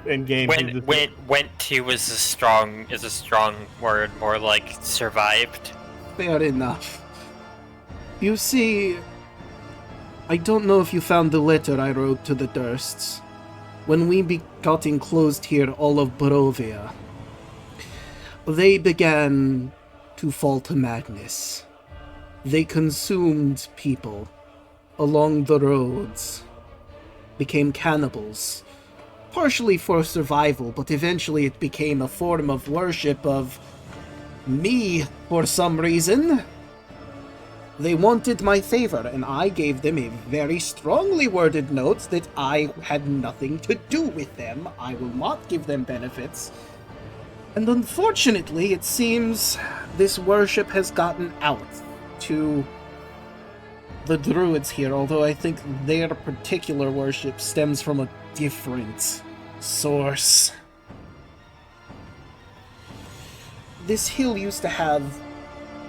In game. Went to is a strong word. More like survived. Fair enough. You see, I don't know if you found the letter I wrote to the Dursts. When we got enclosed here, all of Barovia, they began to fall to madness. They consumed people along the roads, became cannibals, partially for survival, but eventually it became a form of worship of me for some reason. They wanted my favor, and I gave them a very strongly worded note that I had nothing to do with them. I will not give them benefits. And unfortunately, it seems this worship has gotten out to the druids here, although I think their particular worship stems from a different source. This hill used to have,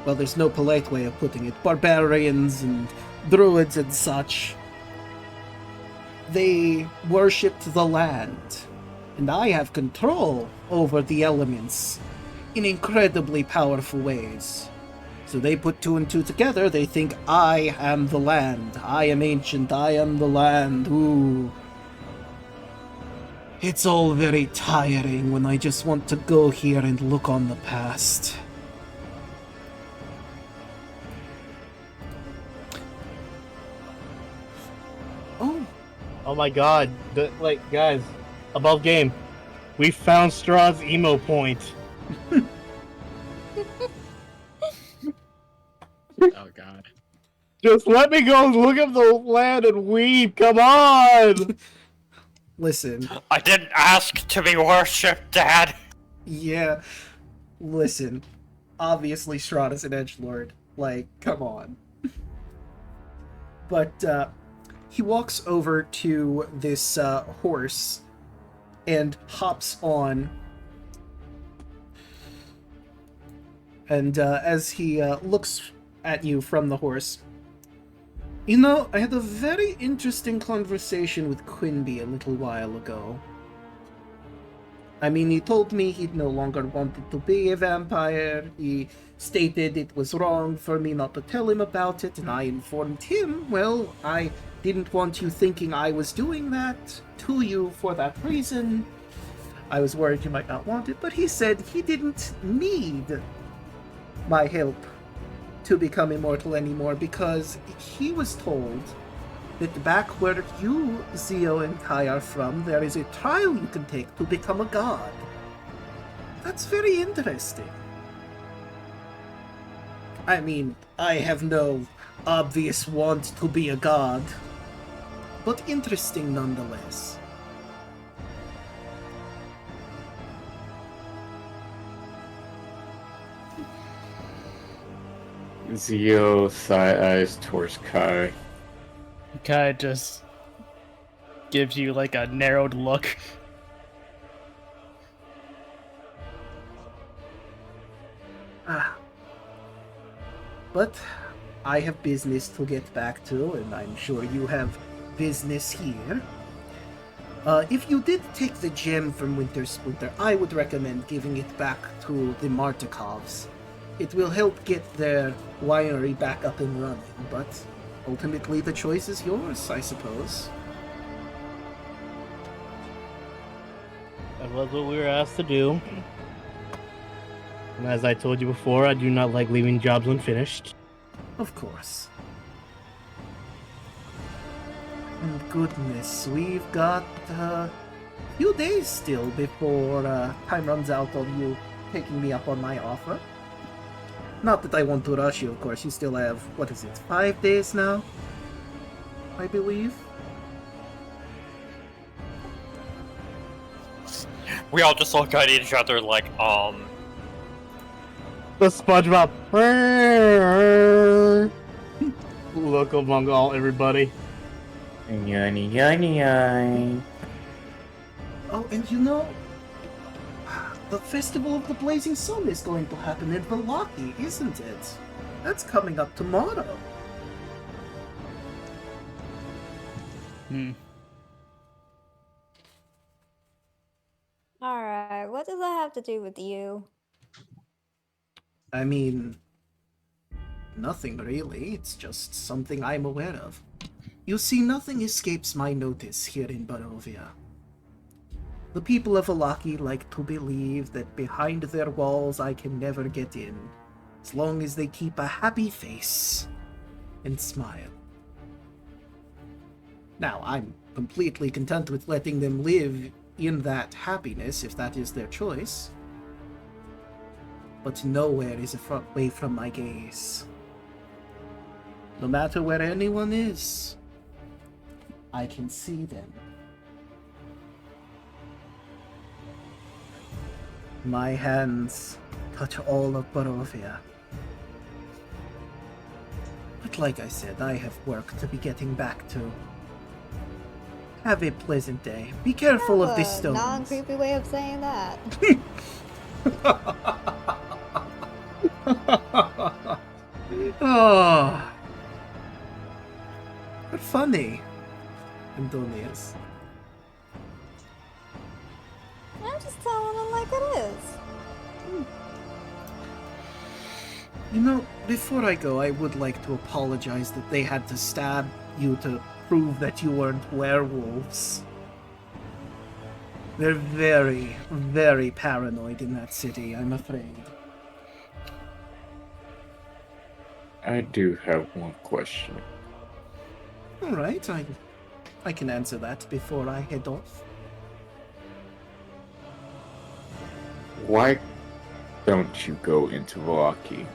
well, there's no polite way of putting it, barbarians and druids and such. They worshipped the land, and I have control over the elements in incredibly powerful ways. So they put two and two together, they think I am the land. I am ancient, I am the land, ooh. It's all very tiring when I just want to go here and look on the past. Oh my god. Guys, above game. We found Strahd's emo point. Oh god. Just let me go look at the land and weep, come on! Listen. I didn't ask to be worshipped, Dad! Yeah. Listen. Obviously Strahd is an edgelord. Like, come on. But, he walks over to this, horse and hops on. And, as he, looks at you from the horse, you know, I had a very interesting conversation with Quinby a little while ago. I mean, he told me he no longer wanted to be a vampire. He stated it was wrong for me not to tell him about it, and I informed him, well, I didn't want you thinking I was doing that to you for that reason. I was worried you might not want it, but he said he didn't need my help to become immortal anymore, because he was told that back where you, Zio, and Kai are from, there is a trial you can take to become a god. That's very interesting. I mean, I have no obvious want to be a god, but interesting nonetheless. Zio side eyes towards Kai. Kai just gives you like a narrowed look. But I have business to get back to, and I'm sure you have business here. If you did take the gem from Winter Splinter, I would recommend giving it back to the Martikovs. It will help get their winery back up and running, but ultimately the choice is yours, I suppose. That was what we were asked to do. And as I told you before, I do not like leaving jobs unfinished. Of course. And goodness, we've got a few days still before time runs out on you taking me up on my offer. Not that I want to rush you, of course. You still have, 5 days now? I believe. We all just look at each other like, The SpongeBob. Look among everybody. Yanny, yanny, yanny. Oh, and you know, the Festival of the Blazing Sun is going to happen in Velaki, isn't it? That's coming up tomorrow. Alright, what does that have to do with you? I mean, nothing really. It's just something I'm aware of. You see, nothing escapes my notice here in Barovia. The people of Velaki like to believe that behind their walls I can never get in, as long as they keep a happy face and smile. Now, I'm completely content with letting them live in that happiness if that is their choice. But nowhere is away from my gaze. No matter where anyone is, I can see them. My hands touch all of Barovia. But like I said, I have work to be getting back to. Have a pleasant day. Be careful of the stones. Non-creepy way of saying that. Oh, but funny, Antonius. I'm just telling it like it is. You know, before I go, I would like to apologize that they had to stab you to prove that you weren't werewolves. They're very, very paranoid in that city, I'm afraid. I do have one question. Alright, I can answer that before I head off. Why don't you go into Velaki?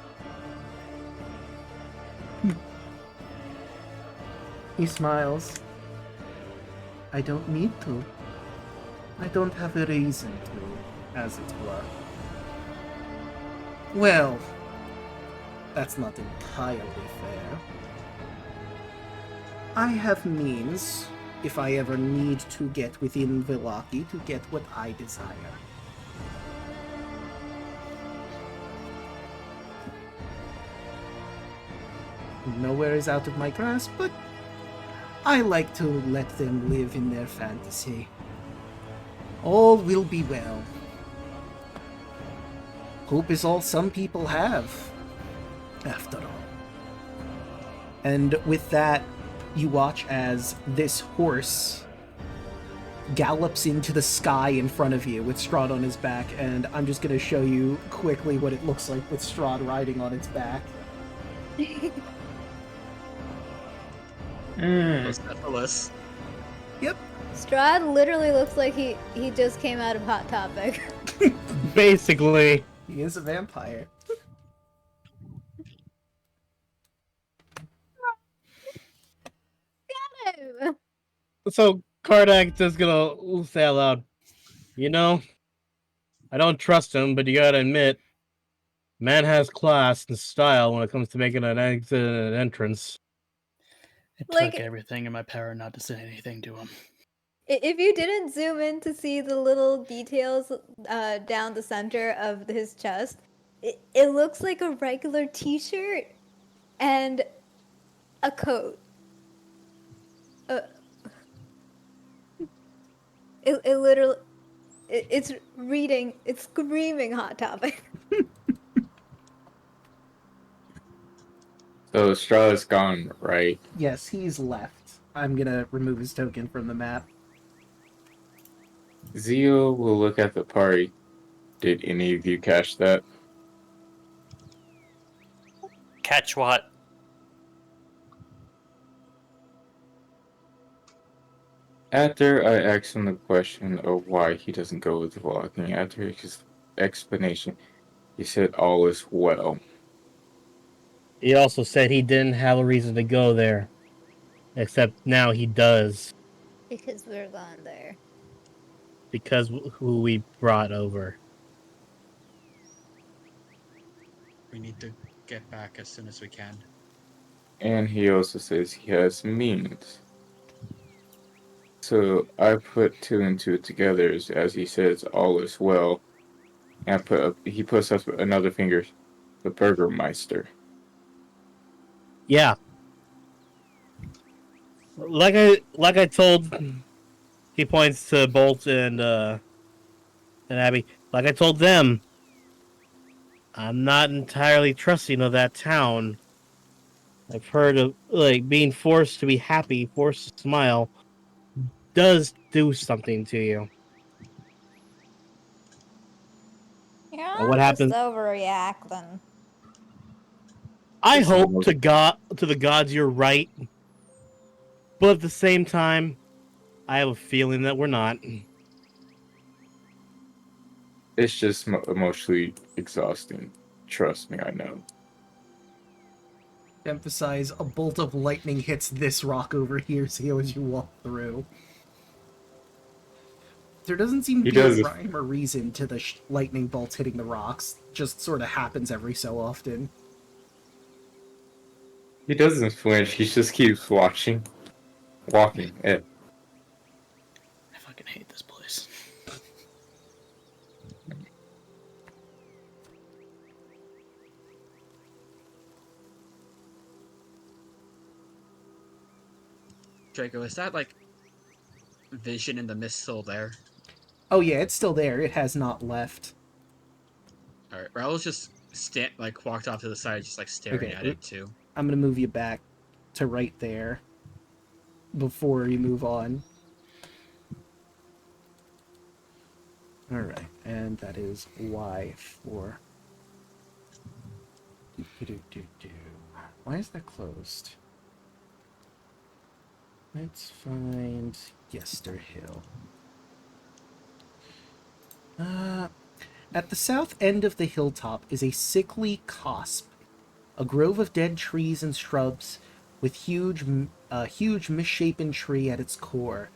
He smiles. I don't need to. I don't have a reason to, as it were. Well, that's not entirely fair. I have means, if I ever need to get within Velaki, to get what I desire. Nowhere is out of my grasp, but I like to let them live in their fantasy. All will be well. Hope is all some people have, after all. And with that, you watch as this horse gallops into the sky in front of you with Strahd on his back, and I'm just going to show you quickly what it looks like with Strahd riding on its back. Syphilis. Yep. Strahd literally looks like he just came out of Hot Topic. Basically. He is a vampire. No. So Kardak just gonna say out loud, you know, I don't trust him, but you gotta admit, man has class and style when it comes to making an exit and an entrance. It Like- took everything in my power not to say anything to him. If you didn't zoom in to see the little details down the center of his chest, it looks like a regular t-shirt and a coat. It literally, it's screaming Hot Topic. So Strahd is gone, right? Yes, he's left. I'm gonna remove his token from the map. Zio will look at the party. Did any of you catch that? Catch what? After I asked him the question of why he doesn't go with vlogging, after his explanation, he said all is well. He also said he didn't have a reason to go there. Except now he does. Because we're gone there. Because who we brought over. We need to get back as soon as we can. And he also says he has means. So I put two and two together as he says all is well. And he puts up another finger, the Burgermeister. Yeah. Like I told, he points to Bolt and Abby. Like I told them, I'm not entirely trusting of that town. I've heard of being forced to be happy, forced to smile, does do something to you. You're And what happens? overreacting. I hope to the gods you're right, but at the same time, I have a feeling that we're not. It's just emotionally exhausting. Trust me, I know. To emphasize, a bolt of lightning hits this rock over here, see as you walk through. There doesn't seem to be a rhyme or reason to the lightning bolts hitting the rocks. Just sort of happens every so often. He doesn't flinch, he just keeps walking. I fucking hate this place. Draco, is that like vision in the mist still there? Oh yeah, it's still there. It has not left. Alright, Raul's just walked off to the side, just staring at it too. I'm gonna move you back to right there before you move on. Alright, and that is Y for... Why is that closed? Let's find Yester Hill. At the south end of the hilltop is a sickly cosp, a grove of dead trees and shrubs with a huge misshapen tree at its core.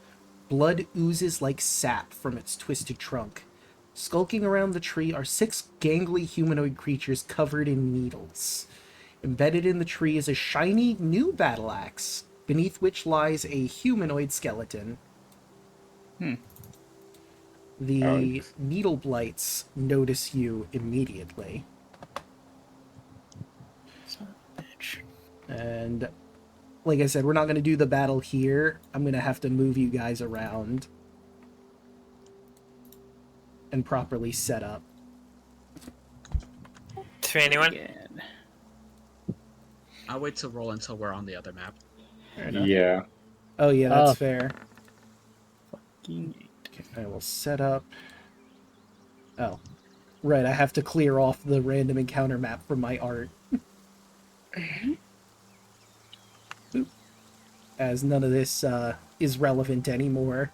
Blood oozes like sap from its twisted trunk. Skulking around the tree are 6 gangly humanoid creatures covered in needles. Embedded in the tree is a shiny new battle axe, beneath which lies a humanoid skeleton. The needle blights notice you immediately. Son of a bitch. And like I said, we're not going to do the battle here. I'm going to have to move you guys around and properly set up. To anyone? Again. I'll wait to roll until we're on the other map. Yeah. Oh yeah, that's fair. Fucking Okay, I will set up... Oh. Right, I have to clear off the random encounter map from my art. As none of this is relevant anymore.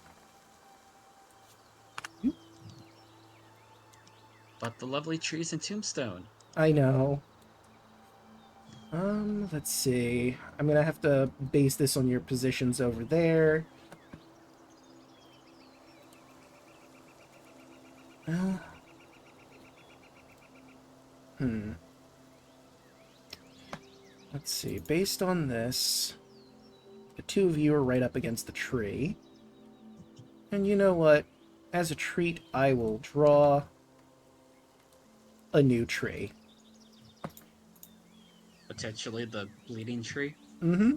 But the lovely trees and tombstone. I know. Let's see. I'm gonna have to base this on your positions over there. Well, let's see. Based on this, the two of you are right up against the tree. And you know what? As a treat, I will draw a new tree. Potentially the bleeding tree. Mm-hmm.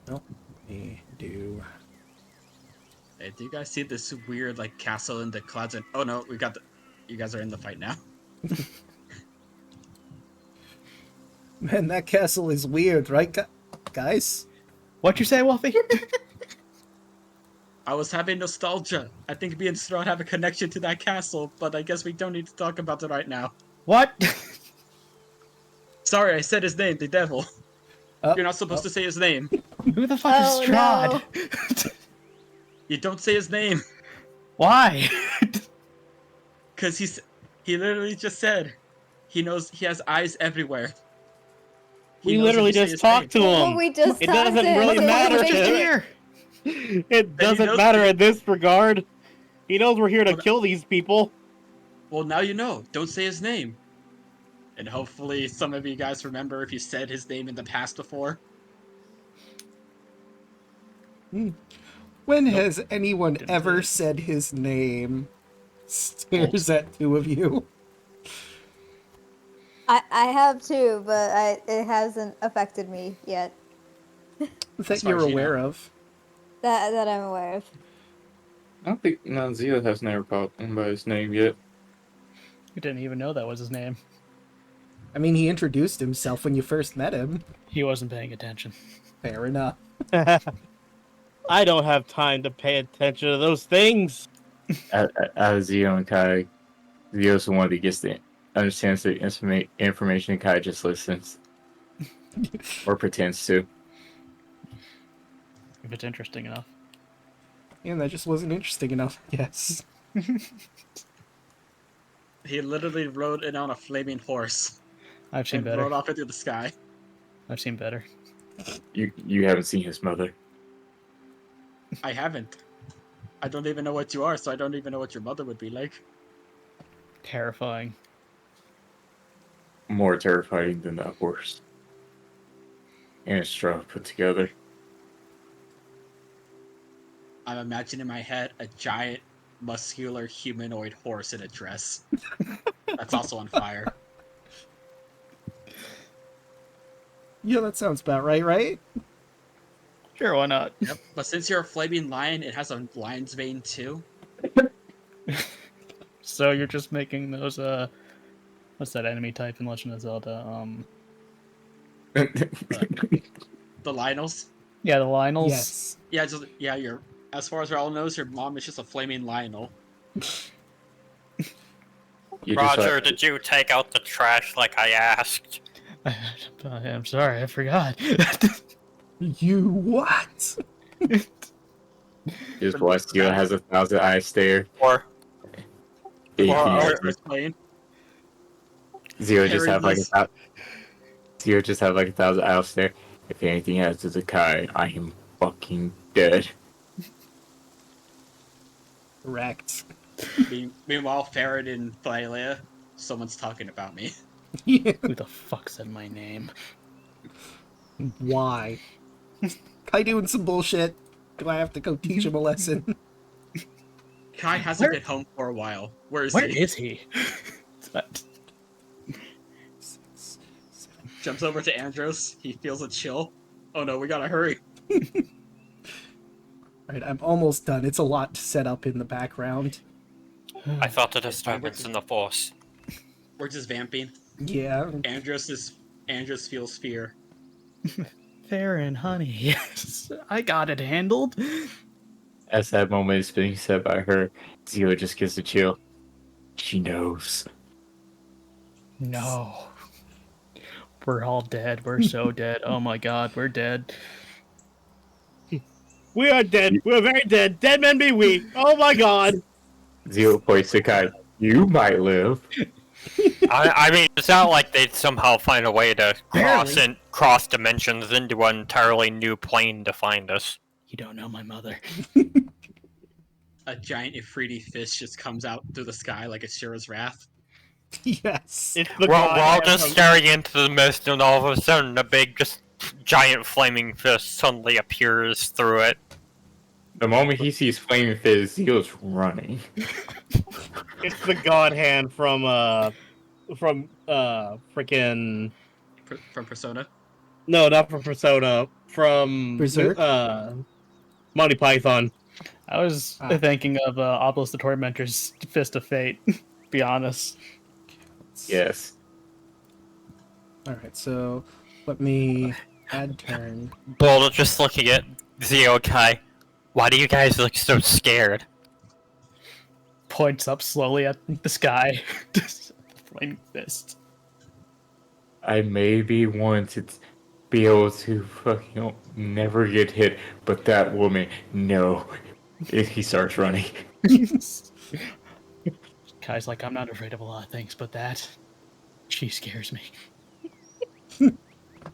Well, me do. Hey, do you guys see this weird like castle in the clouds? And oh no, we got the. You guys are in the fight now. Man, that castle is weird, right, guys? What'd you say, Wolfie? I was having nostalgia. I think me and Strahd have a connection to that castle, but I guess we don't need to talk about it right now. What? Sorry, I said his name, the devil. Oh, You're not supposed to say his name. Who the fuck Oh, is Strahd? no. You don't say his name. Why? Because he literally just said he knows he has eyes everywhere. He We knows if literally you say just his talked to name. Well, him. we just It talked doesn't to really him. matter Wait, to wait, here. It Then he doesn't knows matter to- in this regard. He knows we're here to Well, kill these people. Well, now you know. Don't say his name. And hopefully some of you guys remember if you said his name in the past before. When has anyone Didn't ever say it. said his name? Stares at two of you. I have too, but it hasn't affected me yet. That far you're as you aware know. of. That I'm aware of. I don't think Zio has never called him by his name yet. You didn't even know that was his name. I mean, he introduced himself when you first met him. He wasn't paying attention. Fair enough. I don't have time to pay attention to those things. Out of Zio and Kai, Zio's the one that gets the understands the information, and Kai just listens or pretends to. If it's interesting enough. And that just wasn't interesting enough. Yes. He literally rode in on a flaming horse I've seen and better. rode off into the sky. I've seen better. You haven't seen his mother. I haven't. I don't even know what you are, so I don't even know what your mother would be like. Terrifying. More terrifying than that horse. And a straw put together. I'm imagining in my head a giant, muscular, humanoid horse in a dress. That's also on fire. Yeah, that sounds about right? Sure, why not? Yep. But since you're a flaming lion, it has a lion's vein too. So you're just making those, what's that enemy type in Legend of Zelda? The Lionels. Yeah, the Lionels. Yes. Yeah, you're. As far as Raul knows, your mom is just a flaming Lionel. You just Roger, like- did you take out the trash like I asked? I'm sorry, I forgot. You what? Just watch Zio has 1,000 eyes stare. Or Explain. Zio just have like Paradise. Zio just have like 1,000 eyes stare. If anything happens to Kai, I am fucking dead. Correct. Meanwhile, Farad and Thalia, someone's talking about me. Who the fuck said my name? Why? Kai doing some bullshit. Do I have to go teach him a lesson? Kai hasn't been home for a while. Where is Where he? is he? Jumps over to Andros. He feels a chill. Oh no, we gotta hurry. Alright, I'm almost done. It's a lot to set up in the background. I felt a disturbance in the force. We're just vamping. Yeah. Andros feels fear. Fair and honey. Yes, I got it handled. As that moment is being said by her, Zio just gets a chill. She knows. No. We're all dead. We're so dead. Oh my god, we're dead. We are dead. We're very dead. Dead men be we. Oh my god. Zero points to Kai. You might live. I mean, it's not like they'd somehow find a way to Barely. cross dimensions into an entirely new plane to find us. You don't know my mother. A giant Ifriti fist just comes out through the sky like a Shira's wrath. Yes. It's the We're all god just hand staring into the mist, and all of a sudden, a big, just giant flaming fist suddenly appears through it. The moment he sees Flaming Fizz, Zeo's running. It's the god hand from freaking From Persona. no, not from Persona, from Berserk? Monty Python. I was thinking of Obelisk the Tormentor's Fist of Fate. Be honest. Yes. Alright, so let me add turn. Boulder just looking at Zio Kai. Why do you guys look so scared? Points up slowly at the sky. Flaming fist. I maybe want to be able to fucking never get hit, but that woman, no. He starts running. Kai's like, I'm not afraid of a lot of things, but that, she scares me.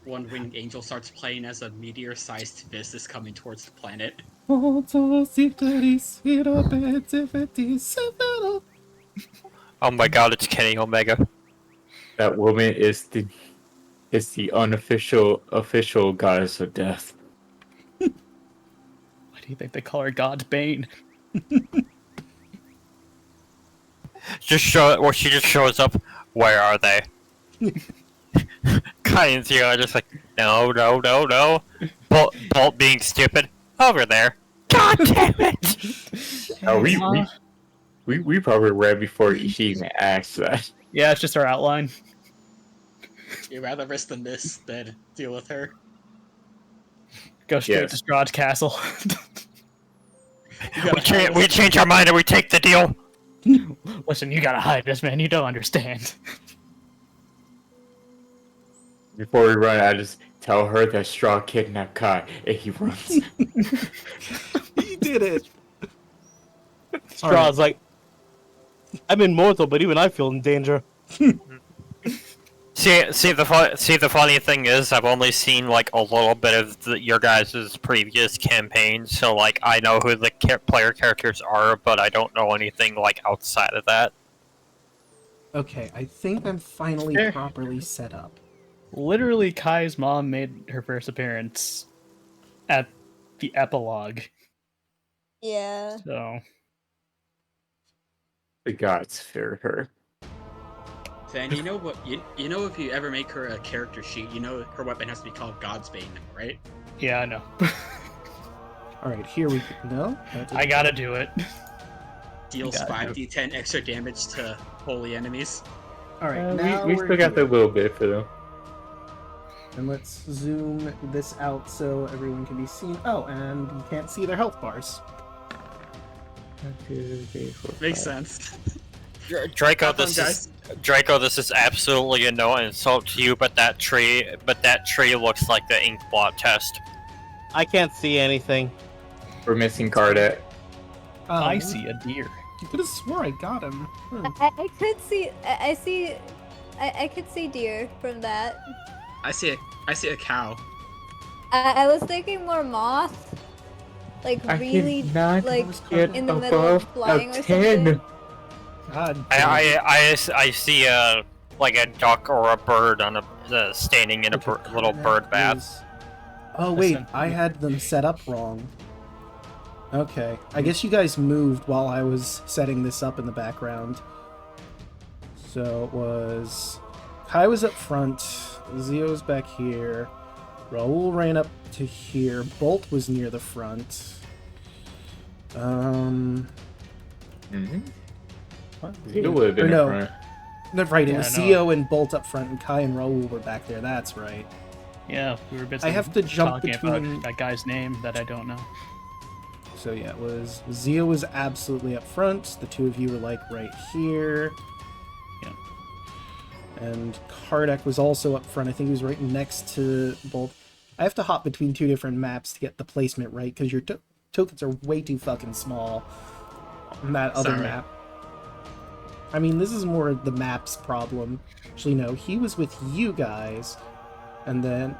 One winged angel starts playing as a meteor-sized fist is coming towards the planet. Oh my god, it's Kenny Omega. That woman is the unofficial official goddess of death. Why do you think they call her God's Bane? She just shows up. Where are they? Kai and Zio are just like, no. Bolt being stupid. Over there. God damn it! Oh, we probably read before she even asked that. Yeah, it's just our outline. You'd rather risk the miss than deal with her. Go straight Yes. to Strahd's castle. We change our mind and we take the deal. Listen, you gotta hide this, man. You don't understand. Before we run, I just tell her that Strahd kidnapped Kai, and he runs. He did it! Strahd's like, I'm immortal, but even I feel in danger. See, the funny thing is, I've only seen like a little bit of your guys' previous campaigns, so like I know who the player characters are, but I don't know anything like outside of that. Okay, I think I'm finally Fair. properly set up. Literally, Kai's mom made her first appearance at the epilogue. Yeah. So, The gods fear her. Then you know what? You know if you ever make her a character sheet, you know her weapon has to be called God's Bane, right? yeah, I know. Alright, here we go. No? I gotta do it. Deals Got it. 5d10 extra damage to holy enemies. Alright, now We we're still got here. that little bit for them. And let's zoom this out so everyone can be seen. Oh, and you can't see their health bars. 1, 2, 3, 4, Makes 5. sense. Draco, Have fun, this is absolutely a no insult to you, but that tree looks like the ink blot test. I can't see anything. We're missing Cardet. I see a deer. You could have swore I got him. I could see. I could see deer from that. I see a cow. I was thinking more moth. Like I really, cannot like get in the middle of above flying a or 10. something. God. I see a like a duck or a bird on a standing in a little bird bath. Oh wait, Listen, I had them set up wrong. Okay, I guess you guys moved while I was setting this up in the background. So it was... Kai was up front, Zio's back here, Raoul ran up to here, Bolt was near the front. Mm-hmm. Zio would have been Or no. in front. That's right, it Yeah, was no. Zio and Bolt up front, and Kai and Raoul were back there, that's right. Yeah, we were busy I have to jump talking between- about that guy's name that I don't know. So yeah, it was Zio was absolutely up front. The two of you were like right here. Yeah. And Kardec was also up front. I think he was right next to Bolt. I have to hop between two different maps to get the placement right, because your tokens are way too fucking small on that other Sorry. map. I mean, this is more the map's problem. Actually, no, he was with you guys, and then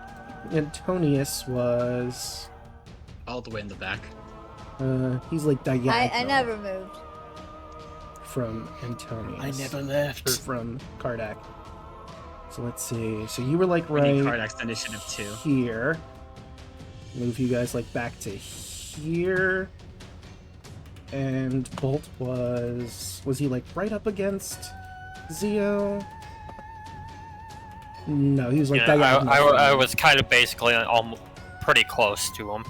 Antonius was... All the way in the back. he's like diagonal. I never moved. From Antonius. I never left. Or from Kardec. So let's see. So you were like We need right Kardac's initiative too. here. Move you guys like back to here. And Bolt was he like right up against Zio? No, he was like Yeah, diagonal. I was kind of basically almost pretty close to him.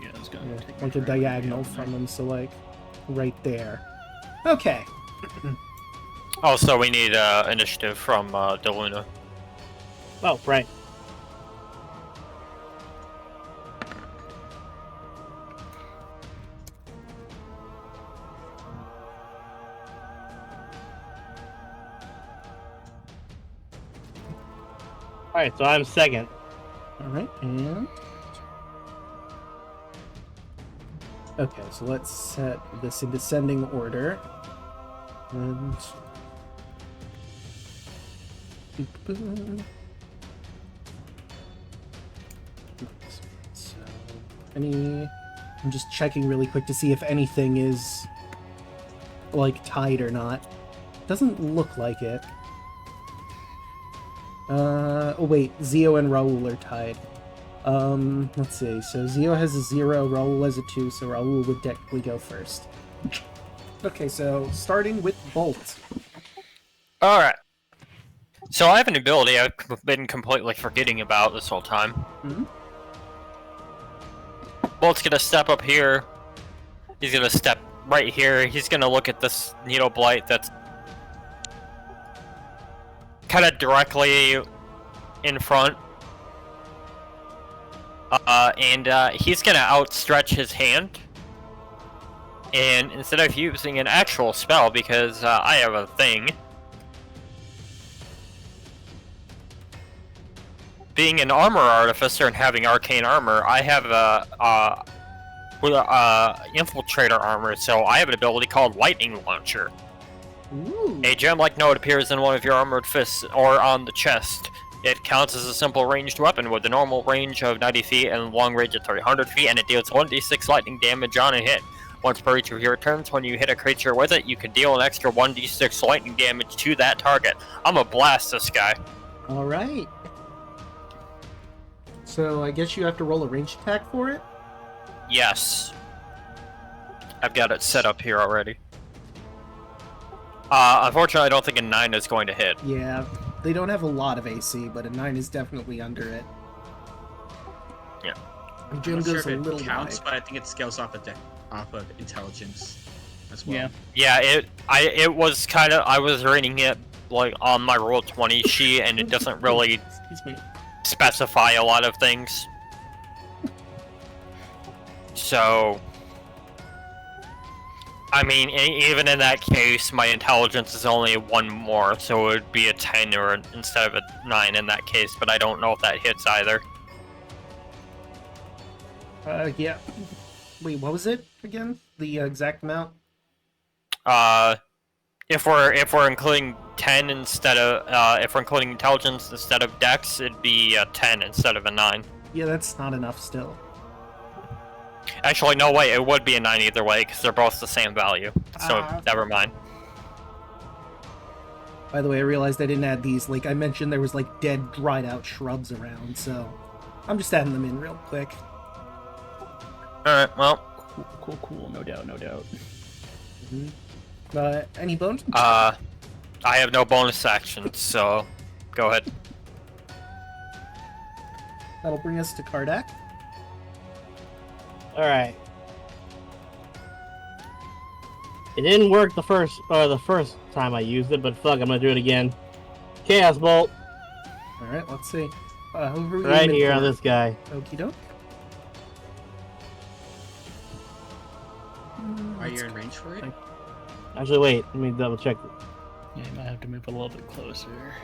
Yeah, I was gonna Yeah, take like a my turn. diagonal from him, so like right there. Okay. Also, we need initiative from Daluna. Oh, right. Alright, so I'm second. Alright, and... Okay, so let's set this in descending order. And... So, I'm just checking really quick to see if anything is, like, tied or not. Doesn't look like it. Oh wait, Zio and Raul are tied. Let's see. So Zio has a 0, Raul has a 2, so Raul would technically go first. Okay, so starting with Bolt. Alright. So I have an ability I've been completely forgetting about this whole time. Mhm. Bolt's gonna step up here. He's gonna step right here. He's gonna look at this Needle Blight that's kind of directly in front. And he's gonna outstretch his hand. And instead of using an actual spell, because I have a thing, being an armor artificer and having arcane armor, I have a infiltrator armor, so I have an ability called Lightning Launcher. Ooh. A gem-like node appears in one of your armored fists or on the chest. It counts as a simple ranged weapon with a normal range of 90 feet and long range of 300 feet, and it deals 1d6 lightning damage on a hit. Once per each of your turns, when you hit a creature with it, you can deal an extra 1d6 lightning damage to that target. I'm gonna blast this guy. Alright. So I guess you have to roll a range attack for it? Yes. I've got it set up here already. Unfortunately, I don't think a 9 is going to hit. Yeah, they don't have a lot of AC, but a 9 is definitely under it. Yeah. And Jim I'm not goes sure a if little it counts, wide. but I think it scales off of intelligence as well. Yeah. Yeah, it was kind of, I was reading it like on my Roll20 sheet, and it doesn't really Excuse me. specify a lot of things. So, I mean, even in that case, my intelligence is only 1 more, so it would be a 10 or instead of a 9 in that case, but I don't know if that hits either. Yeah. Wait, what was it again? The exact amount? If we're including 10 instead of if we're including intelligence instead of dex, it'd be a 10 instead of a 9. Yeah, that's not enough still. Actually, no way, it would be a 9 either way because they're both the same value. So never mind. By the way, I realized I didn't add these. Like I mentioned, there was like dead, dried out shrubs around, so I'm just adding them in real quick. All right, well, Cool. No doubt. Any bonus? I have no bonus actions, so go ahead. That'll bring us to Kardak. Alright. It didn't work the first time I used it, but fuck, I'm gonna do it again. Chaos Bolt. Alright, let's see. Who are you Right aiming here for? on this guy. Okie doke. Are you in range for it? Actually, wait, let me double check. Yeah, you might have to move a little bit closer.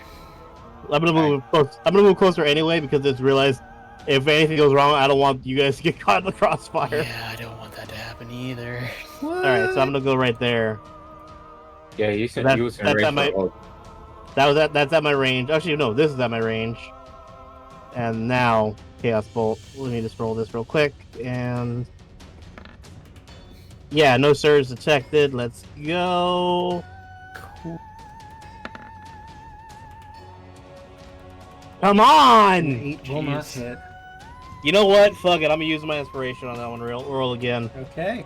I'm gonna move close. I'm gonna move closer anyway because I just realized if anything goes wrong, I don't want you guys to get caught in the crossfire. Yeah, I don't want that to happen either. What? All right, so I'm gonna go right there. Yeah, you So said you was in range my. for That's at my range. Actually, no, this is at my range. And now Chaos Bolt. Let me just roll this real quick. And yeah, no surge detected. Let's go. Cool. Come on! 8 will not Jeez. hit. You know what? Fuck it. I'm gonna use my inspiration on that one. Roll again. Okay.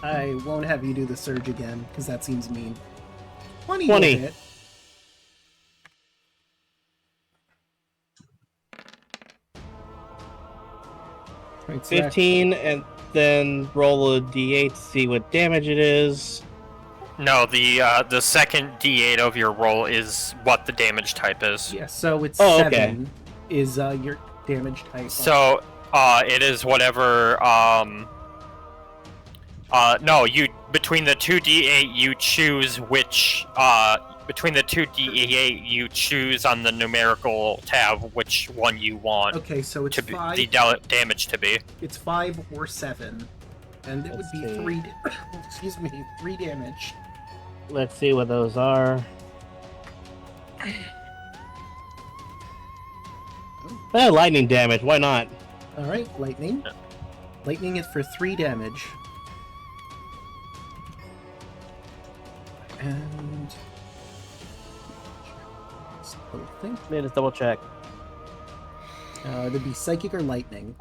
I won't have you do the surge again, because that seems mean. 20 will 20. hit. Right, so that- 15, and then roll a d8 to see what damage it is. No, the second D8 of your roll is what the damage type is. Yeah, so it's Oh, 7 is your damage type. So it is whatever. No, you between the two D8 you choose which. Between the two D8 you choose on the numerical tab which one you want Okay, so it's to be, 5. the damage to be. It's 5 or 7, and it Let's would be see. 3. Excuse me, 3 damage. Let's see what those are. Lightning damage. Why not? All right, lightning. Lightning is for 3 damage. And thing. Let me just double check. It'd be psychic or lightning.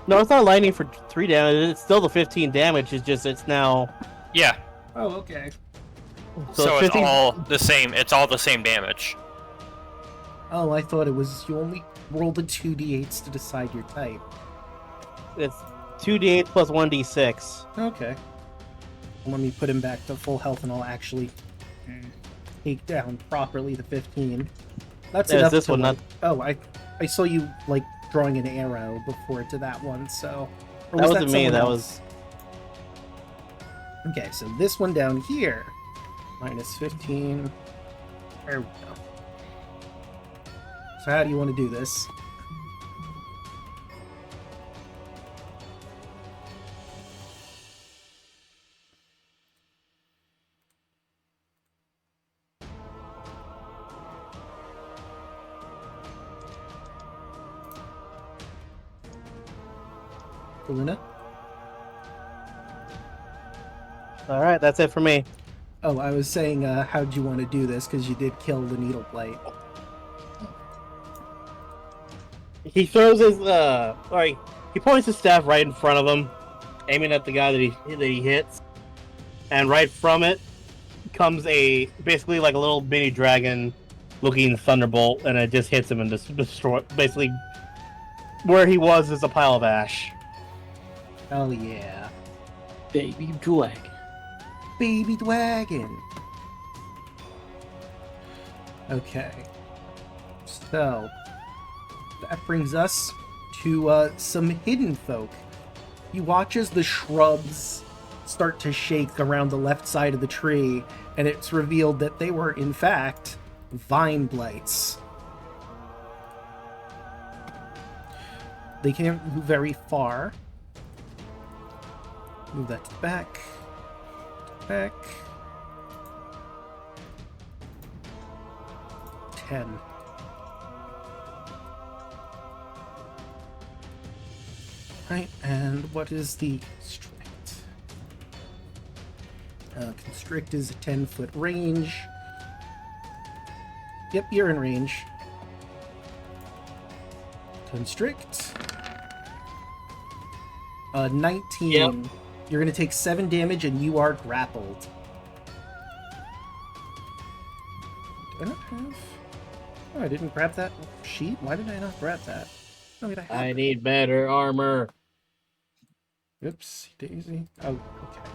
No, it's not lightning for 3 damage. It's still the 15 damage. It's just it's now. Yeah. Oh, okay. So it's 15 all the same. It's all the same damage. Oh, I thought it was you only rolled the 2d8s to decide your type. It's 2d8 plus 1d6. Okay. Let me put him back to full health, and I'll actually take down properly the 15. That's Yeah, enough. this to, one, like... Oh, I saw you like drawing an arrow before to that one. So or That wasn't me. someone That else? Okay, so this one down here, minus 15. There we go. So how do you want to do this? Daluna? All right, that's it for me. Oh, I was saying, how'd you want to do this? Because you did kill the needle blight. He throws his sorry, he points his staff right in front of him, aiming at the guy that he hits, and right from it comes a basically like a little mini dragon looking thunderbolt, and it just hits him and just destroy. Basically, where he was is a pile of ash. Oh yeah. baby dragon. Baby dragon. Okay. So that brings us to some hidden folk. You watch as the shrubs start to shake around the left side of the tree, and it's revealed that they were, in fact, vine blights. They can't move very far. Move that to the back. Back. 10. Right, and what is the constrict? Constrict is a 10-foot range. Yep, you're in range. Constrict. 19. Yep. You're gonna take 7 damage and you are grappled. Did I not have... Oh, I didn't grab that sheet? Why did I not grab that? Oh, wait, I have I it. need better armor. Oops, daisy. Oh, okay.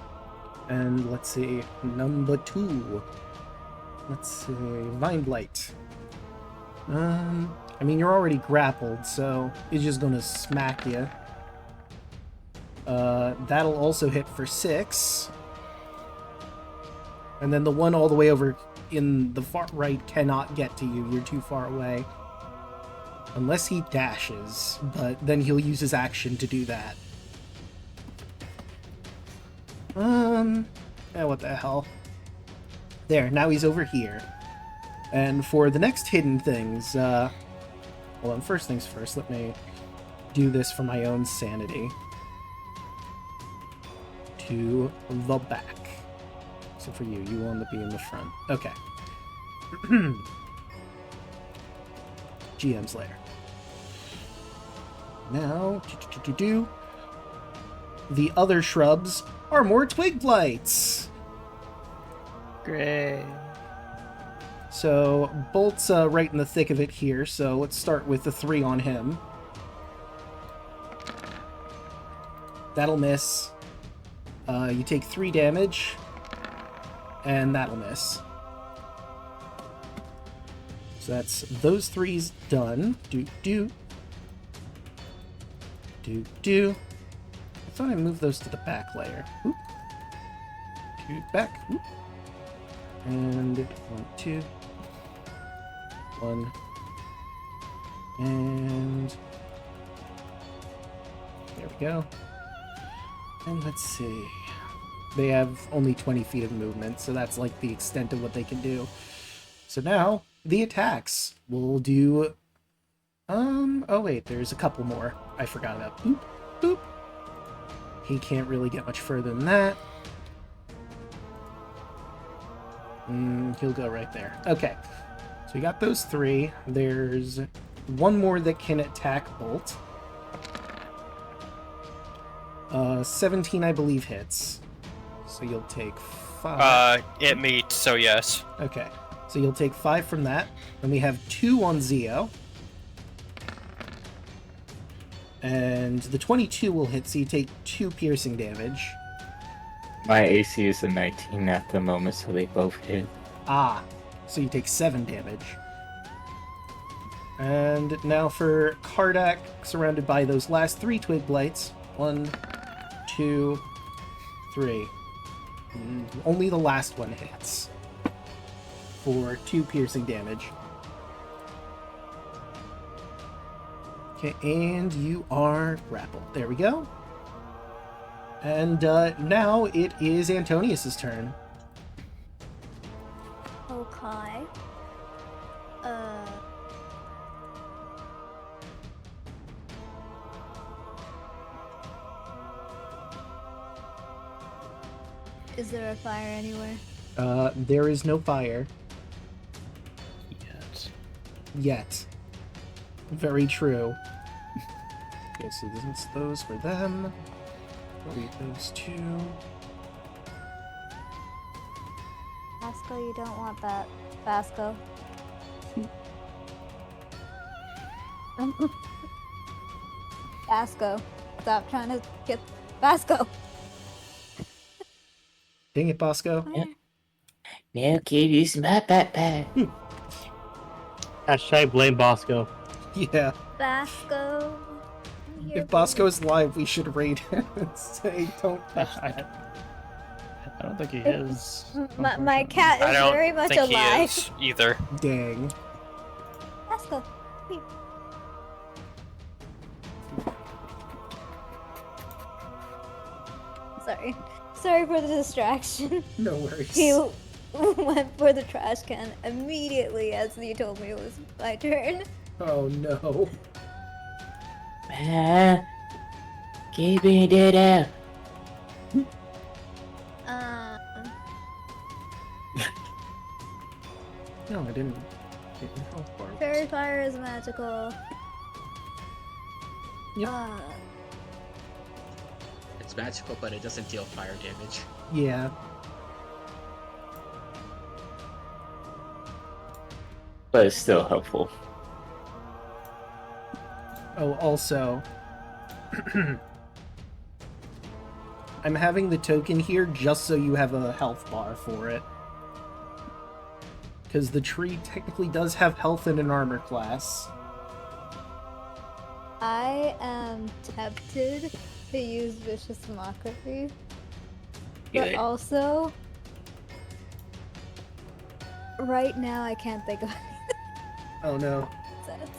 And let's see, number 2. Let's see, Vine Blight. I mean, you're already grappled, so it's just gonna smack you. That'll also hit for 6. And then the one all the way over in the far right cannot get to you. You're too far away. Unless he dashes, but then he'll use his action to do that. What the hell? There, now he's over here. And for the next hidden things, hold on, first things first, let me do this for my own sanity. To the back. So for you, you want to be in the front. Okay. GM's lair. Now, the other shrubs are more twig blights. Great. So Bolt's right in the thick of it here, so let's start with the 3 on him. That'll miss. You take 3 damage, and that'll miss. So that's those 3's done. Do. I thought I moved those to the back layer. Oop. 2 back. Oop. And 1, 2. 1. And there we go. And let's see. They have only 20 feet of movement, so that's like the extent of what they can do. So now, the attacks. We'll do... oh wait, there's a couple more I forgot about. Boop, boop. He can't really get much further than that. He'll go right there. Okay, so we got those 3. There's one more that can attack Bolt. 17, I believe, hits. So you'll take 5. It meets, so yes. Okay, so you'll take 5 from that. Then we have 2 on Zeo. And the 22 will hit, so you take 2 piercing damage. My AC is a 19 at the moment, so they both hit. Ah, so you take 7 damage. And now for Kardak, surrounded by those last 3 twig blights. 1, 2, 3. Only the last one hits. For 2 piercing damage. Okay, and you are grappled. There we go. And now it is Antonius's turn. Okay. Is there a fire anywhere? There is no fire. Yet. Very true. Okay, so those for them. Delete those 2. Vasco, you don't want that. Vasco. Vasco. Stop trying to get... Vasco! Dang it, Bosco. No, kid, use my backpack. Hashtag blame Bosco. Yeah. Vasco. If Bosco is live, we should raid him and say, don't touch that. I don't think he is. My cat I is don't very much think alive. he is either. Dang. Vasco. Wait. Sorry for the distraction. No worries. He went for the trash can immediately as he told me it was my turn. Oh no. Keep it out. No, I didn't. Health bar. Fairy fire is magical. Yep. It's magical, but it doesn't deal fire damage. Yeah. But it's still helpful. Oh, also, I'm having the token here just so you have a health bar for it. Because the tree technically does have health in an armor class. I am tempted to use vicious mockery, Yeah. but also right now I can't think of Oh no. any sense.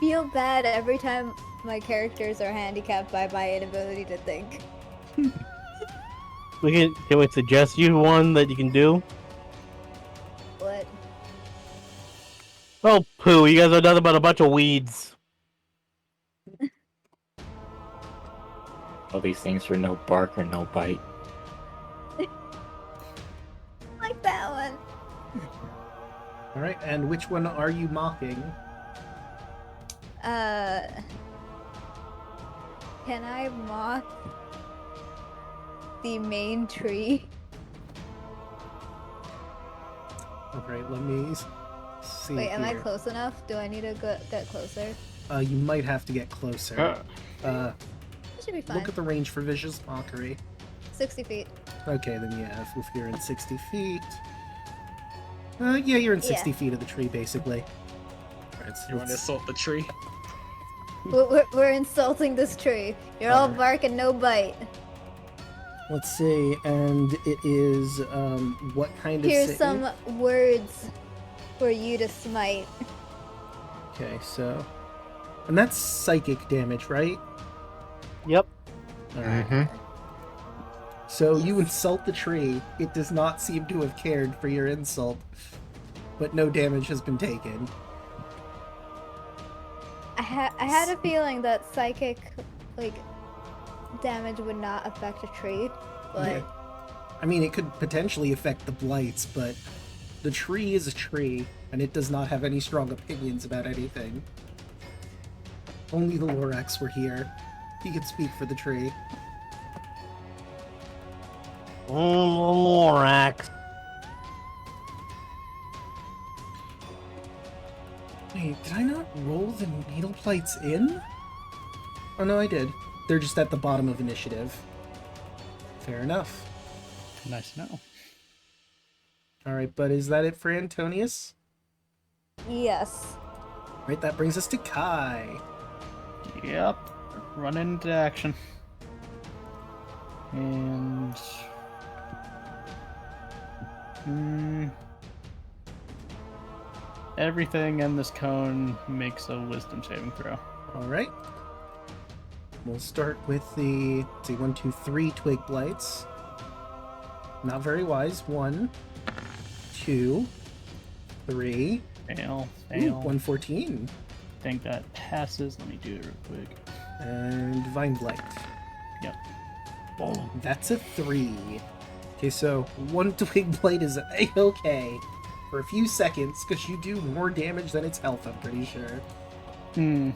Feel bad every time my characters are handicapped by my inability to think. Can we suggest you one that you can do? What? Oh, poo! You guys are nothing but a bunch of weeds. All these things for no bark or no bite. Like that one. Alright, and which one are you mocking? Can I mock the main tree? Alright, let me see. Wait, am I here. close enough? Do I need to get closer? You might have to get closer. It should be fine. Look at the range for Vicious Mockery. 60 feet. Okay, then yeah, if you're in 60 feet... yeah, you're in 60 Yeah. feet of the tree, basically. Alright, so You want to assault the tree? We're insulting this tree. You're all Alright. bark and no bite. let's see, and it is, what kind of Here's save? some words for you to smite. Okay, so... And that's psychic damage, right? Yep. Alright. Mm-hmm. So you insult the tree. It does not seem to have cared for your insult, but no damage has been taken. I had a feeling that psychic, like, damage would not affect a tree, but Yeah. I mean, it could potentially affect the blights, but the tree is a tree, and it does not have any strong opinions about anything. Only the Lorax were here. He could speak for the tree. Lorax. Wait, did I not roll the needle plates in? Oh no, I did. They're just at the bottom of initiative. Fair enough. Nice to know. Alright, but is that it for Antonius? yes. Right, that brings us to Kai. Yep. Run into action. And... everything in this cone makes a wisdom saving throw. Alright. We'll start with the, let's see, 1, 2, 3 twig blights. Not very wise. 1, 2, 3. Fail, Ooh, fail. 114. I think that passes. Let me do it real quick. And Vine Blight. Yep. That's a 3. Okay, so 1 twig blight is a-okay for a few seconds, because you do more damage than its health, I'm pretty sure. Hmm.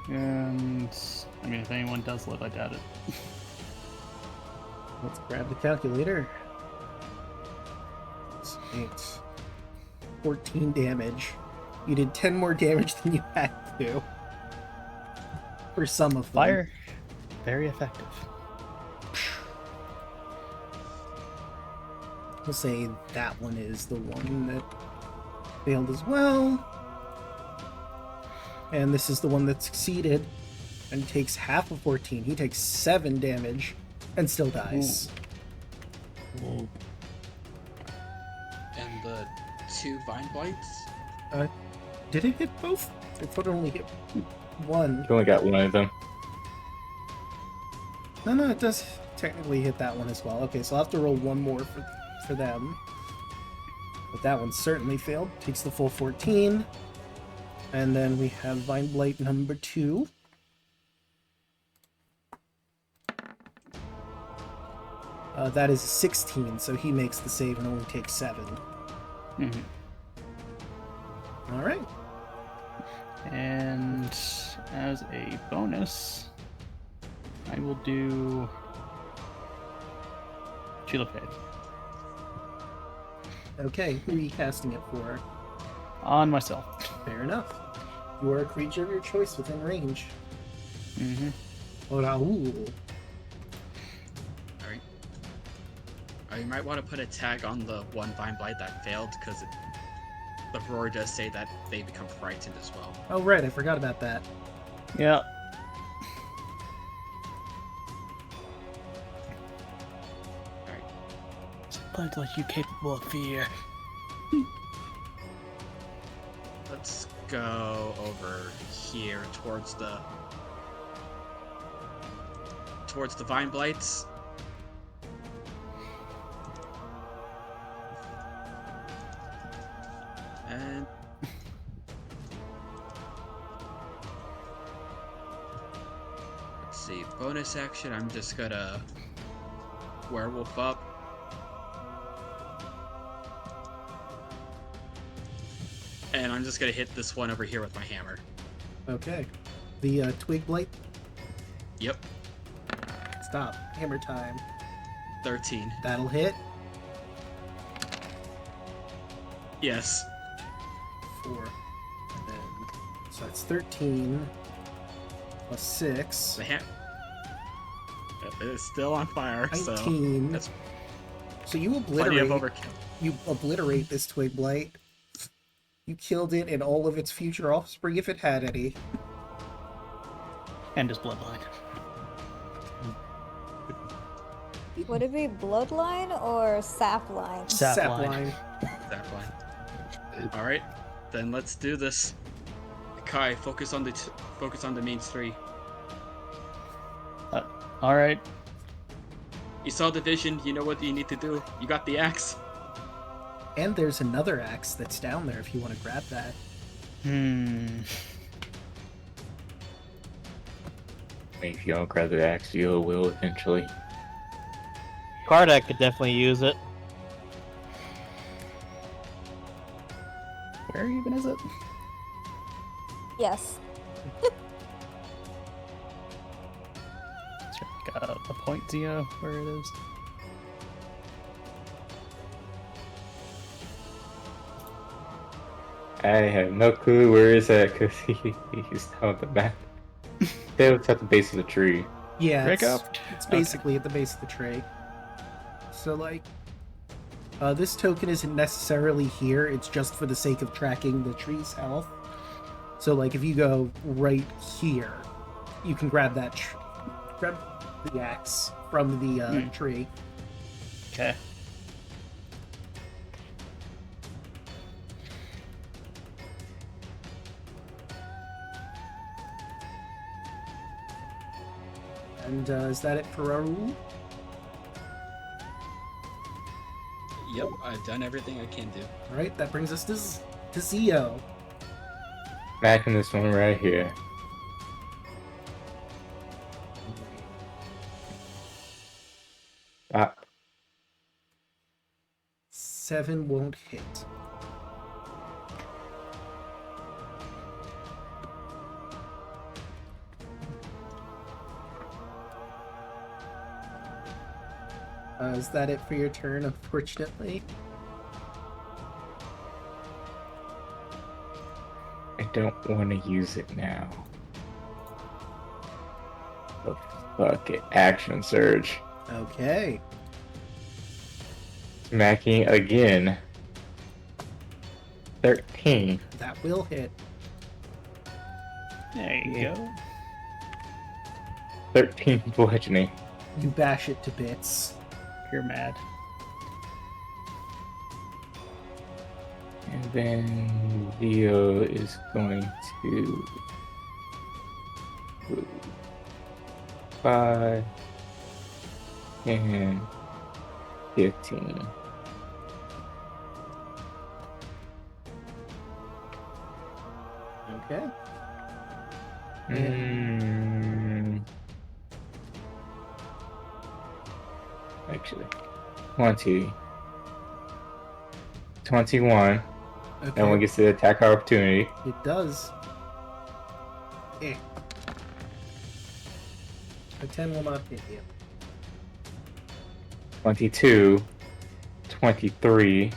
And... I mean, if anyone does live, I doubt it. Let's grab the calculator. It's 8. 14 damage. You did 10 more damage than you had to. For some of them. Fire. Very effective. We'll say that one is the one that failed as well. And this is the one that succeeded and takes half of 14. He takes 7 damage and still dies. And the 2 vine blights? Did it hit both? I thought it only hit one. You only got one of them. No, it does technically hit that one as well. Okay, so I'll have to roll one more for them. But that one certainly failed. Takes the full 14. And then we have Vine Blight number 2. That is a 16, so he makes the save and only takes 7. Mm-hmm. Alright. And as a bonus, I will do Shield of Faith Okay, who are you casting it for? on myself. Fair enough. You are a creature of your choice within range. Mm-hmm. Raoul. Alright. You might want to put a tag on the 1 vine blight that failed, because the roar does say that they become frightened as well. Oh, right, I forgot about that. Yeah. Alright. Sometimes like you capable of fear. Let's go over here towards the vine blights. And let's see, bonus action, I'm just gonna werewolf up. And I'm just gonna hit this one over here with my hammer. Okay. The twig blight. Yep, Stop. Hammer time. 13. That'll hit. Yes. 4. And then, so that's 13 plus 6. The it is still on fire, 19. so that's So you plenty of obliterate. overkill. You obliterate this twig blight. You killed it and all of its future offspring, if it had any. And his bloodline. Would it be bloodline or sapline? Sapline. Exactly. All right, then let's do this. Kai, focus on the main three. All right. You saw the vision. You know what you need to do. You got the axe. And there's another axe that's down there if you want to grab that. If you don't grab the axe, you will eventually. Kardak could definitely use it. Where even is it? Yes. Is there like a point, Zio, where it is? I have no clue where it's at because he's on the map. It's at the base of the tree. Yeah, Draco? it's basically at the base of the tree. So, like, this token isn't necessarily here, it's just for the sake of tracking the tree's health. So, like, if you go right here, you can grab that grab the axe from the tree. Okay. And is that it for Raoul? Yep, I've done everything I can do. Alright, that brings us to Zio. Back in this one right here. Ah, 7 won't hit. Is that it for your turn, unfortunately? I don't want to use it now. Oh, fuck it. Action surge. Okay. Smacking again. 13. That will hit. There you go. 13 bludgeoning. You bash it to bits. You're mad. And then Leo is going to move 5 and 15. Okay. Actually, 20. 21. Okay. And one gets the attack opportunity. It does. Eh. A 10 will not hit you. 22. 23.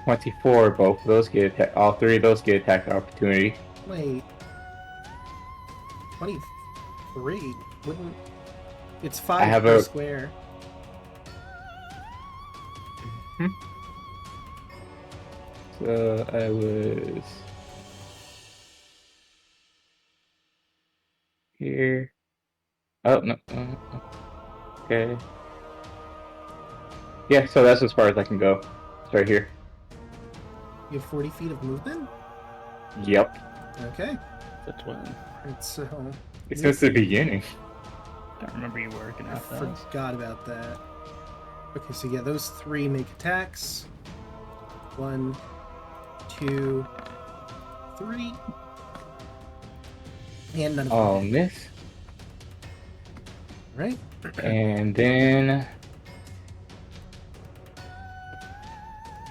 24. Both of those get attack. All three of those get attack opportunity. Wait. 23? Wouldn't... It's 5 have per a- square. So I was here. Oh no. Okay. Yeah, so that's as far as I can go. It's right here. You have 40 feet of movement? Yep. Okay. That's when Right, so It's since the beginning. I don't remember you working I out that. forgot about that. Okay, so yeah, those 3 make attacks. 1, 2, 3. And none of Oh, them. miss. Right? And then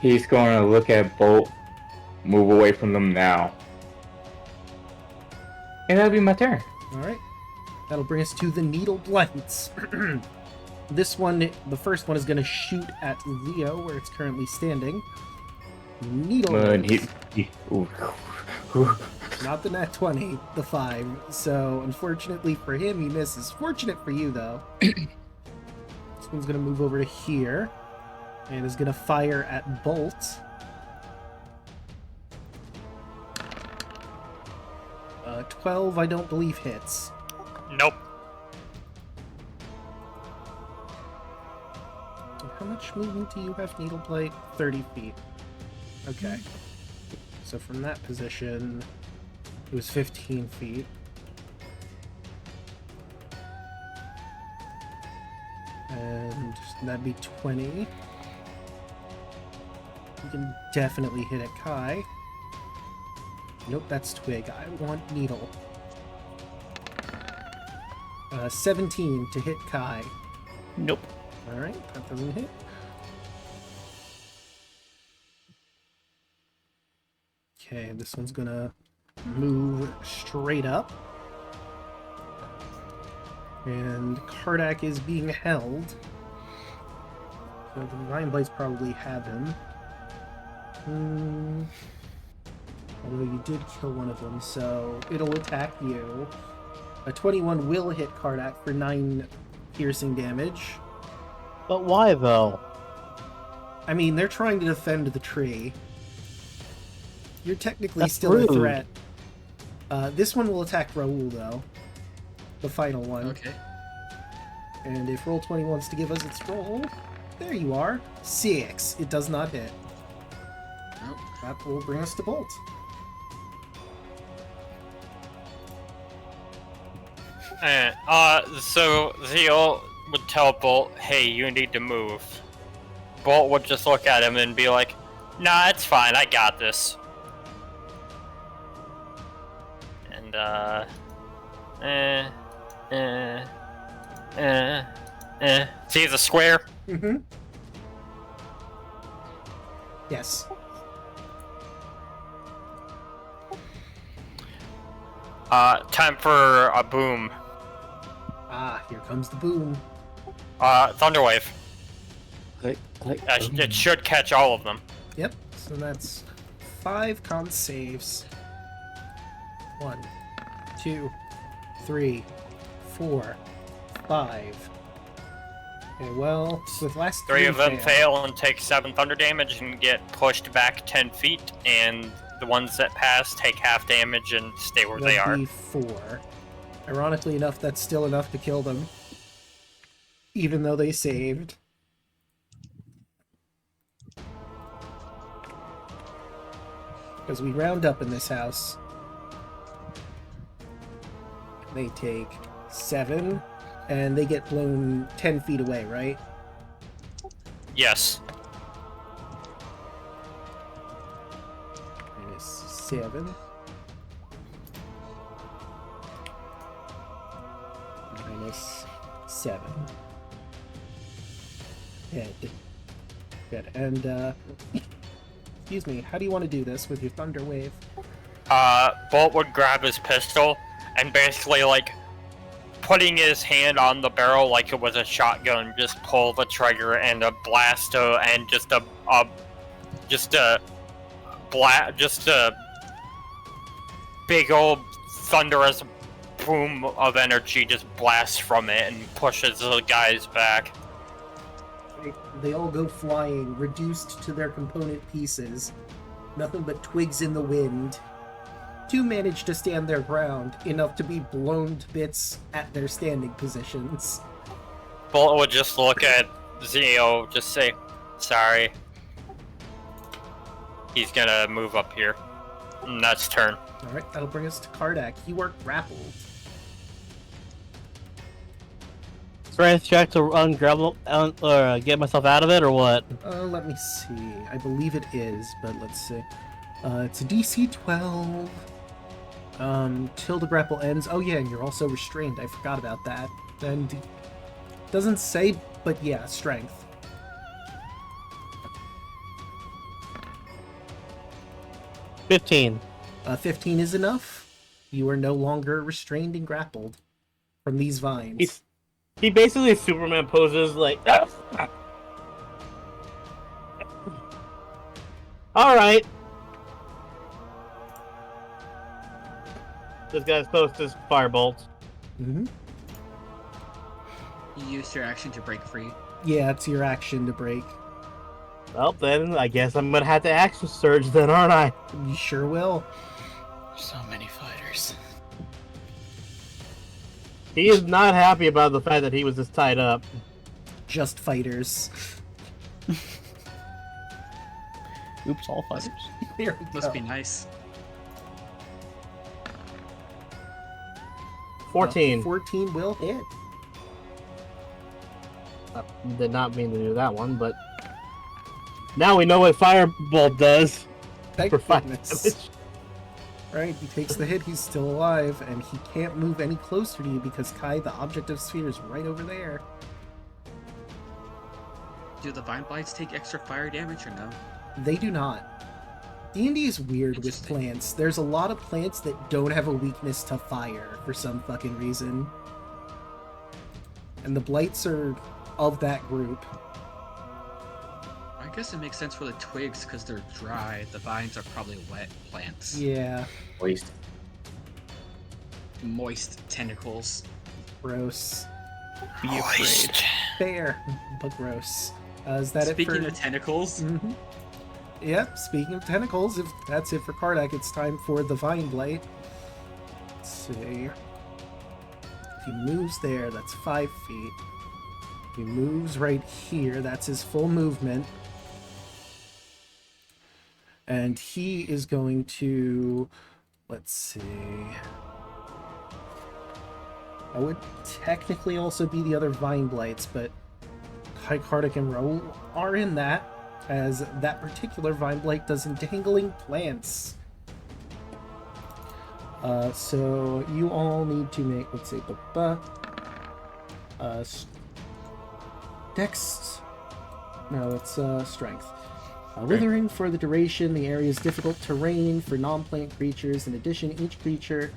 he's going to look at Bolt, move away from them now. And that'll be my turn. Alright. That'll bring us to the Needle Blights. This one, the first one, is going to shoot at Leo, where it's currently standing. Needle And Blights. ooh. Not the nat 20, the 5. So, unfortunately for him, he misses. Fortunate for you, though. This one's going to move over to here. And is going to fire at Bolt. Uh, 12, I don't believe, hits. Nope. How much movement do you have, Needle Blight? 30 feet. Okay. So from that position, it was 15 feet. And that'd be 20. You can definitely hit it, Kai. Nope, that's Twig. I want Needle. 17 to hit Kai. Nope. Alright, that doesn't hit. Okay, this one's gonna move straight up. And Kardak is being held. So the Divine Blights probably have him. Although you did kill one of them, so it'll attack you. A 21 will hit Kardak for 9 piercing damage. But why though? I mean, they're trying to defend the tree. You're technically That's still rude. a threat. This one will attack Raoul, though. The final one. Okay. And if Roll20 wants to give us its roll, there you are. 6. It does not hit. Nope. That will bring us to Bolt. So Zeal would tell Bolt, hey, you need to move. Bolt would just look at him and be like, nah, it's fine, I got this. And, see the square? Mm-hmm. Yes. Time for a boom. Ah, here comes the boom. Thunderwave. Click. It should catch all of them. Yep, so that's 5 con saves. 1, 2, 3, 4, 5. Okay, well, with the last 3 of them fail and take 7 thunder damage and get pushed back 10 feet, and the ones that pass take half damage and stay where they are. That'd be 4. Ironically enough, that's still enough to kill them. Even though they saved. Because we round up in this house. They take 7, and they get blown 10 feet away, right? Yes. Minus 7. Minus 7. Head. Good. And, excuse me, how do you want to do this with your Thunder Wave? Bolt would grab his pistol and basically, like, putting his hand on the barrel like it was a shotgun, just pull the trigger and a blast and just a big old thunderous boom of energy just blasts from it and pushes the guys back. They all go flying, reduced to their component pieces. Nothing but twigs in the wind. Two manage to stand their ground, enough to be blown to bits at their standing positions. Bolt would just look at Zeo, just say, sorry. He's gonna move up here. Next turn. Alright, that'll bring us to Kardak. You are grappled. Strength check to ungrapple or get myself out of it, or what? Let me see. I believe it is, but let's see. It's a DC 12. Till the grapple ends. Oh yeah, and you're also restrained. I forgot about that. And doesn't say, but yeah, strength. 15. 15 is enough. You are no longer restrained and grappled from these vines. He basically Superman poses like. All right. This guy's supposed to firebolt. Mm-hmm. You used your action to break free. Yeah, it's your action to break. Well, then I guess I'm gonna have to action surge then, aren't I? You sure will. So many fighters. He is not happy about the fact that he was just tied up. Just fighters. Oops, all fighters. There we Must go. be nice. 14. 14 will hit. Did not mean to do that one, but now we know what firebolt does Thank for 5 goodness. damage. Alright, he takes the hit, he's still alive, and he can't move any closer to you because Kai, the object of sphere, is right over there. Do the vine blights take extra fire damage or no? They do not. D&D is weird with Interesting. plants. There's a lot of plants that don't have a weakness to fire for some fucking reason. And the blights are of that group. I guess it makes sense for the twigs because they're dry. The vines are probably wet plants. Yeah, Waste. Moist tentacles. gross. Be afraid. Fair, but gross. Is that Speaking it for... of tentacles, Mhm. Yep, speaking of tentacles, if that's it for Kardak, it's time for the Vine Blight. Let's see. If he moves there, that's 5 feet. If he moves right here, that's his full movement. And he is going to... Let's see... I would technically also be the other Vine Blights, but Kai, Kardak, and Raoul are in that, as that particular Vine Blight does entangling plants. So you all need to make, let's see, Dex, no, it's Strength. Withering for the duration, the area is difficult terrain for non-plant creatures. In addition, each creature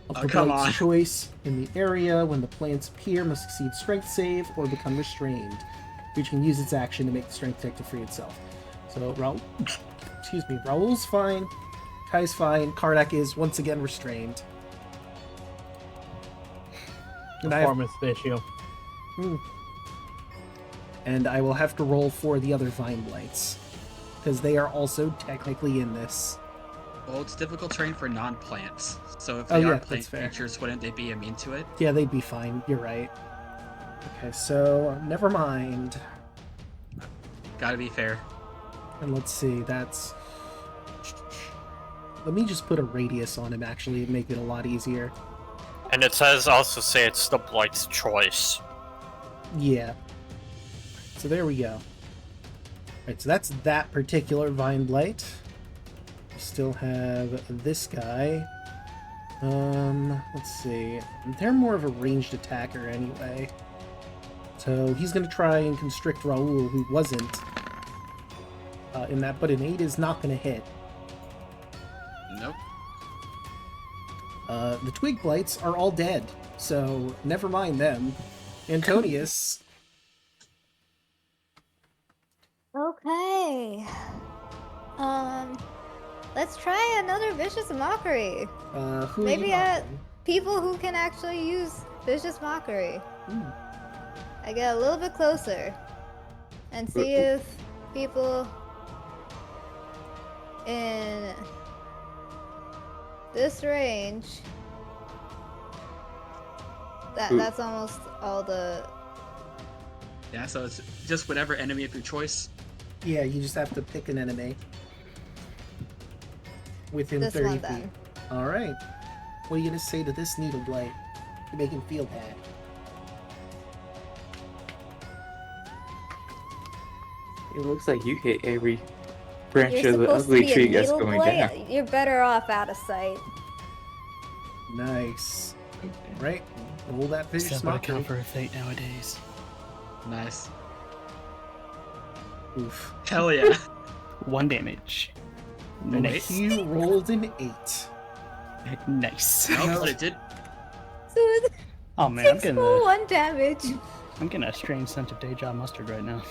of the come Blight's on. choice in the area when the plants appear must succeed Strength save or become restrained. Which can use its action to make the strength check to free itself. So Raoul, excuse me, Raoul's fine, Kai's fine, Kardak is once again restrained. And Performance issue. and I will have to roll for the other Vine Blights, because they are also technically in this. well, it's difficult terrain for non-plants. So if Oh, they yeah, are plant that's fair. creatures, wouldn't they be immune to it? Yeah, they'd be fine, you're right. Okay, so never mind. Gotta be fair. And let's see, that's... Let me just put a radius on him, actually, and make it a lot easier. And it says also say it's the Blight's choice. Yeah. So there we go. Alright, so that's that particular Vine Blight. We still have this guy. Let's see. They're more of a ranged attacker anyway. So he's going to try and constrict Raoul, who wasn't in that, but an 8 is not going to hit. Nope. The Twig Blights are all dead, so never mind them. Antonius, Okay. Let's try another vicious mockery. who Maybe are you mocking? People who can actually use vicious mockery. Ooh. I get a little bit closer and see if people in this range, that's almost all the. Yeah, so it's just whatever enemy of your choice. Yeah, you just have to pick an enemy within This 30 one, feet. then. All right. What are you gonna say to this needle blight to make him feel bad? It looks like you hit every branch You're of the supposed to ugly be a tree that's needle going blight. down. You're better off out of sight. Nice. Right. Roll that Is vicious that what mockery. account for a fate nowadays? Nice. Oof. Hell yeah. 1 damage. And Nice. he rolled an 8. Nice. No, but it did. So it's Oh man, I'm 6 getting for a, 1 damage. I'm getting a strange sense of deja mustard right now.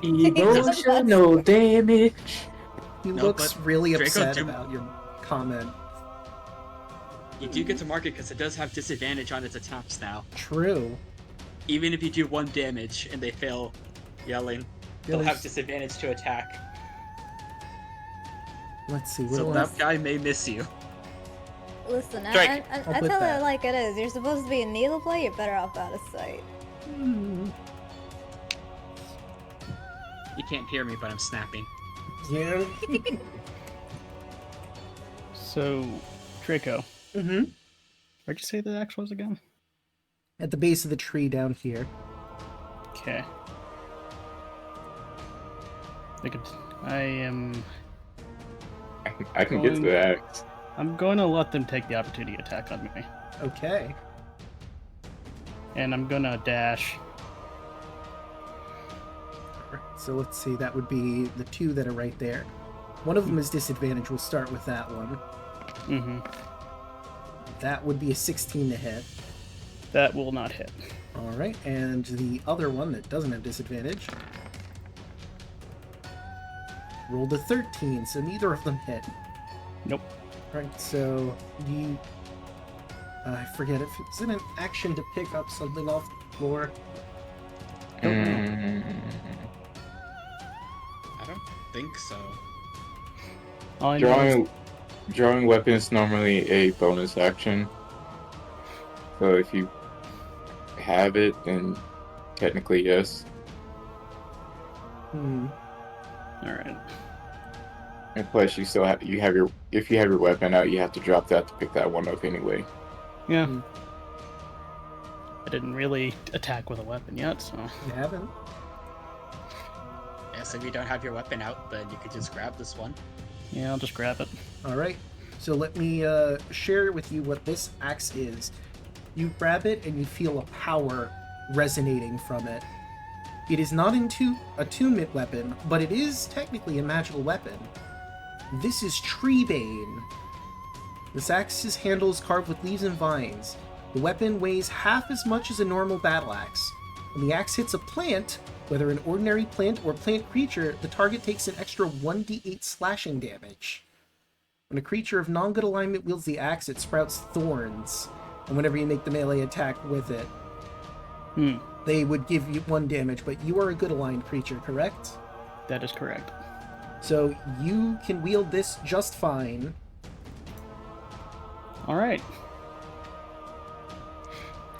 Emotional damage. He No, looks but really Draco upset do- about your comment. You do get to mark it because it does have disadvantage on its attacks now. True. Even if you do 1 damage and they fail yelling, they'll there's- have disadvantage to attack. Let's see. So We're that guy may miss you. Listen, Drake. I I'll tell put it that. like it is. You're supposed to be a needle blight. You're better off out of sight. You can't hear me, but I'm snapping. Yeah. So, Draco, Mm-hmm. where'd you say the axe was again? At the base of the tree down here. Okay. I am. I can get to the axe. I'm going to let them take the opportunity attack on me, Okay. and I'm gonna dash. Alright, so let's see. That would be the 2 that are right there. One of them is disadvantage. We'll start with that one. Mm-hmm. That would be a 16 to hit. That will not hit. Alright, and the other one that doesn't have disadvantage rolled a 13, so neither of them hit. Nope. Right, so you... I forget if it's an action to pick up something off the floor. Don't know. I don't think so. All I know is Drawing weapon is normally a bonus action. So if you have it, then technically yes. Hmm. all right. And plus, you still have if you have your weapon out, you have to drop that to pick that one up anyway. Yeah. Hmm. I didn't really attack with a weapon yet, so You haven't? Yeah, so if you don't have your weapon out, then you could just grab this one. yeah, I'll just grab it. Alright, so let me share with you what this axe is. You grab it and you feel a power resonating from it. It is not an attunement weapon, but it is technically a magical weapon. This is Treebane. This axe's handle is carved with leaves and vines. The weapon weighs half as much as a normal battle axe. When the axe hits a plant, whether an ordinary plant or plant creature, the target takes an extra 1d8 slashing damage. When a creature of non-good alignment wields the axe, it sprouts thorns. And whenever you make the melee attack with it, they would give you 1 damage, but you are a good aligned creature, correct? That is correct. So you can wield this just fine. All right.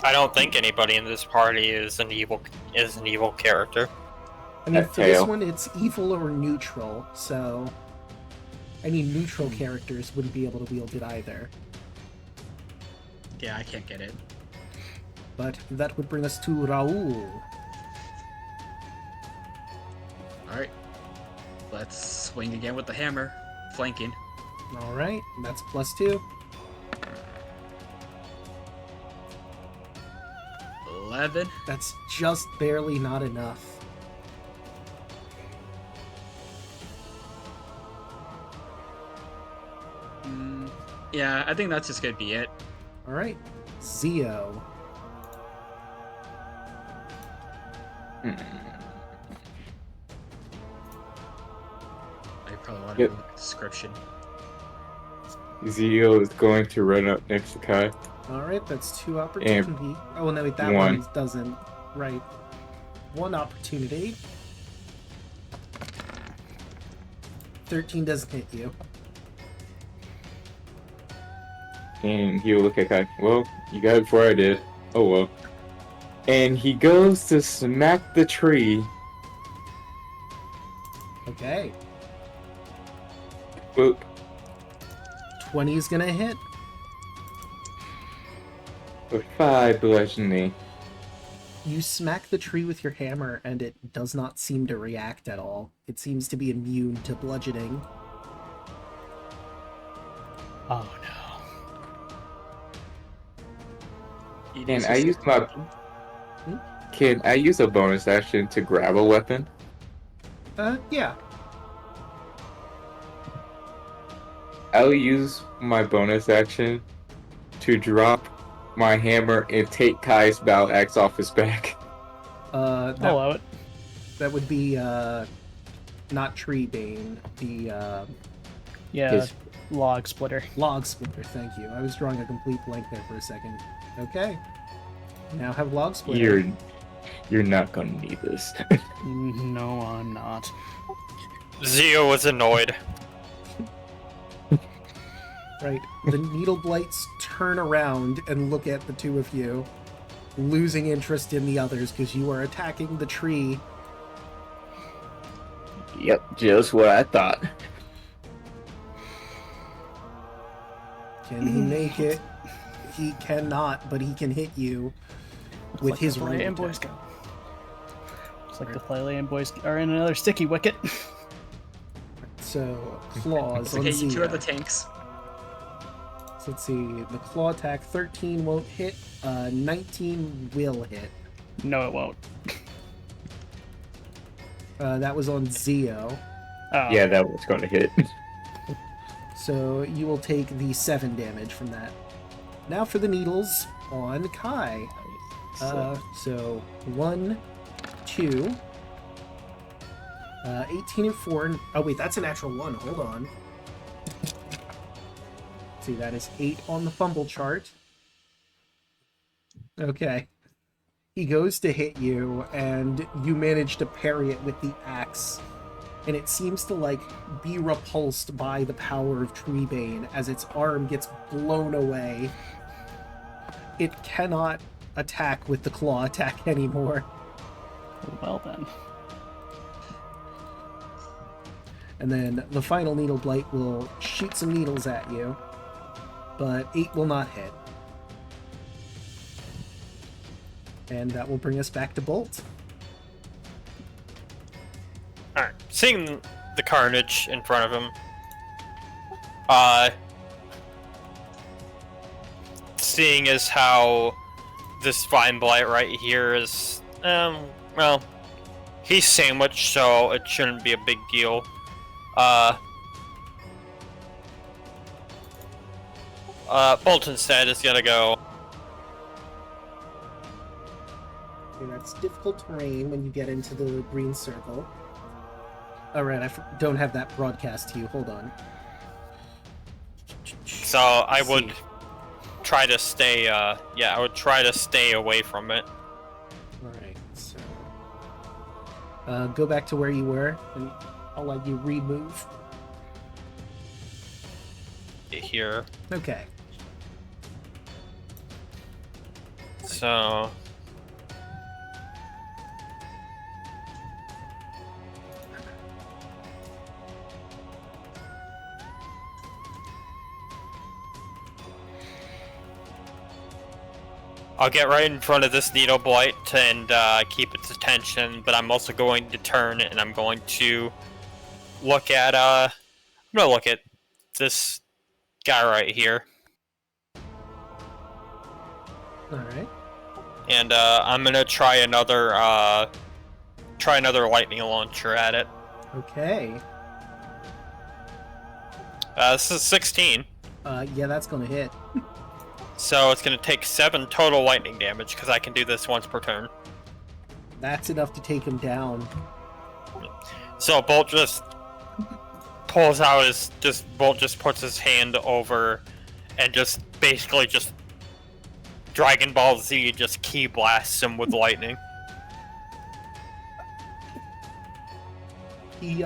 I don't think anybody in this party is an evil character. I mean, That for this tail. one, it's evil or neutral, so... I mean, neutral characters wouldn't be able to wield it either. Yeah, I can't get it. But that would bring us to Raoul. Alright. Let's swing again with the hammer. Flanking. Alright, that's +2. 11. That's just barely not enough. Yeah, I think that's just gonna be it. Alright, Zio. I probably want to Yep. move the description. Zio is going to run up next to Kai. Alright, that's 2 opportunity. Oh, no, wait, that one. one doesn't. Right. 1 opportunity. 13 doesn't hit you. And he'll look at Kai. Well, you got it before I did. Oh well. And he goes to smack the tree. Okay. Boop. 20 is gonna hit. For 5 bludgeoning. You smack the tree with your hammer, and it does not seem to react at all. It seems to be immune to bludgeoning. Oh no. Can I use my... Can I use a bonus action to grab a weapon? Yeah. I'll use my bonus action to drop my hammer and take Kai's battle axe off his back. I'll allow it. That would be, not Tree Bane, the, Yeah, His- log splitter. Log Splitter, thank you. I was drawing a complete blank there for a second. Okay. Now have Log Splitter. You're not gonna need this. No, I'm not. Zio was annoyed. Right. The Needle Blights turn around and look at the two of you, losing interest in the others because you are attacking the tree. Yep, just what I thought. Can he make it? He cannot, but he can hit you with his the range Phylean Boy attack. Scout. Looks like the Phylean Boys are in another sticky wicket. So, claws It's on okay, you two Zia. are the tanks. So let's see, the claw attack 13 won't hit, 19 will hit. No, it won't. That was on Zio. Oh. Yeah, that was gonna hit. So you will take the 7 damage from that. Now for the needles on Kai. So 1, 2, 18 and 4. Oh wait, that's a natural 1. Hold on. See, that is 8 on the fumble chart. Okay. He goes to hit you, and you manage to parry it with the axe. And it seems to, like, be repulsed by the power of Treebane as its arm gets blown away. It cannot attack with the claw attack anymore. Well then. And then the final Needle Blight will shoot some needles at you, but 8 will not hit. And that will bring us back to Bolt. Alright, seeing the carnage in front of him, seeing as how this Vine Blight right here is, well, he's sandwiched, so it shouldn't be a big deal. Bolt instead is gonna go. Okay, that's difficult terrain when you get into the green circle. Alright, don't have that broadcast to you. Hold on. So I would try to stay, I would try to stay away from it. Alright, so... go back to where you were, and I'll let you remove. Here. Okay. So... I'll get right in front of this Needle Blight and keep its attention, but I'm also going to turn and I'm going to look at, I'm gonna look at this guy right here. Alright. And I'm gonna try another lightning launcher at it. Okay. This is 16. Yeah, that's gonna hit. So it's gonna take 7 total lightning damage because I can do this once per turn. That's enough to take him down. So Bolt just pulls out Bolt just puts his hand over and just basically just Dragon Ball Z just key blasts him with lightning. He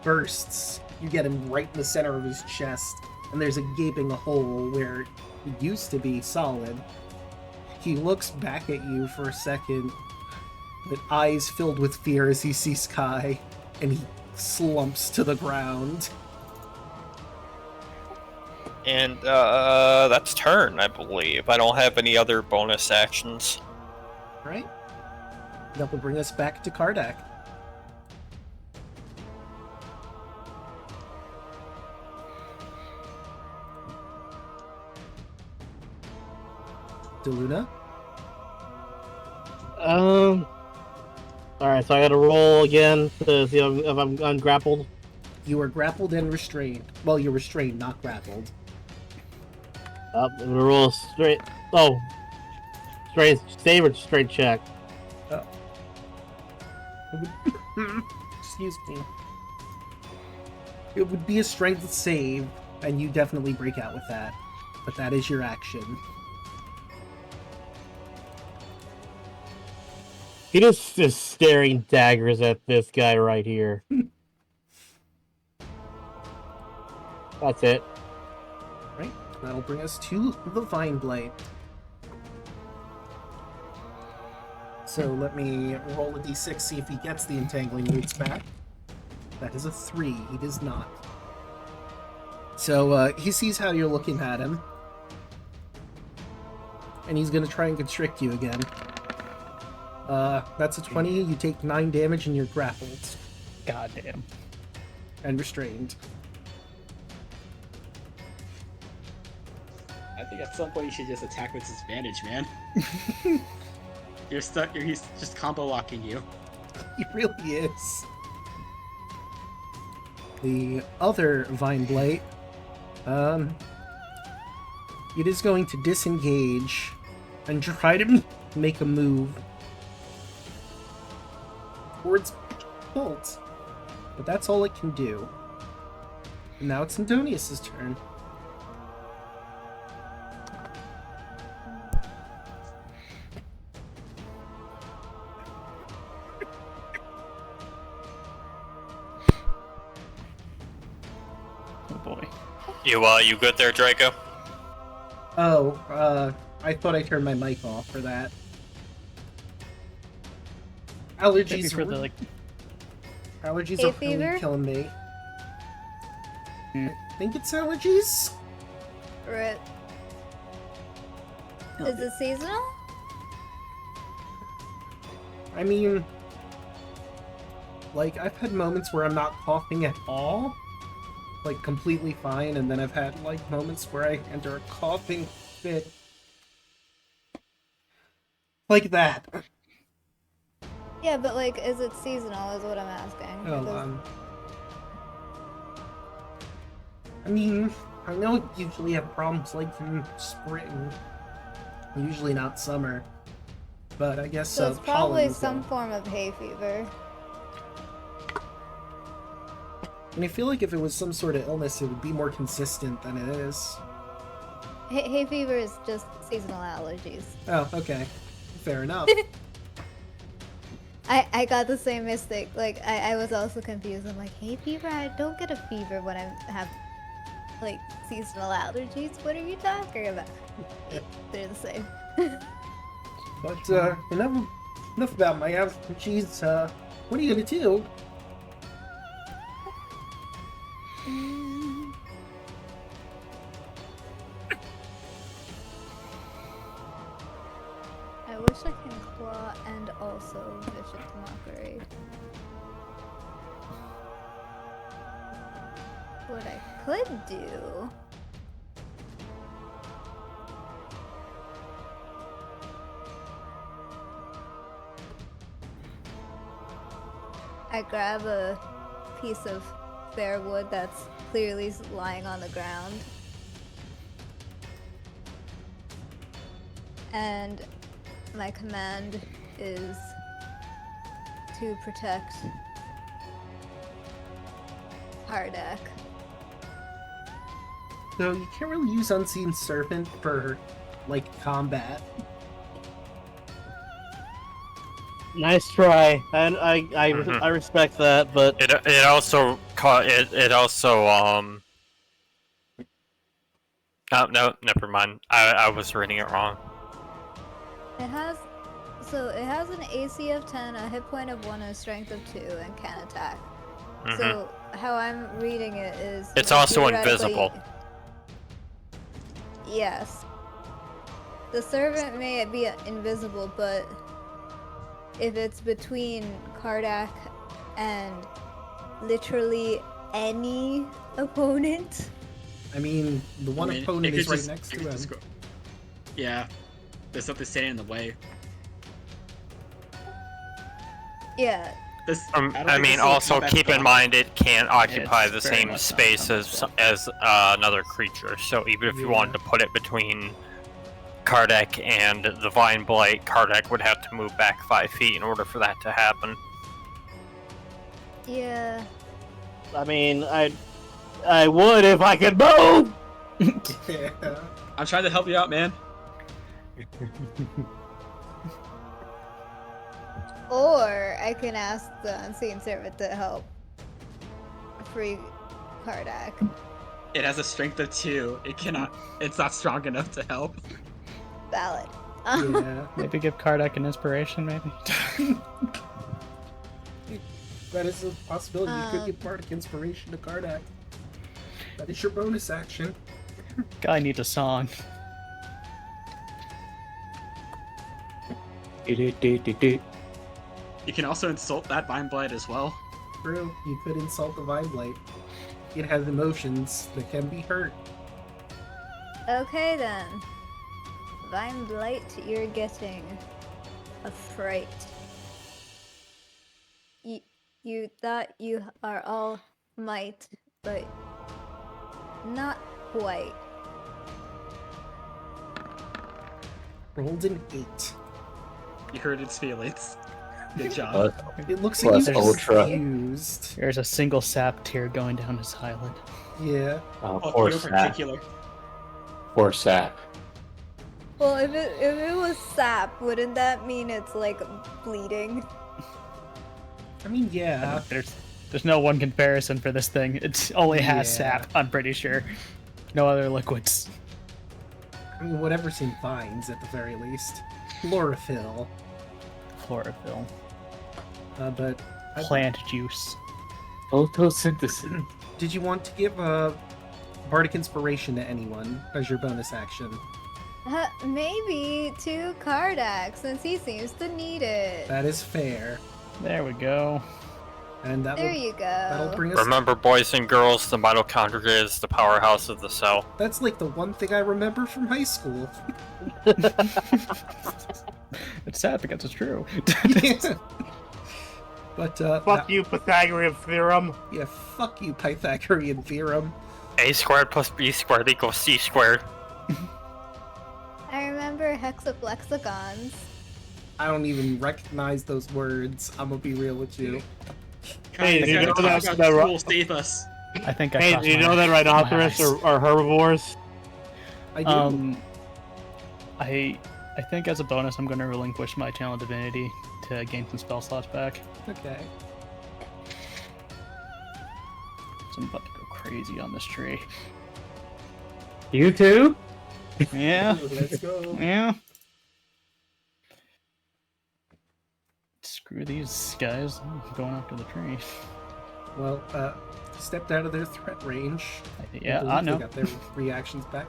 bursts You get him right in the center of his chest, and there's a gaping hole where it used to be solid. He looks back at you for a second, with eyes filled with fear as he sees Sky, and he slumps to the ground. And that's turn, I believe. I don't have any other bonus actions. Right? That will bring us back to Kardak. Daluna? Alright, so I gotta roll again to see if I'm ungrappled. You are grappled and restrained. Well, you're restrained, not grappled. I'm gonna roll straight. Oh, straight save or straight check. Oh. Excuse me. It would be a strength save, and you definitely break out with that. But that is your action. He just is staring daggers at this guy right here. That's it. Right? That'll bring us to the Vine Blight. So let me roll a d6, see if he gets the entangling roots back. That is a 3. He does not. So he sees how you're looking at him, and he's going to try and constrict you again. That's a 20. You take 9 damage and you're grappled Goddamn. and restrained. I think at some point you should just attack with disadvantage, man. You're stuck. He's just combo locking you. He really is. The other Vine Blight, it is going to disengage and try to make a move towards Bolt, but that's all it can do. And now it's Antonius's turn. Oh boy. You good there, Draco? Oh, I thought I turned my mic off for that. Allergies For the, allergies Hay are really fever? killing me. Hmm. I think it's allergies? Right. Is it seasonal? I mean, like, I've had moments where I'm not coughing at all, like, completely fine, and then I've had, like, moments where I enter a coughing fit. Like that. Yeah, but like, is it seasonal? Is what I'm asking. Oh, Because- I mean, I know I usually have problems, like, in spring. Usually not summer. But I guess So it's probably pollen's some though. form of hay fever. And I feel like if it was some sort of illness, it would be more consistent than it is. Hay fever is just seasonal allergies. Oh, okay. Fair enough. I got the same mistake. Like, I was also confused. I'm like, hay fever? I don't get a fever when I have, like, seasonal allergies. What are you talking about? They're the same. But, enough about my allergies. What are you gonna do? I wish I can claw and also vicious mockery. What I could do. I grab a piece of bare wood that's clearly lying on the ground. And my command is to protect Hardak. So you can't really use Unseen Serpent for, like, combat. Nice try, and I respect that, but It also it also Oh no, never mind. I was reading it wrong. It has an AC of 10, a hit point of 1, a strength of 2, and can attack. Mhm. So how I'm reading it is It's also theoretically- invisible. Yes. The servant may be invisible, but if it's between Kardak and literally any opponent, I mean, the one opponent it is could right just- next it to could him. just go- Yeah, there's something standing in the way. yeah. This. I don't think mean, this is a also combat keep in spell. mind it can't occupy It's the very same much not space combat as spell. another creature. So even if you Yeah. wanted to put it between Kardec and the Vine Blight, Kardec would have to move back 5 feet in order for that to happen. Yeah. I mean, I would if I could move. Yeah. I'm trying to help you out, man. Or I can ask the unseen servant to help free Kardak. It has a strength of 2. It cannot. It's not strong enough to help. Valid. Yeah. Maybe give Kardak an inspiration, maybe? That is a possibility. You could give Bardic Inspiration to Kardak. That is your bonus action. Guy needs a song. You can also insult that Vine Blight as well. True, you could insult the Vine Blight. It has emotions that can be hurt. Okay then. Vine Blight, you're getting a fright. You thought you are all might, but not quite. Rolled an 8. You hurt its feelings. Good job. It looks like Plus he's ultra. confused. There's a single sap tear going down his eyelid. Yeah. Oh, Oh, poor you in sap. particular. Poor sap. Well, if it was sap, wouldn't that mean it's like bleeding? I mean, yeah. There's no one comparison for this thing. It only has Yeah. sap, I'm pretty sure. No other liquids. I mean, whatever's in vines at the very least. Chlorophyll. Chlorophyll. But Plant juice. Photosynthesis. did you want to give Bardic Inspiration to anyone as your bonus action? Maybe to Kardak, since he seems to need it. That is fair. There we go. And that There will, you that'll go. bring us. Remember, boys and girls, the mitochondria is the powerhouse of the cell. That's like the one thing I remember from high school. It's sad because it's true. Yeah. But Fuck you, Pythagorean theorem. Yeah, fuck you, Pythagorean theorem. A squared plus B squared equals C squared. I remember hexaflexagons. I don't even recognize those words. I'm gonna be real with you. Hey, Guys, do you gotta know talk that's about the ro- school, save us. I think I Hey, crossed do you my- know that my rhinoceros eyes. are herbivores? I do. I think as a bonus, I'm going to relinquish my Channel Divinity to gain some spell slots back. Okay. So I'm about to go crazy on this tree. You too? Yeah, Let's go. yeah. Screw these guys. I'm going after the tree. Well, stepped out of their threat range. Yeah, believe I know. They got their reactions back.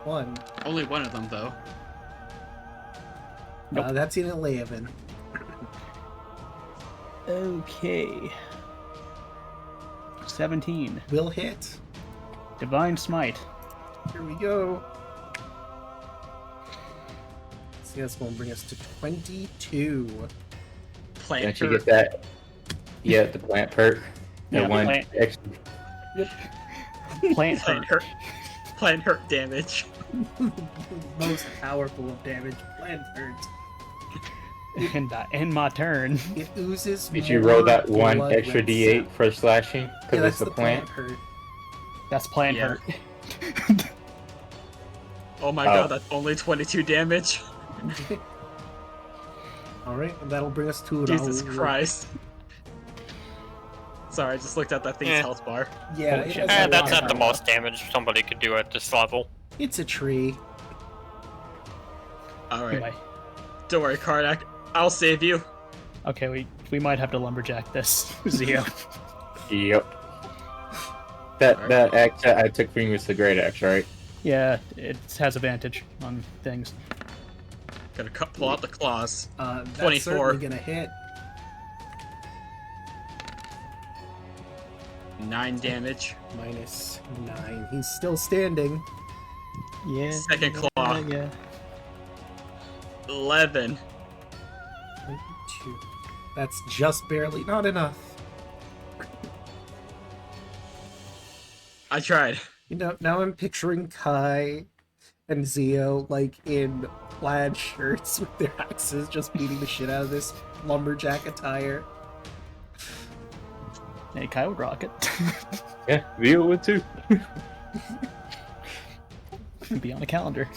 One. Only one of them, though. Nope. That's in 11. Okay. 17. Will hit. Divine Smite. Here we go. So that's going to bring us to 22. Plant Don't you hurt. get that? Yeah, the plant perk. The Yeah, one plant. extra. Plant Plant hurt. hurt. Plant hurt damage. Most powerful of damage. Plant hurt. In my turn. It oozes. Did you roll more that one blood extra red D8 sap. for slashing? Yeah, Because that's it's the the plant? hurt. That's plant Yeah. hurt. Oh my Oh. god, that's only 22 damage. Alright, and that'll bring us to Jesus Raoul. Christ. Sorry, I just looked at that thing's Yeah. health bar. Yeah, Holy it shit. has a That's lot not of the health. most damage somebody could do at this level. It's a tree. Alright. Anyway, Don't worry, Karnak. I'll save you. okay, we might have to lumberjack this, Zio. Yep. That axe that I took from you was the great axe, right? Yeah, it has advantage on things. Gotta pull out the claws. That's 24. certainly gonna hit. 9 damage. Minus 9. He's still standing. Yeah. Second claw. Yeah. 11. 22. That's just barely not enough. I tried. You know, now I'm picturing Kai and Zio like in plaid shirts with their axes, just beating the shit out of this lumberjack attire. Hey, Kai would rock it. Yeah, Vio would too. Be on the calendar.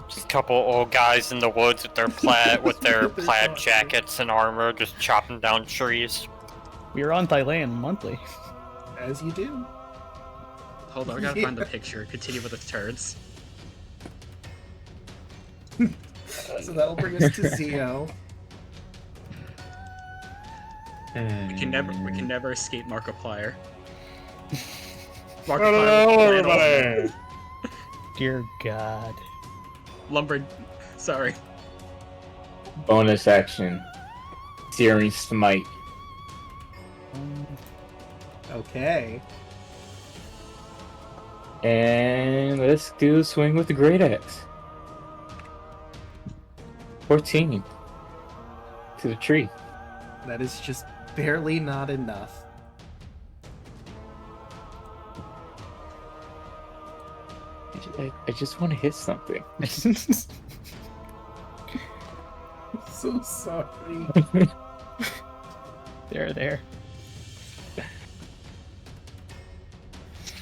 Just a couple old guys in the woods with their plaid plaid jackets and armor, just chopping down trees. We are on Thailand monthly. As you do. Hold on, I gotta find the picture. Continue with the turds. So that'll bring us to Zio. We can never escape Markiplier. Hello, Markiplier. everybody. Dear God. Lumber. Sorry. Bonus action. Searing Smite. Okay. And let's do a swing with the great axe. 14. To the tree. That is just barely not enough. I just want to hit something. So sorry. There.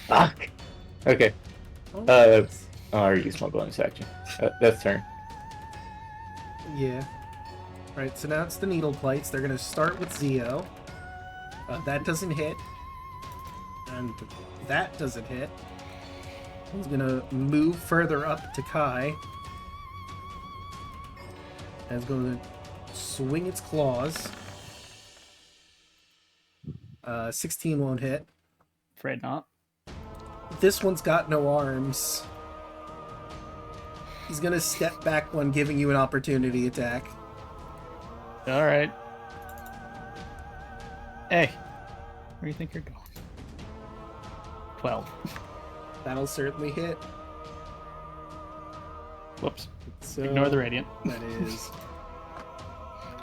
Fuck. Okay. Oh, I already used my bonus action. That's turn. yeah. Right, so now it's the needle plates. They're gonna start with Zio. That doesn't hit. And that doesn't hit. He's gonna move further up to Kai. And it's gonna swing its claws. 16 won't hit. Afraid not. This one's got no arms. He's gonna step back one, giving you an opportunity attack. Alright. Hey. Where do you think you're going? 12. That'll certainly hit. Whoops. So Ignore the radiant. that is.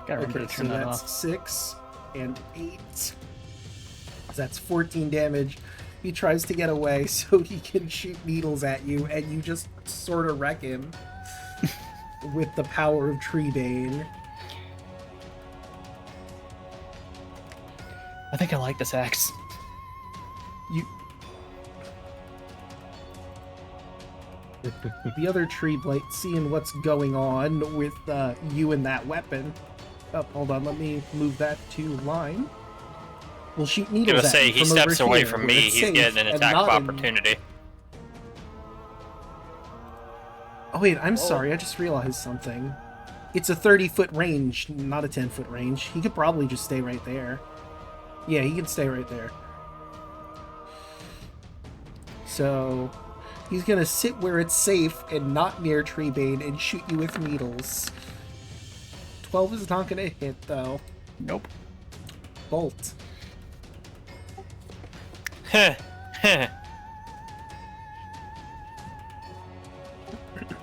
Gotta remember Okay, to so turn that that's off. 6 and 8. That's 14 damage. He tries to get away so he can shoot needles at you, and you just sort of wreck him with the power of Treebane. I think I like this axe. The other tree blight, seeing what's going on with you and that weapon. Oh, hold on, let me move that to line. We'll shoot I'm needles gonna at say you he from steps over away here, from where me, it's he's safe getting an and attack not of in- opportunity. Oh wait, I'm sorry, I just realized something. It's a 30-foot range, not a 10-foot range. He could probably just stay right there. Yeah, he can stay right there. So, he's gonna sit where it's safe and not near Treebane and shoot you with needles. 12 is not gonna hit, though. Nope. Bolt. Heh, heh.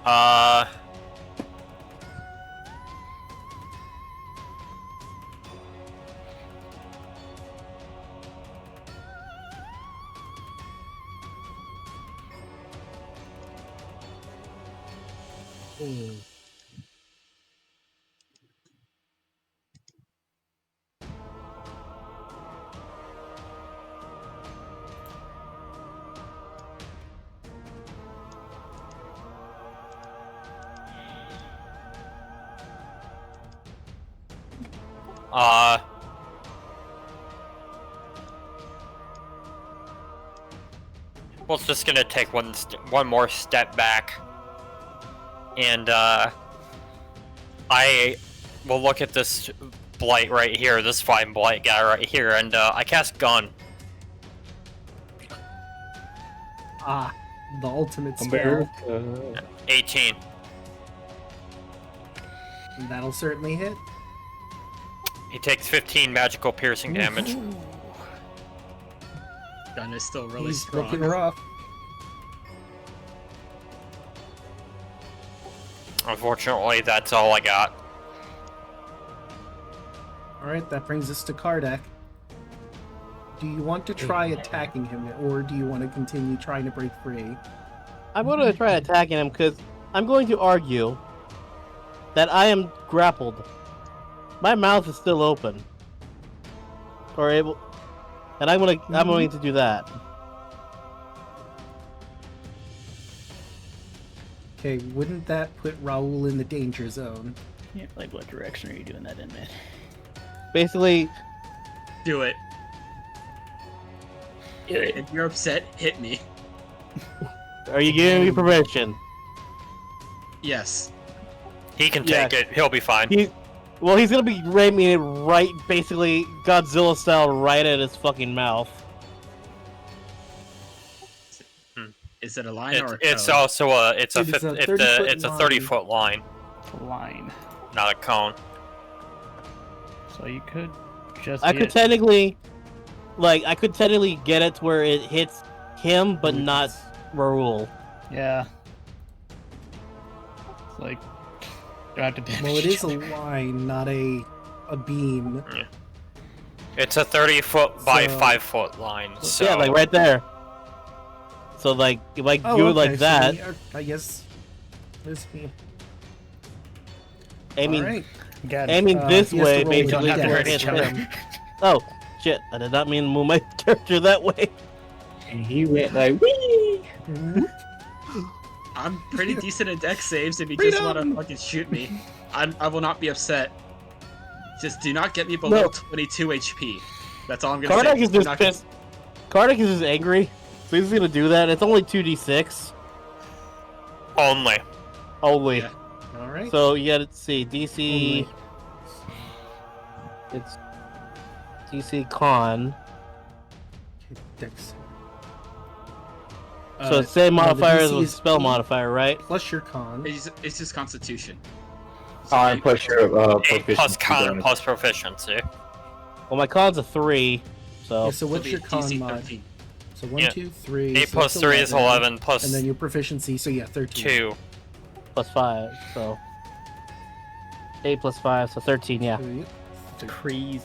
uh... Raul's just gonna take one more step back, and I will look at this Blight right here, this fine Blight guy right here, and I cast Gun. Ah, the ultimate spell. 18. That'll certainly hit. He takes 15 magical piercing damage. Gun is still really He's strong. looking rough. Unfortunately, that's all I got. Alright, that brings us to Kardak. Do you want to try attacking him, or do you want to continue trying to break free? I'm going to try attacking him because I'm going to argue that I am grappled. My mouth is still open. Or able, and I'm going to do that. Okay, wouldn't that put Raul in the danger zone? Yeah, like what direction are you doing that in, man? Basically, Do it. If you're upset, hit me. are you giving me permission? Yes. He can take it. He'll be fine. He's gonna be ramming it right, basically Godzilla style, right at his fucking mouth. Is it a line or a It's cone? also it's a It's a 30-foot 30-foot line, Line. not a cone. So you could just. I could technically get it to where it hits him, but not Raul. Yeah. It's like. You have to damage Well, it is a each other. line, not a beam. It's a 30-foot by So- 5-foot line. So Yeah, like right there. So like, if I do it like so that, I guess this me. aiming, Alright. God, aiming this he has to way, roll basically. don't have to Yeah, hurt each other. him. Oh, shit! I did not mean to move my character that way. And he went like, wee! I'm pretty decent at dex saves if you just want to fucking shoot me. I will not be upset. Just do not get me below No. 22 HP. That's all I'm gonna Kardak say. is Do just not pissed. Kardak is just angry, so he's gonna do that. It's only 2d6 only. only. Yeah. Alright. So you gotta see DC. Only. It's DC con. Dex. So it's same the modifier as DC the is spell 8 modifier, right? Plus your con. It's just Constitution. And plus your 8 proficiency plus con bonus. plus proficiency. Well, my con's a 3, so Yeah, so what's It'll your be con DC mod? 13. So 1, Yeah. 2, 3. 8 so plus that's 3 is 11 plus And then your proficiency, so yeah, 13. 2. plus 5, so 8 plus 5, so 13. Yeah, Crazy.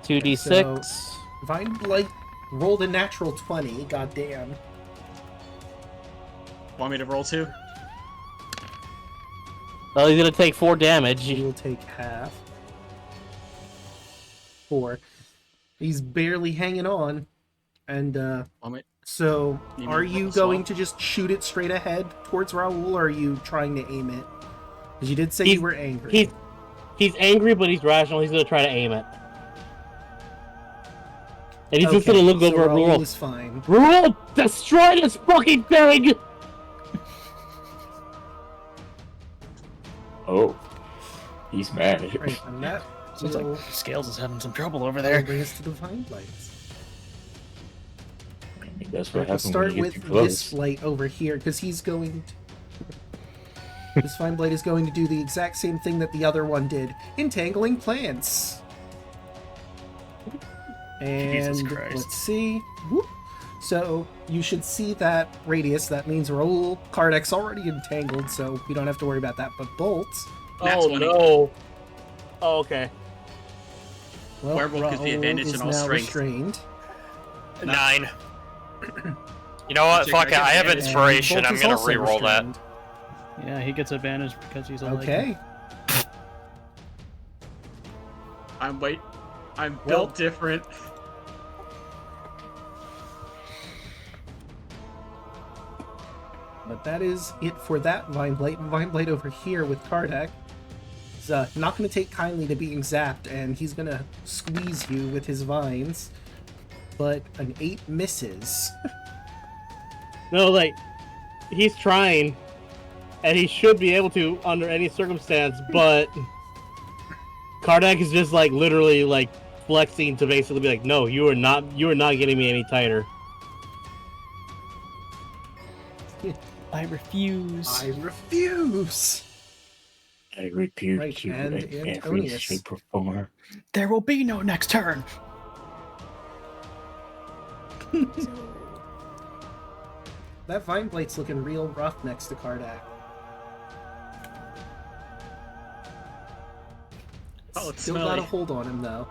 2d6. Vine Blight rolled a natural 20, goddamn. Want me to roll 2? Well, he's gonna take 4 damage. You will take half. 4. He's barely hanging on. And, Want me? so, You are mean you roll going swap? to just shoot it straight ahead towards Raul, or are you trying to aim it? Because you did say He's- you were angry. He's angry, but he's rational. He's gonna try to aim it. And he's just Okay, gonna look so over at Raul Rule. is fine. Rule, destroy this fucking thing! Oh, he's mad. Right, and that Sounds will like Scales is having some trouble over that'll there. bring us to the Vine Blights. That's We'll what happens start when you with get too close. this Blight over here, because he's going to... This Vine Blight is going to do the exact same thing that the other one did. Entangling plants. Jesus And Christ. let's see. Whoop. So you should see that radius. That means Raul Kardak's already entangled, so we don't have to worry about that. But Bolt, Nat Oh 20. no. Oh, okay. well, Werewolf gives the Raul advantage is in all now strength. restrained. 9. You know what? Check, Fuck it. I I have get And inspiration. Bolt I'm is gonna also reroll that. restrained. Yeah, he gets advantage because he's a leg. Okay. I'm Well- built different. But that is it for that Vine Blight. And Vine Blight over here with Kardak is not going to take kindly to being zapped, and he's going to squeeze you with his vines. But an 8 misses. No, like, he's trying, and he should be able to under any circumstance, but Kardak is just like literally like flexing to basically be like, no, you are not getting me any tighter. I refuse. I refuse. I rebuke Right, you and in every Antonius. shape or form. There will be no next turn. So, That Vine Blight's looking real rough next to Kardak. Oh, it's Still smelly. got a hold on him, though.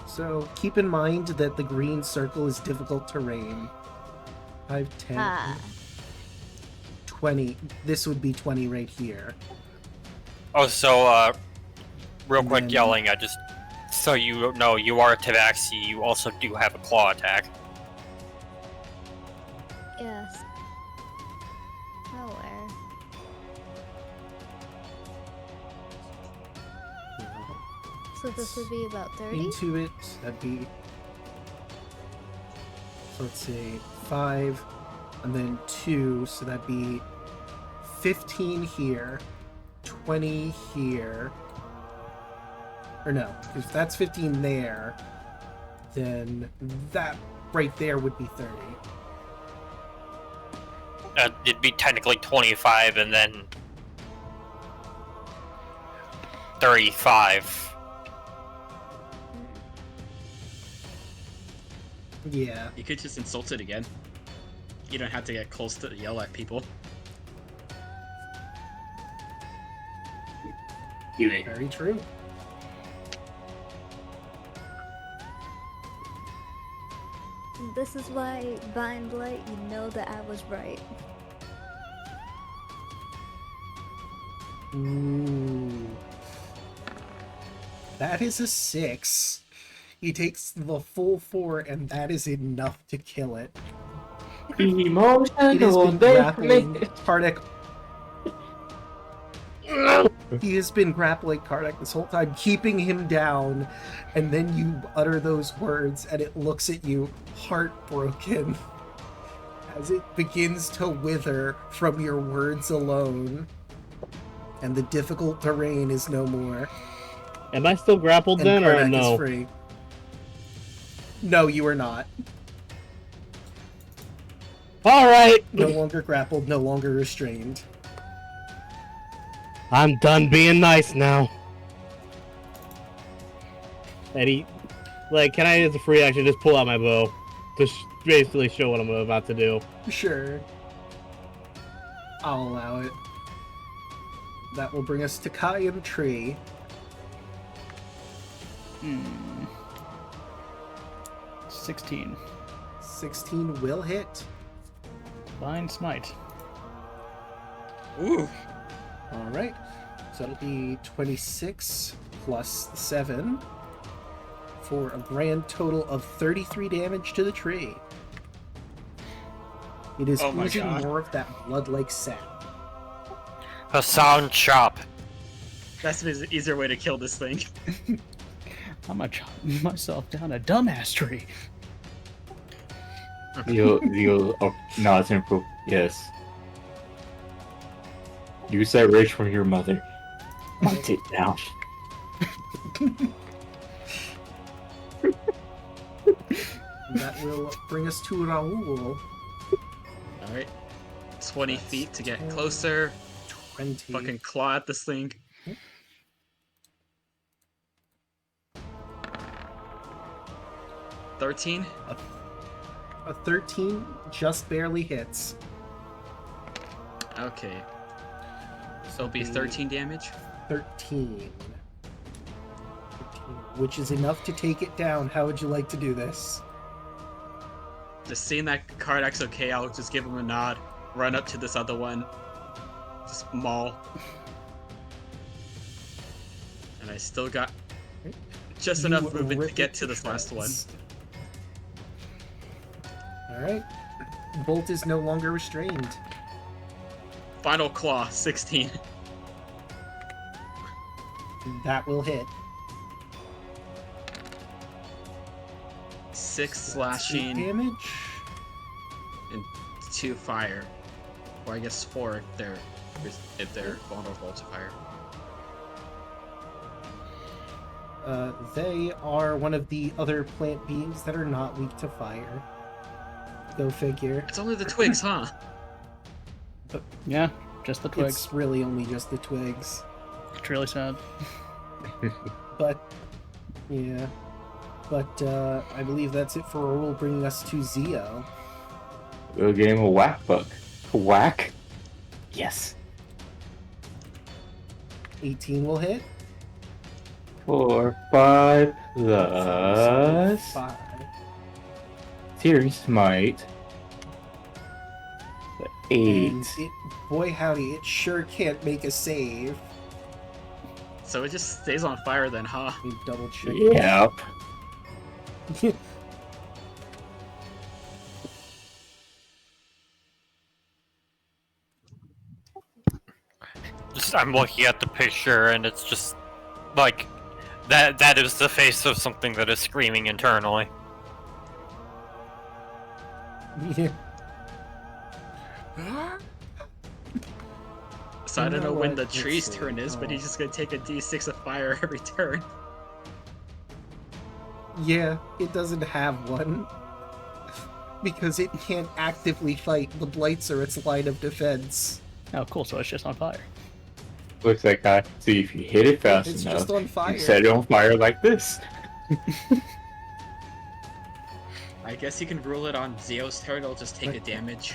So, keep in mind that the green circle is difficult terrain. 5, 10, ah, 20. This would be 20 right here. Oh, so, real And quick then- yelling, I just... So you know, you are a Tabaxi, you also do have a claw attack. yes. Oh, where? So this would be about 30? Into it, that'd be... So let's say 5, and then 2, so that'd be 15 here, 20 here. Or no, if that's 15 there, then that right there would be 30. It'd be technically 25 and then 35. Yeah. You could just insult it again. You don't have to get close to yell at people. Very true. This is why, Vine Blight, you know that I was right. Ooh. That is a 6. He takes the full 4, and that is enough to kill it. It has Emotional been grappling damage. Kardak. He has been grappling Kardak this whole time, keeping him down, and then you utter those words, and it looks at you, heartbroken, as it begins to wither from your words alone, and the difficult terrain is no more. Am I still grappled And then, or Kardak no? is free. No, you are not. All right, No longer grappled, no longer restrained. I'm done being nice now. Eddie, like, can I, as a free action, just pull out my bow to basically show what I'm about to do? Sure. I'll allow it. That will bring us to Kai and Tree. 16. 16 will hit. Divine Smite. Ooh. Alright. So that'll be 26 plus 7 for a grand total of 33 damage to the tree. It is Oh my oozing God. more of that blood-like sap. Hassan Chop. That's an easier way to kill this thing. I'm gonna chop myself down a dumbass tree. Oh, no, it's improved. Yes. You said rich from your mother. Hunt it down. That will bring us to Raoul. Alright. 20 feet to get closer. 20. Fucking claw at this thing. $13. A 13 just barely hits. Okay. So it'll be 13 damage. 13. Which is enough to take it down. How would you like to do this? Just seeing that Kardak's okay, I'll just give him a nod. Run up to this other one. Just maul. And I still got just enough You movement to rip get it to this last one. shreds. Alright. Bolt is no longer restrained. Final claw, 16. That will hit. 6 That's 8 slashing damage. and 2 fire. Or I guess 4 if they're vulnerable to fire. They are one of the other plant beings that are not weak to fire. Go figure. It's only the twigs, huh? Yeah, just the twigs. It's really only just the twigs. It's really sad. But, yeah. But, I believe that's it for a rule, bringing us to Zio. We'll get him a whack bug. Whack? Yes. 18 will hit. 4, 5 plus 5. Tears Smite. 8. And boy howdy, it sure can't make a save. So it just stays on fire then, huh? Let me double check. Yep. I'm looking at the picture and it's just like that is the face of something that is screaming internally. Yeah. So I You don't know know when what? the Let's tree's see. turn is, but he's just gonna take a d6 of fire every turn. Yeah, it doesn't have one. Because it can't actively fight. The Blights are its line of defense. Oh, cool. So it's just on fire. Looks like I see if you hit it fast It's enough. just on fire. You set it on fire like this. I guess you can rule it on Zio's turn, it'll just take a damage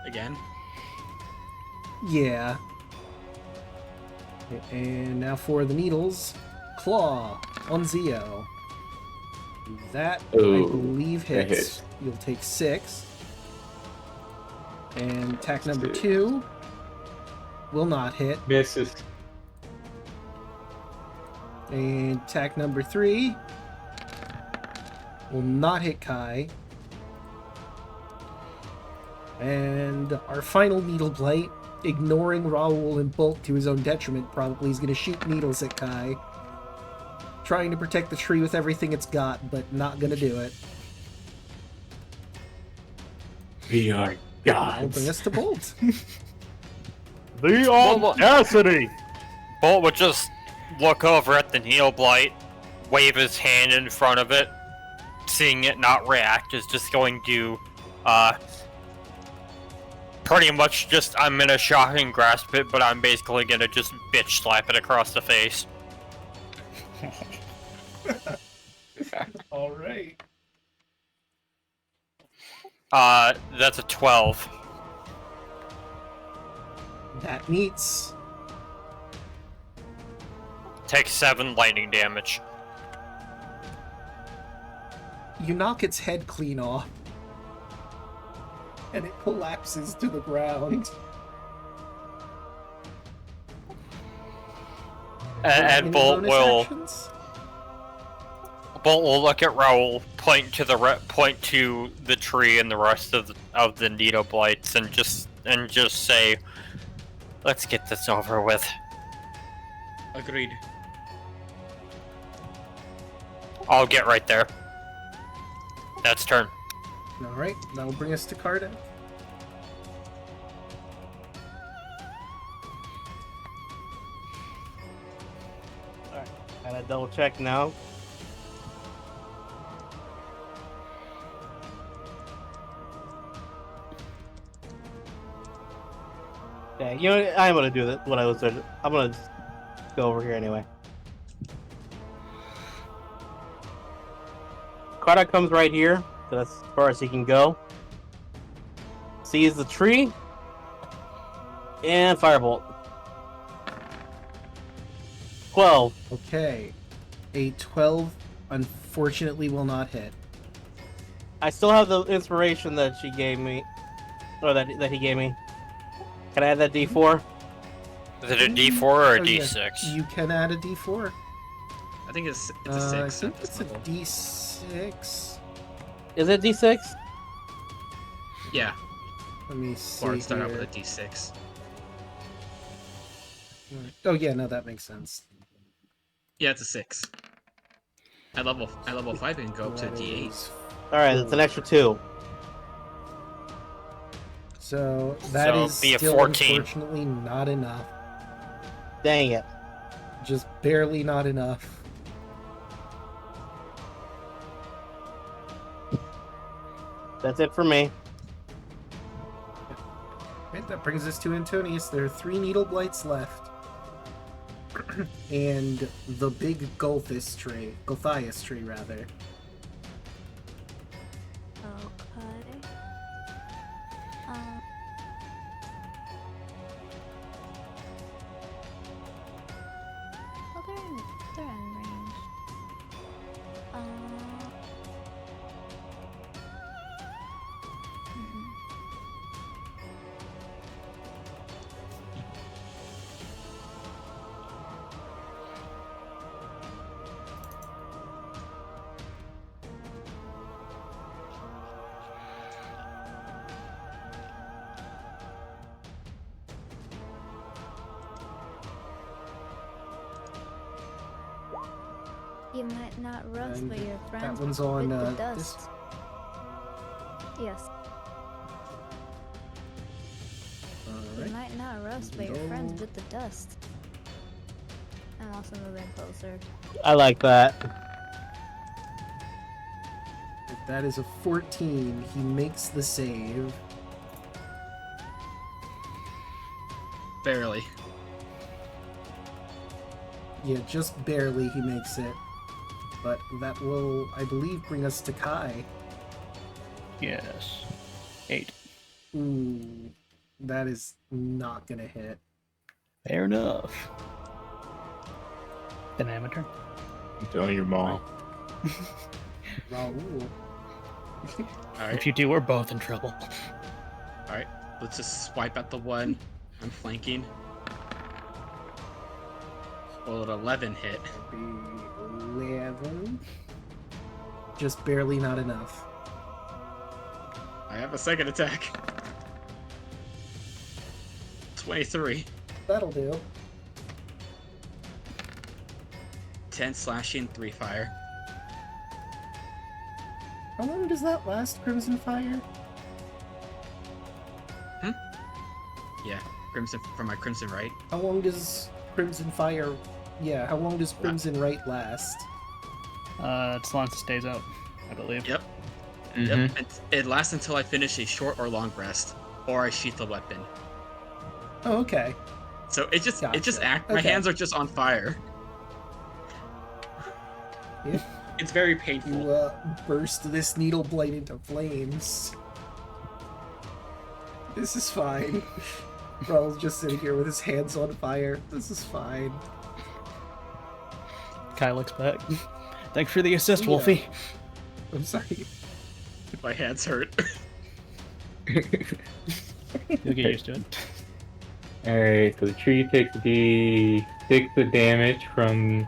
again. Yeah. And now for the needles. Claw on Zio. That, Ooh, I believe, that hits. hits. You'll take 6. And attack number Six. 2 will not hit. Misses. And attack number 3 will not hit Kai. And our final Needle Blight, ignoring Raoul and Bolt to his own detriment, probably is going to shoot needles at Kai. Trying to protect the tree with everything it's got, but not going to do it. We are That'll bring gods. us to Bolt. The audacity! Bolt would just look over at the Needle Blight, wave his hand in front of it, seeing it not react is just going to pretty much just, I'm gonna shock and grasp it, but I'm basically gonna just bitch slap it across the face. Alright. That's a 12. That meets. Take 7 lightning damage. You knock its head clean off. And it collapses to the ground. And Any Bolt bonus will actions? Bolt will look at Raoul, point to the tree and the rest of the Needle Blights, and just say, "Let's get this over with." Agreed. I'll get right there. That's turn. Alright, that'll bring us to Cardiff. Alright, gotta double check now. Yeah, you know, I'm gonna do that. What I was doing. I'm gonna go over here anyway. Carter comes right here, so that's as far as he can go. Sees the tree, and firebolt. 12. Okay. A 12 unfortunately will not hit. I still have the inspiration that she gave me, or that he gave me. Can I add that D4? Is it a D4 or a Oh, yeah, D6? you can add a D4. I think it's a 6. I at think this it's a level. D6. Is it D6? Yeah, Let me see or start out here. with a d6. Oh yeah, no, that makes sense. Yeah, it's a 6. At level 5, it can go up to a That d8. is Alright, that's an extra 2. So that So is be a still 14. unfortunately not enough. Dang it. Just barely not enough. That's it for me. Right, that brings us to Antonius. There are 3 needle blights left. And the big Gulthias tree, rather. Okay. Well, they're in range. You might not rust, And but your friends that one's will on bit the this. dust. Yes. You Alright. might not rust, but your friends Go. bit the dust. I'm also moving closer. I like that. If that is a 14, he makes the save. Barely. Yeah, just barely he makes it. But that will, I believe, bring us to Kai. Yes. 8. Ooh, that is not gonna hit. Fair enough. Then I have a turn. I'm telling your mom. Raoul. Alright, If you do, we're both in trouble. alright. Let's just swipe at the one I'm flanking. Will an 11 hit? Be 11. Just barely not enough. I have a second attack. 23. That'll do. 10 slashing, 3 fire. How long does that last, Crimson Fire? Yeah, Crimson from my Crimson Right. How long does Crimson Fire... Yeah, how long does Crimson Right last? It's as long as it stays out, I believe. Yep. Mhm. Yep. It lasts until I finish a short or long rest, or I sheath a weapon. Oh, okay. So it just Gotcha. act. My Okay. hands are just on fire. Yeah. It's very painful. You burst this needle blade into flames. This is fine. Raul's just sitting here with his hands on fire. This is fine. Kai looks back. Thanks for the assist, Yeah. Wolfie. I'm sorry. My hands hurt. You'll get used to it. Alright, so the tree takes the 6 of damage from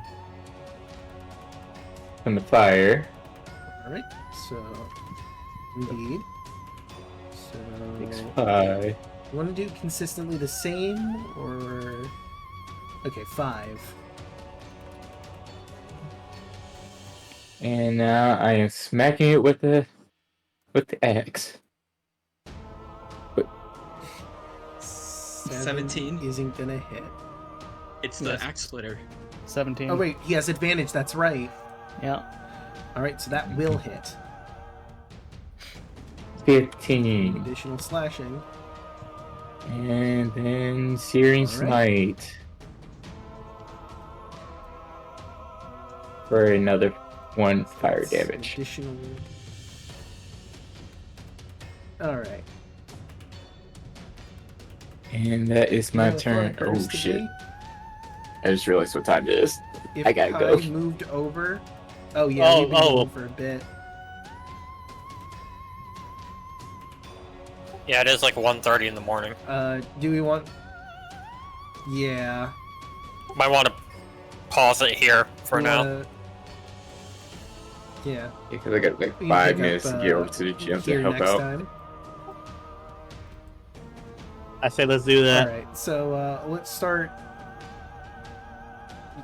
the fire. Alright, so... Indeed. Takes So... 5. You want to do consistently the same, or... Okay, 5. And now I am smacking it with the axe. 17. Isn't gonna hit. It's the Yes. axe splitter. 17. Oh wait, he has advantage, that's right. Yeah. Alright, so that will hit. 15. Additional slashing. And then Searing Alright. Smite. For another 1 fire That's damage. Additional... Alright. And that is my Yeah, turn. before it Oh occurs to shit. me, I just realized what time it is. If I gotta Kai go. moved over... Oh yeah, we've been going for a bit. Yeah, it is like 1:30 in the morning. Do we want... Yeah. Might want to pause it here for We now. wanna- Yeah. Because I got like We can 5 pick up, minutes to get over to the gym to here help next out. time. I say let's do that. Alright, so let's start...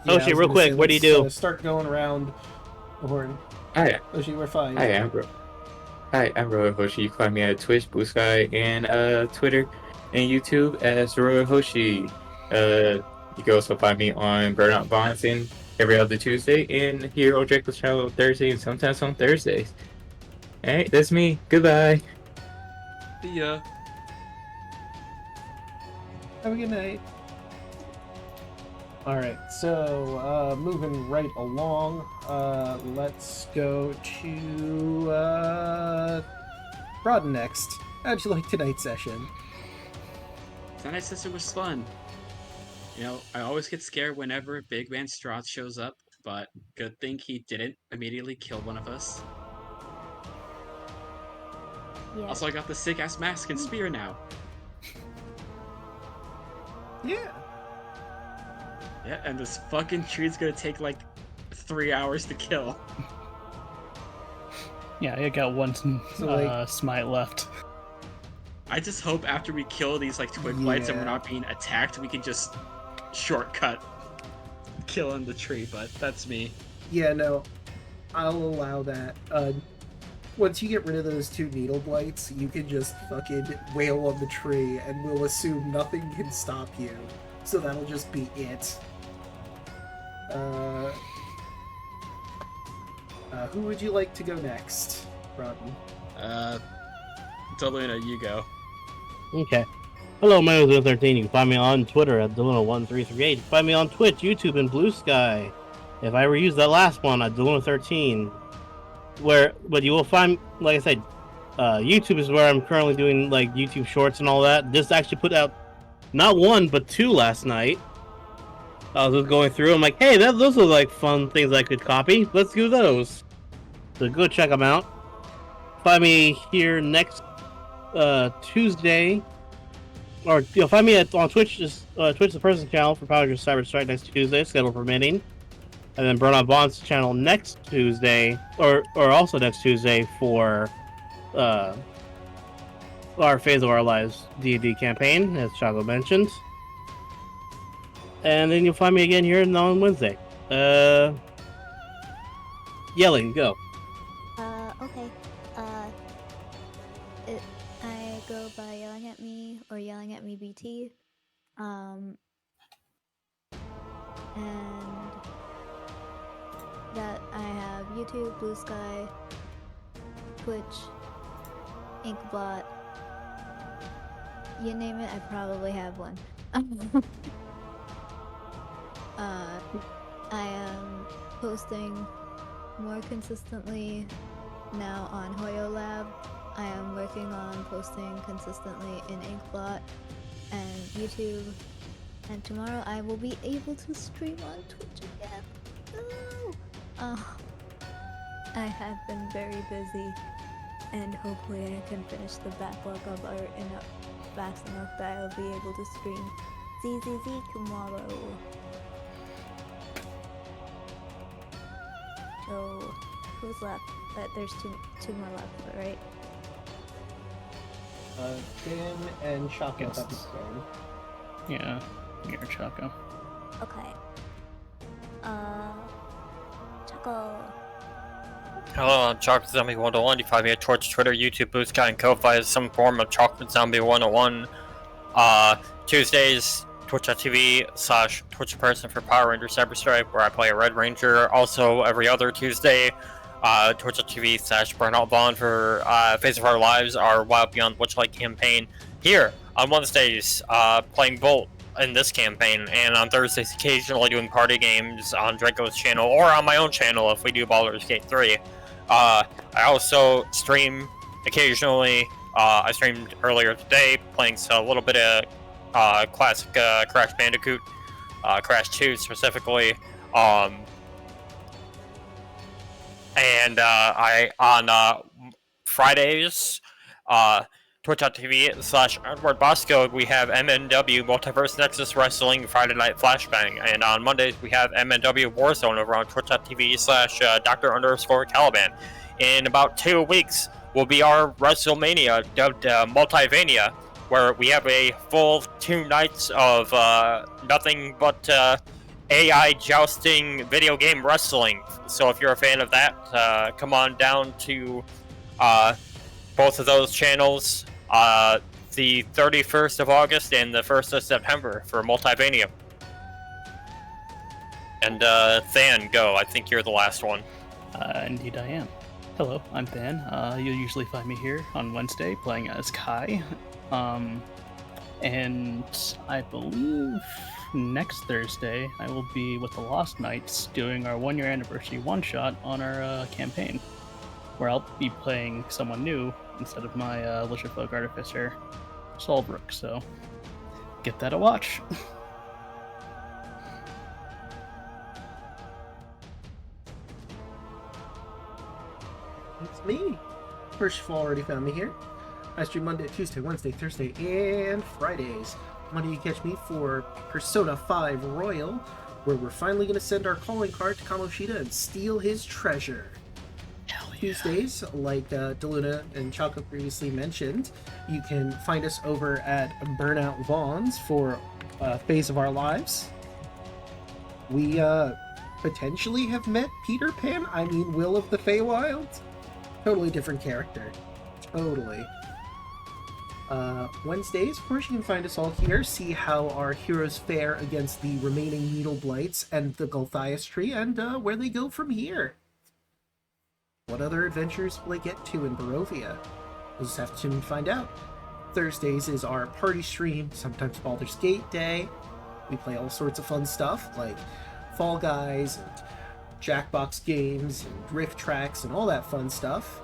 Oh, shit, I was real gonna quick, say, what do you let's, do? start going around the horn. Oh yeah, Oshi, we're fine. I am, bro. Hi, I'm Roy Hoshi. You can find me at Twitch, Blue Sky, and Twitter and YouTube as Roy Hoshi. You can also find me on Burnout Balancing every other Tuesday and here on Draco's channel on Thursday and sometimes on Thursdays. Alright, that's me. Goodbye. See ya. Have a good night. Alright, so moving right along, let's go to Rod next. How'd you like tonight's session? Tonight's session was fun. You know, I always get scared whenever Big Man Strahd shows up, but good thing he didn't immediately kill one of us. Yeah. Also, I got the sick-ass mask and spear now. Yeah. Yeah, and this fucking tree's gonna take like 3 hours to kill. Yeah, I got one smite left. I just hope after we kill these like twig blights and we're not being attacked, we can just shortcut killing the tree, but that's me. Yeah, no, I'll allow that. Once you get rid of those 2 needle blights, you can just fucking wail on the tree and we'll assume nothing can stop you. So that'll just be it. Who would you like to go next, Rodden? Daluna, you go. Okay. Hello, my name is 13. You can find me on Twitter at Daluna1338. You can find me on Twitch, YouTube, and Blue Sky. If I reuse that last one at Daluna13, but you will find, like I said, YouTube is where I'm currently doing like YouTube Shorts and all that. Just actually put out not 1 but 2 last night. I was just going through. I'm like, hey, those are like fun things I could copy. Let's do those. So go check them out. Find me here next Tuesday, or you'll find me on Twitch. Twitch, the person channel for Power Cyber Strike next Tuesday, schedule permitting, and then Burnout Bond's channel next Tuesday, or also next Tuesday for our Phase of Our Lives D&D campaign, as Chaco mentioned. And then you'll find me again here on Wednesday. Yelling, go. Okay. I go by Yelling at Me or Yelling at Me BT. And that I have YouTube, Blue Sky, Twitch, Inkblot. You name it, I probably have one. I am posting more consistently now on Hoyo Lab. I am working on posting consistently in Inkblot and YouTube. And tomorrow I will be able to stream on Twitch again. I have been very busy, and hopefully I can finish the backlog of art fast enough that I'll be able to stream ZZZ tomorrow. So, who's left? There's two more left, right? Dan and Chaco Yes. have the phone. Yeah, you're Chaco. Okay. Choco. Hello, I'm Chocolate Zombie 101. You find me at Twitch, Twitter, YouTube, Blue Sky, and Ko-Fi as some form of Chocolate Zombie 101. Tuesdays, twitch.tv/Twitch person for Power Ranger Cyber Strike, where I play a Red Ranger. Also, every other Tuesday, twitch.tv/Burnout Bond for Phase of Our Lives, our Wild Beyond Witchlight campaign. Here, on Wednesdays, playing Bolt in this campaign, and on Thursdays, occasionally doing party games on Draco's channel, or on my own channel if we do Baldur's Gate 3. I also stream occasionally. I streamed earlier today, playing a little bit of classic Crash Bandicoot, Crash 2 specifically. And I on Fridays, twitch.tv/Edward Bosco, we have MNW Multiverse Nexus Wrestling Friday Night Flashbang, and on Mondays we have MNW Warzone over on twitch.tv/Dr_Caliban. In about 2 weeks will be our WrestleMania, dubbed Multivania, where we have a full 2 nights of nothing but AI jousting video game wrestling. So if you're a fan of that, come on down to both of those channels the 31st of August and the 1st of September for Multivania. And Than, go. I think you're the last one. Indeed I am. Hello, I'm Than. You'll usually find me here on Wednesday playing as Kai. And I believe next Thursday I will be with the Lost Knights doing our 1-year anniversary one-shot on our campaign, where I'll be playing someone new instead of my Licherfolk Artificer, Solbrook, so get that a watch. It's me. First of all, already found me here. I stream Monday, Tuesday, Wednesday, Thursday, and Fridays. Monday you catch me for Persona 5 Royal, where we're finally going to send our calling card to Kamoshida and steal his treasure. Hell yeah. Tuesdays, like Daluna and Choco previously mentioned, you can find us over at Burnout Vaughn's for Phase of Our Lives. We potentially have met Peter Pan, Will of the Feywild. Totally different character. Totally. Wednesdays, of course, you can find us all here, see how our heroes fare against the remaining Needle Blights and the Gulthias tree, and where they go from here. What other adventures will they get to in Barovia? We'll just have to tune and find out. Thursdays is our party stream, sometimes Baldur's Gate Day. We play all sorts of fun stuff, like Fall Guys, and Jackbox games, and Rift Tracks, and all that fun stuff.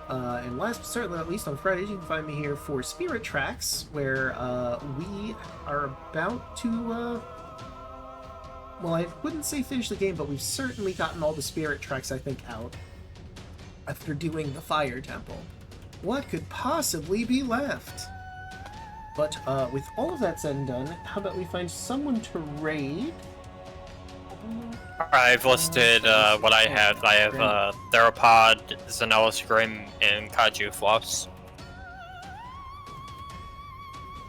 And last but certainly not least, on Fridays, you can find me here for Spirit Tracks, where we are about to, well, I wouldn't say finish the game, but we've certainly gotten all the Spirit Tracks, I think, out after doing the Fire Temple. What could possibly be left? But with all of that said and done, how about we find someone to raid? I've listed what I have. I have Theropod, Xanellis Grim, and Kaiju Fluffs.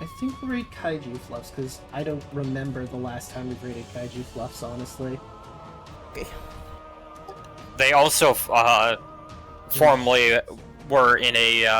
I think we raid Kaiju Fluffs, because I don't remember the last time we raided Kaiju Fluffs, honestly. Okay. They also formerly were in a